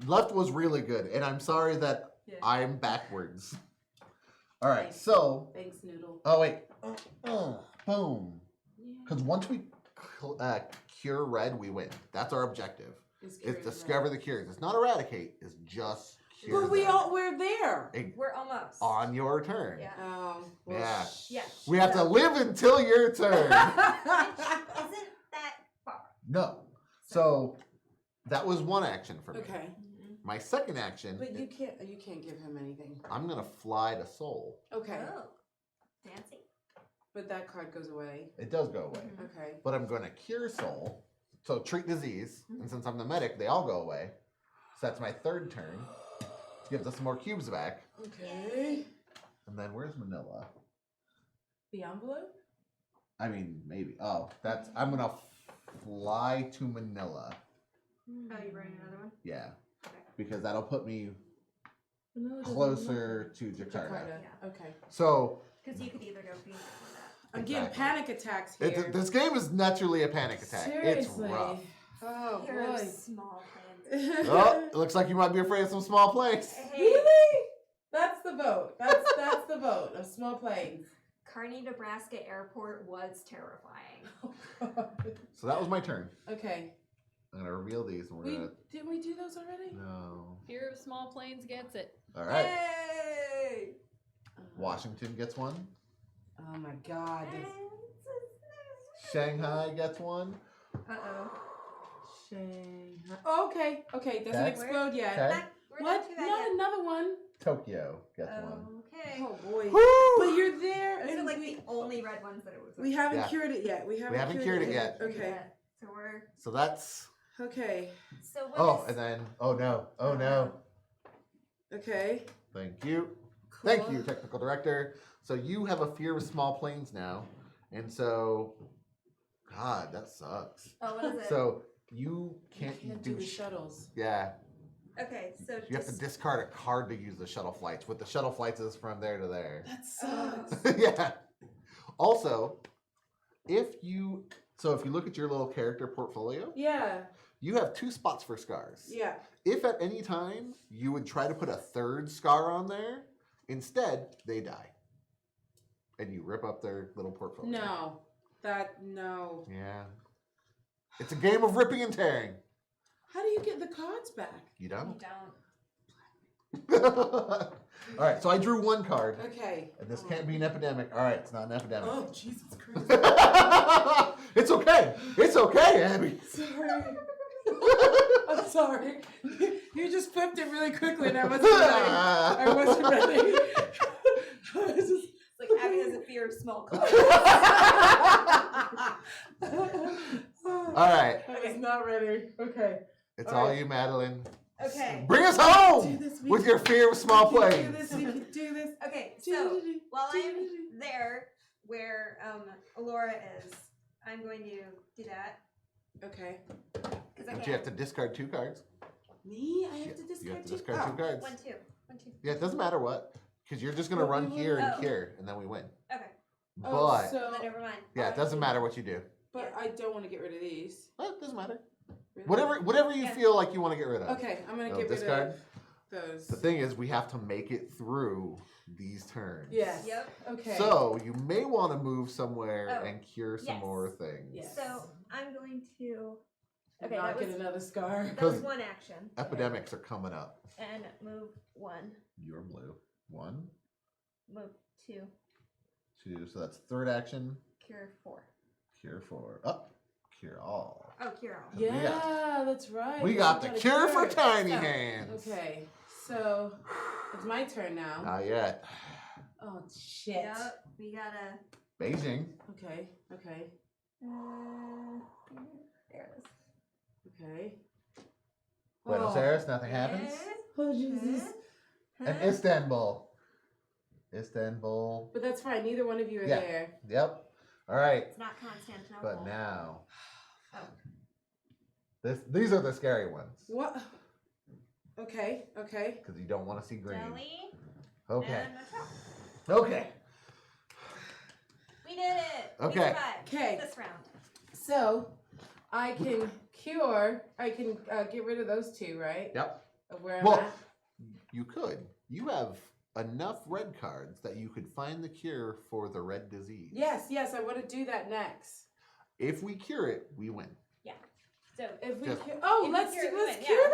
Left was really good, and I'm sorry that Yeah. I'm backwards. All right, so... Thanks, Noodle. Oh, wait. Boom. Yeah. Because once we cure red, we win. That's our objective. It's discover the cures. It's not eradicate. It's just cure But them. we're there. We're almost. On your turn. Yeah. Oh. Well, Yeah. Yeah. We have to live until your turn. Isn't that far? No. So that was 1 action for me. Okay. My second action, But you can't give him anything. I'm gonna fly to Soul. Okay. Oh. Fancy. But that card goes away. It does go away, Okay. but I'm gonna cure Soul. So treat disease, and since I'm the medic, they all go away. So that's my 3rd turn. Gives us some more cubes back. Okay. And then where's Manila? The envelope? I mean, maybe. Oh, that's. I'm gonna fly to Manila. Oh, you bring another one? Yeah, Okay. because that'll put me No, it doesn't closer to look- Jakarta. Yeah. Okay. So Because you could either go Phoenix or that. I'm getting Exactly. panic attacks here. this game is naturally a panic attack. It's Seriously. rough. Oh Fear of boy. small planes. Oh, it looks like you might be afraid of some small planes. Hey, Really? That's the vote. That's the vote of small planes. Kearney, Nebraska Airport was terrifying. So that was my turn. Okay. I'm gonna reveal these, and we're gonna. Didn't we do those already? No. Fear of small planes gets it. All right. Yay! Washington gets one. Oh my god. Shanghai gets one. Uh-oh. Shanghai. Oh, okay. Okay. Doesn't Okay. explode yet. Okay. We're What? not too bad Not yet. another one. Tokyo gets one. Okay. Oh boy. Woo! But you're there, Those are and like we, the only red ones that it was. we haven't Yeah. cured it yet. We haven't cured it yet. Okay. So we're. So that's. Okay. So what Oh, is- and then. Oh no. Oh no. Okay. Thank you. Cool. Thank you, technical director. So you have a fear of small planes now, and so. God, that sucks. Oh, what is it? So you You can't, can't do. do the shuttles. Yeah, Okay, so you have to discard a card to use the shuttle flights. With the shuttle flights is from there to there. That sucks. Yeah. Also, if you look at your little character portfolio, Yeah. you have 2 spots for scars. Yeah. If at any time you would try to put a 3rd scar on there, instead they die, and you rip up their little portfolio. No. No. Yeah. It's a game of ripping and tearing. How do you get the cards back? You you don't. don't. All right. So I drew 1 card, Okay. and this can't be an epidemic. All right, it's not an epidemic. Oh, Jesus Christ. It's okay. It's okay, Abby. Sorry. I'm sorry. You just flipped it really quickly, and I wasn't ready. I wasn't ready. I was just... It's like Abby has a fear of small cars. All right. I was not ready. Okay. It's All all right. you, Madeline. Okay. Bring us Do home this, we with can- your fear of small we can planes. do this, we can do this. Okay, so while I'm there where Alora is, I'm going to do that. Okay. Because I But you have to discard 2 cards. Me? I have to You discard have to two? discard 2 Oh. cards. 1, 2. 1, 2. Yeah, it doesn't matter what, because you're just gonna But run we here and will- cure, and then we win. Okay. But Oh, so Then never mind. yeah, it doesn't matter what you do. But I don't want to get rid of these. Well, it doesn't matter. Really? Whatever you Yeah. feel like you want to get rid of. Okay, I'm gonna So get rid discard. of those. The thing is, we have to make it through these turns. Yes. Yep. Okay. So you may want to move somewhere Oh, and cure some yes. more things. Yes. So I'm going to And okay, not that get was- another scar. that was 'Cause- 1 action. Epidemics are coming up. And move 1. You're blue. 1, Move 2. 2. So that's 3rd action. Cure 4. Cure 4. Up. Cure all. Oh, cure all. We got- Yeah, that's right. We got the gotta cure for it. tiny So, hands. Okay, so it's my turn now. Not yet. Oh shit. Yep. We gotta. Beijing. Okay, okay, There it is. okay. Buenos Oh. Aires. Nothing happens. Oh Jesus. And Istanbul. Istanbul. But that's fine. Neither one of you are Yeah. there. Yep. All right. It's not Constantinople. But now, Oh. these are the scary ones What? Okay, okay. because you don't want to see green. Delhi. Okay. And Montreal. Okay. We did it. Okay. We survived Okay. this round. So I can cure. I can get rid of those 2, right? Yep. Of where I'm Well, at. you could. You have enough red cards that you could find the cure for the red disease. Yes, I want to do that next. If we cure it, we win. So If we Just- cure, oh, If we let's cure it, we let's win, cure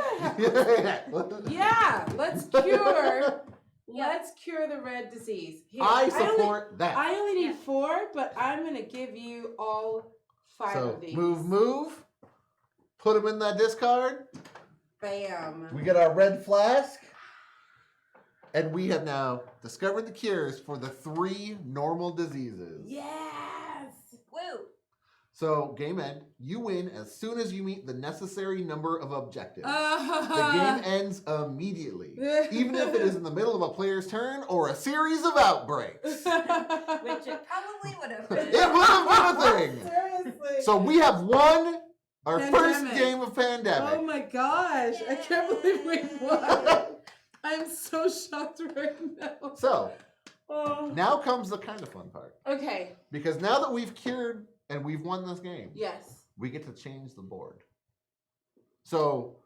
yeah. that. Yeah, let's cure. Let's cure the red disease. Here, I only- support that. I only need Yeah. 4, but I'm gonna give you all 5 So of these. move. Put them in that discard. Bam. We get our red flask. And we have now discovered the cures for the 3 normal diseases. Yes. woo. So, game end, you win as soon as you meet the necessary number of objectives. The Uh, game ends immediately, even if it is in the middle of a player's turn or a series of outbreaks. Which it probably would have been. It would have been a thing. Seriously. So we have won our first Pandemic. game of Pandemic. Oh my gosh! I can't believe we won. I'm so shocked right now. So Oh. now comes the kind of fun part. Okay. Because now that we've cured and we've won this game, Yes. we get to change the board. So,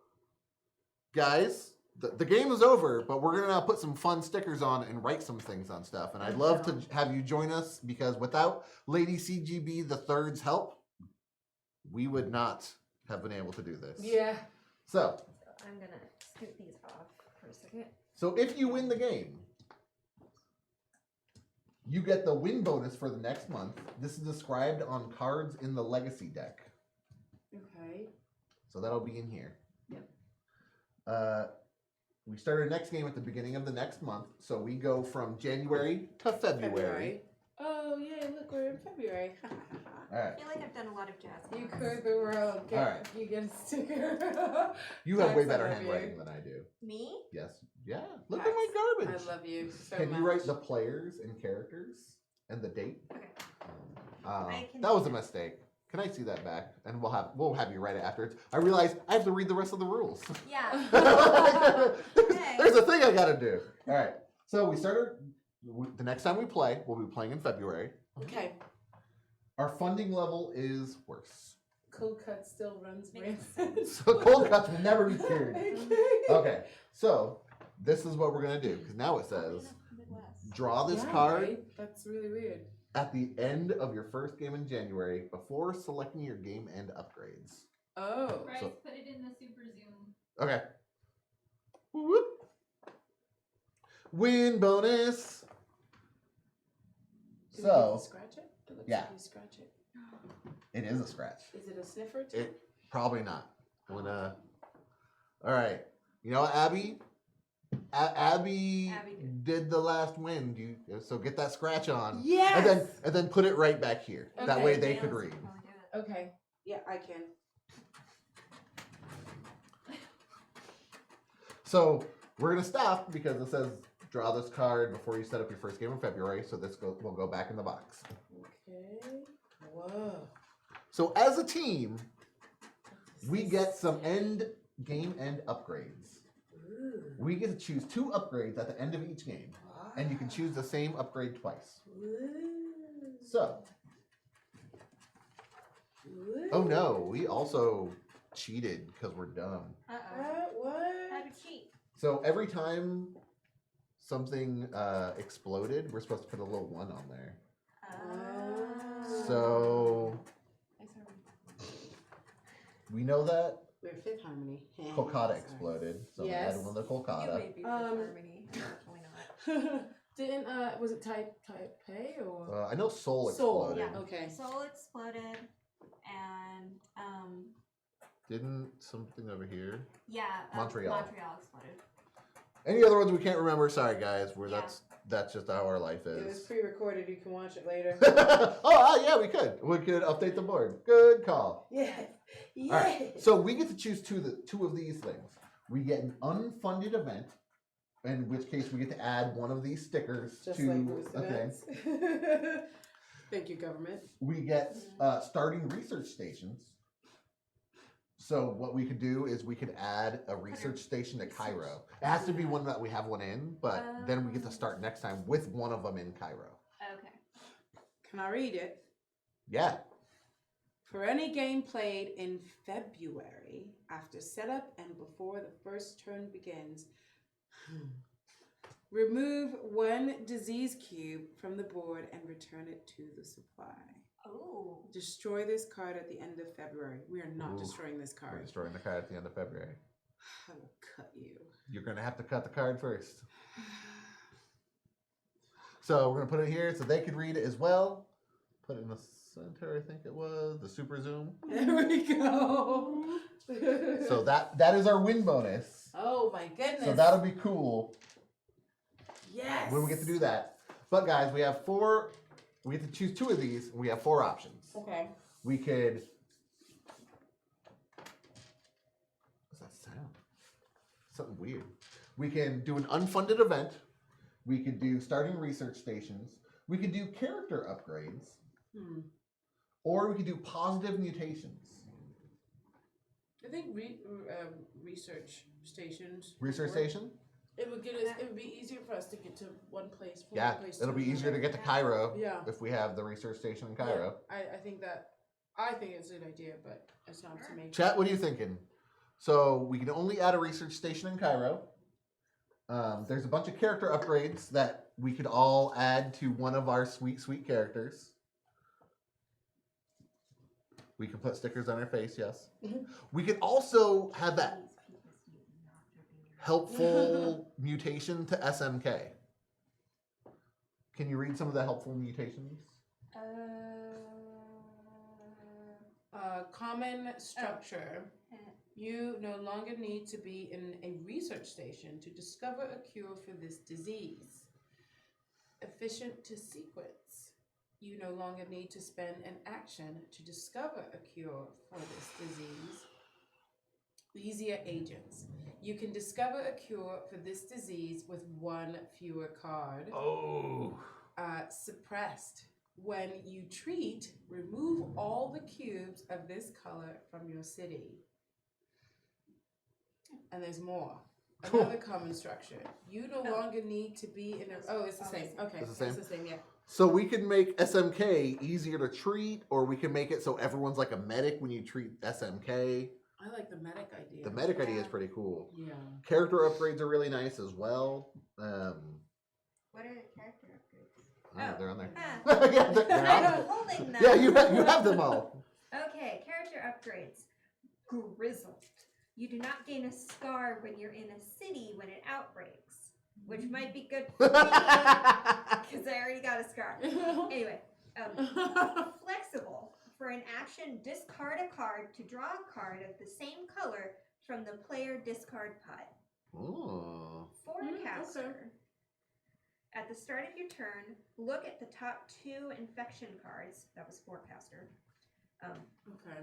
guys, the game is over, but we're going to put some fun stickers on and write some things on stuff. And I'd love to have you join us because without Lady CGB the Third's help, we would not have been able to do this. Yeah. So, I'm gonna scoot these off for a second. so if you win the game, you get the win bonus for the next month. This is described on cards in the Legacy deck. Okay. So that'll be in here. Yep. We start our next game at the beginning of the next month. So we go from January to February. Oh yay! Look, we're in February. All right. I feel like I've done a lot of jazz. You hands. could the world. All right. You get a sticker. You have way Thanks, I better love you. handwriting than I do. Me? Yes. Yeah. Look at my I garbage. love you so Can much. you write the players and characters and the date? Okay. I can That do was a that. mistake. Can I see that back? And we'll have you write it afterwards. I realize I have to read the rest of the rules. Yeah. There's a thing I gotta do. All right. So we started. The next time we play, we'll be playing in February. Okay. Our funding level is worse. Cold cut still runs Makes rampant. So cold cuts will never be cured. Okay. Okay. So this is what we're gonna do because now it says draw this Yeah, card right? That's really weird. at the end of your first game in January before selecting your game end upgrades. Oh. Bryce, So- put it in the super zoom. Okay. Whoop. Win bonus. Do we So get to scratch it? It looks yeah. like you scratch it. it is a scratch. Is it a sniffer too? It probably not. I'm gonna. All right. You know what, Abby? Abby Abby did the last win. So get that scratch on. Yes. And then put it right back here. That Okay. way they Nails could will read. probably do it. Okay. Yeah, I can. So we're gonna stop because it says draw this card before you set up your first game in February. So this will go back in the box. Okay. Whoa. So as a team, we get some game end upgrades. Ooh. We get to choose 2 upgrades at the end of each game, and you can choose the same upgrade twice. Ooh. So, Ooh. oh no, we also cheated because we're dumb. What? How to cheat. So every time something exploded, we're supposed to put a little 1 on there. So we know that We're fifth harmony. Kolkata exploded, so we Yes. had one of the You Kolkata. may be with Harmony. Definitely not. Didn't was it Taipei or? I know Seoul Seoul, exploded. yeah. Okay. Seoul exploded, and Didn't something over here? yeah, Montreal. Montreal exploded. Any other ones we can't remember? Sorry, guys. Yeah. That's just how our life It was is. pre-recorded. You can watch it later. Yeah, we could. We could update the board. Good call. Yeah. All right. So we get to choose two of these things. We get an unfunded event, in which case we get to add one of these stickers Just to like boost a thing. events. Thank you, government. We get starting research stations. So what we could do is we could add a research station to Cairo. It has to be one that we have one in, but then we get to start next time with one of them in Cairo. Okay. Can I read it? Yeah. For any game played in February, after setup and before the first turn begins, remove 1 disease cube from the board and return it to the supply. Oh. Destroy this card at the end of February. We are not Ooh, destroying this We're card. destroying the card at the end of February. I will cut you. You're going to have to cut the card first. So we're going to put it here so they could read it as well. Put it in the center, I think it was. The super zoom. There we go. So that is our win bonus. Oh my goodness. So that'll be cool yes. when we get to do that. But guys, we have 4. We get to choose 2 of these. And we have 4 options. Okay. We could. What's that sound? Something weird. We can do an unfunded event. We could do starting research stations. We could do character upgrades. Or we could do positive mutations. I think research stations. Research station? It would get us. It would be easier for us to get to one place. From Yeah, one place it'll to be easier to another. get to Cairo Yeah. if we have the research station in Cairo. Yeah, I think it's a good idea, but it's not to make. Chat, what are you thinking? So we can only add a research station in Cairo. There's a bunch of character upgrades that we could all add to one of our sweet, sweet characters. We can put stickers on our face, yes. We could also have that helpful mutation to SMK. Can you read some of the helpful mutations? Common structure. You no longer need to be in a research station to discover a cure for this disease. Efficient to sequence. You no longer need to spend an action to discover a cure for this disease. Easier agents. You can discover a cure for this disease with 1 fewer card. Oh. Suppressed. When you treat, remove all the cubes of this color from your city. And there's more. Another common structure. You no longer need to be in a. Oh, it's the same. Okay, It's the same? It's the same. Yeah. So we can make SMK easier to treat, or we can make it so everyone's like a medic when you treat SMK. I like the medic idea. The medic idea is pretty cool. Yeah. Character upgrades are really nice as well. What are the character upgrades? They're on there. Ah. Yeah, they're on I'm there. holding them. Yeah, you have them all. Okay, character upgrades. Grizzled. You do not gain a scar when you're in a city when it outbreaks, which might be good for me because I already got a scar. Anyway, flexible. For an action, discard a card to draw a card of the same color from the player discard pile. Ooh. Forecaster. Okay. At the start of your turn, look at the top 2 infection cards. That was Forecaster. Okay.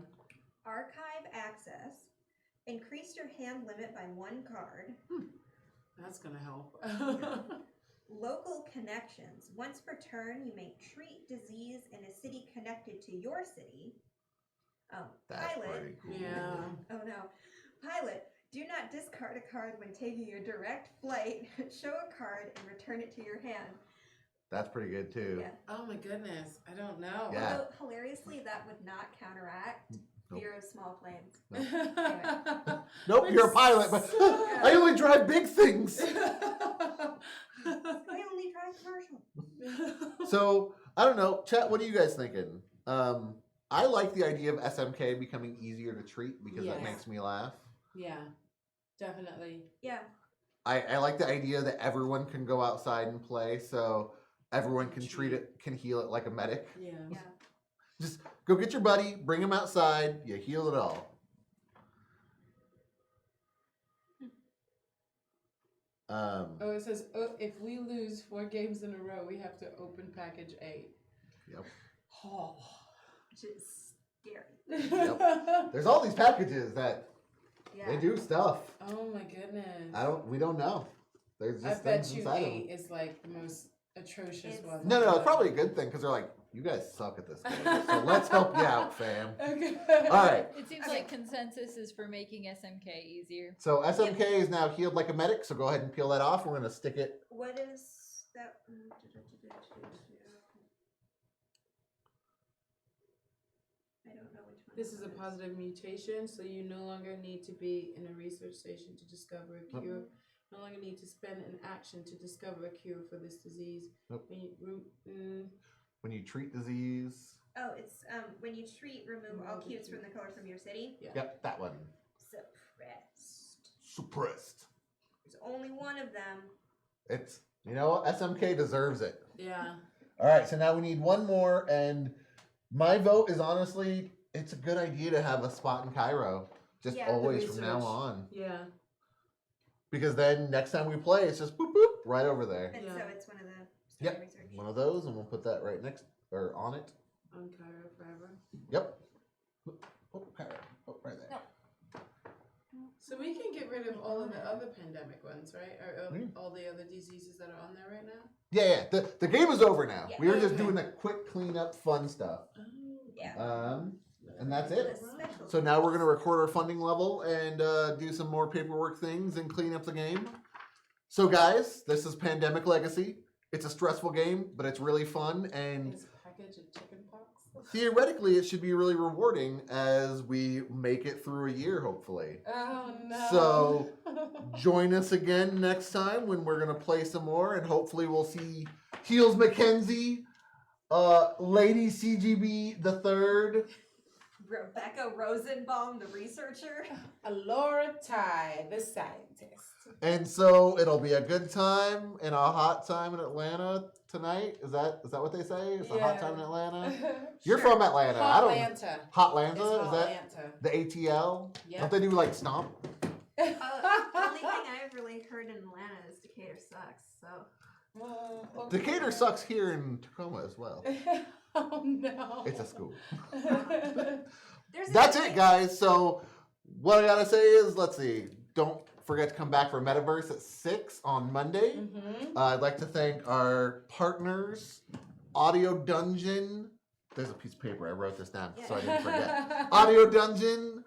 Archive access. Increase your hand limit by 1 card. That's gonna help. Local connections. Once per turn, you may treat disease in a city connected to your city. That's Pilot. pretty cool. Yeah. Oh no. Pilot. Do not discard a card when taking a direct flight. Show a card and return it to your hand. That's pretty good too. Yeah. Oh my goodness. I don't know. Yeah. Although, hilariously, that would not counteract Nope. fear of small planes. Nope, you're a pilot, but I only drive big things. I only drive commercial. So I don't know, chat. What are you guys thinking? I like the idea of SMK becoming easier to treat because that Yes. makes me laugh. Yeah, definitely. Yeah. I like the idea that everyone can go outside and play, so everyone can treat it, can heal it like a medic. Yeah. Yeah. Just go get your buddy, bring him outside, you heal it all. Oh, it says, oh, if we lose 4 games in a row, we have to open package 8. Yep. Oh. Which is scary. Yep. There's all these packages that Yeah. they do stuff. Oh my goodness. We don't know. There's I just bet things you inside of 8 them. is like the most atrocious It's- one. No, it's probably a good thing because they're like, you guys suck at this game, so let's help you out, fam. Okay. All right. It seems Okay. like consensus is for making SMK easier. So SMK is now healed like a medic, so go ahead and peel that off. We're going to stick it. What is that? I don't know which one. This is a that positive mutation, so you no longer need to be in a research station to discover a cure. No longer need to spend an action to discover a cure for this disease. Nope. When When you treat disease. Oh, it's when you treat, remove all cues from the color from your city. Yeah. Yep, that one. Suppressed. Suppressed. There's only one of them. It's, you know what? SMK deserves it. Yeah. All right, so now we need one more, and my vote is honestly, it's a good idea to have a spot in Cairo. Just Yeah, the always from now research. on. Yeah. Because then next time we play, it's just boop, boop, right over there. And Yeah. so it's one of the Yep. study research. One of those, and we'll put that right next, or on it. On Cairo forever. Yep. Oh, Cairo. Oh, right there. So we can get rid of all of the other pandemic ones, right? Or Mm. all the other diseases that are on there right now? Yeah. The game is over now. Yeah. We were just Okay. doing the quick cleanup, fun stuff. Oh. Yeah. And that's The it. special. So now we're going to record our funding level and do some more paperwork things and clean up the game. So guys, this is Pandemic Legacy. It's a stressful game, but it's really fun, and Is a package of chicken pox? theoretically it should be really rewarding as we make it through a year, hopefully. Oh no. So join us again next time when we're going to play some more, and hopefully we'll see Heels McKenzie, Lady CGB the Third, Rebecca Rosenbaum, the researcher. Alora Ty, the scientist. and so it'll be a good time and a hot time in Atlanta tonight. Is that what they say? It's a hot Yeah. time in Atlanta. You're Sure. from Atlanta. I don't. Atlanta. Hotlanta, It's is that Atlanta. the ATL? Yep. Don't they do like stomp? The only thing I've really heard in Atlanta is Decatur sucks. So Decatur sucks here in Tacoma as well. Oh no. It's a school. there's That's a- it, guys. So what I gotta say is, let's see. Don't forget to come back for Metaverse at 6 on Monday. Mhm. I'd like to thank our partners, Audio Dungeon. There's a piece of paper. I wrote this down so I didn't forget. Audio Dungeon,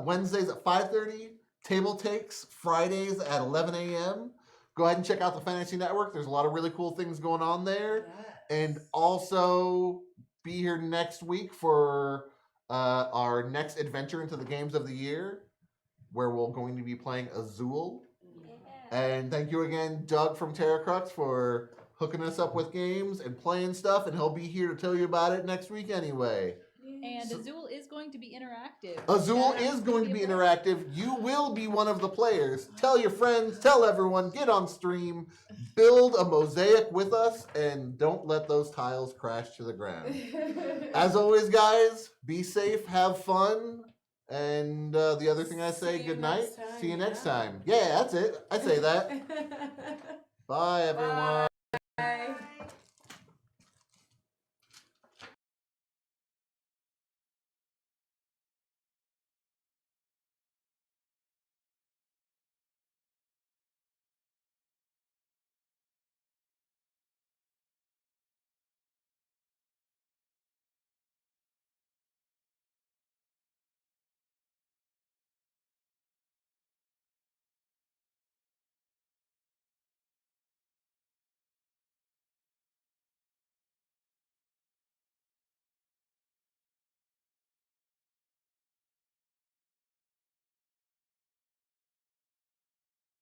Wednesdays at 5:30. Table Takes, Fridays at 11 a.m. Go ahead and check out the Fantasy Network. There's a lot of really cool things going on there. Yes. And also be here next week for our next adventure into the games of the year, where we're going to be playing Azul. Yeah. And thank you again, Doug from TerraCrux, for hooking us up with games and playing stuff. And he'll be here to tell you about it next week anyway. And So- Azul is going to be interactive. Azul Yeah, is going to be a blast. interactive. You will be one of the players. Tell your friends, tell everyone, get on stream, build a mosaic with us, and don't let those tiles crash to the ground. As always, guys, be safe, have fun, and the other thing I say, See you good night. next time, See you next yeah. time. Yeah, that's it. I say that. Bye, everyone. Bye.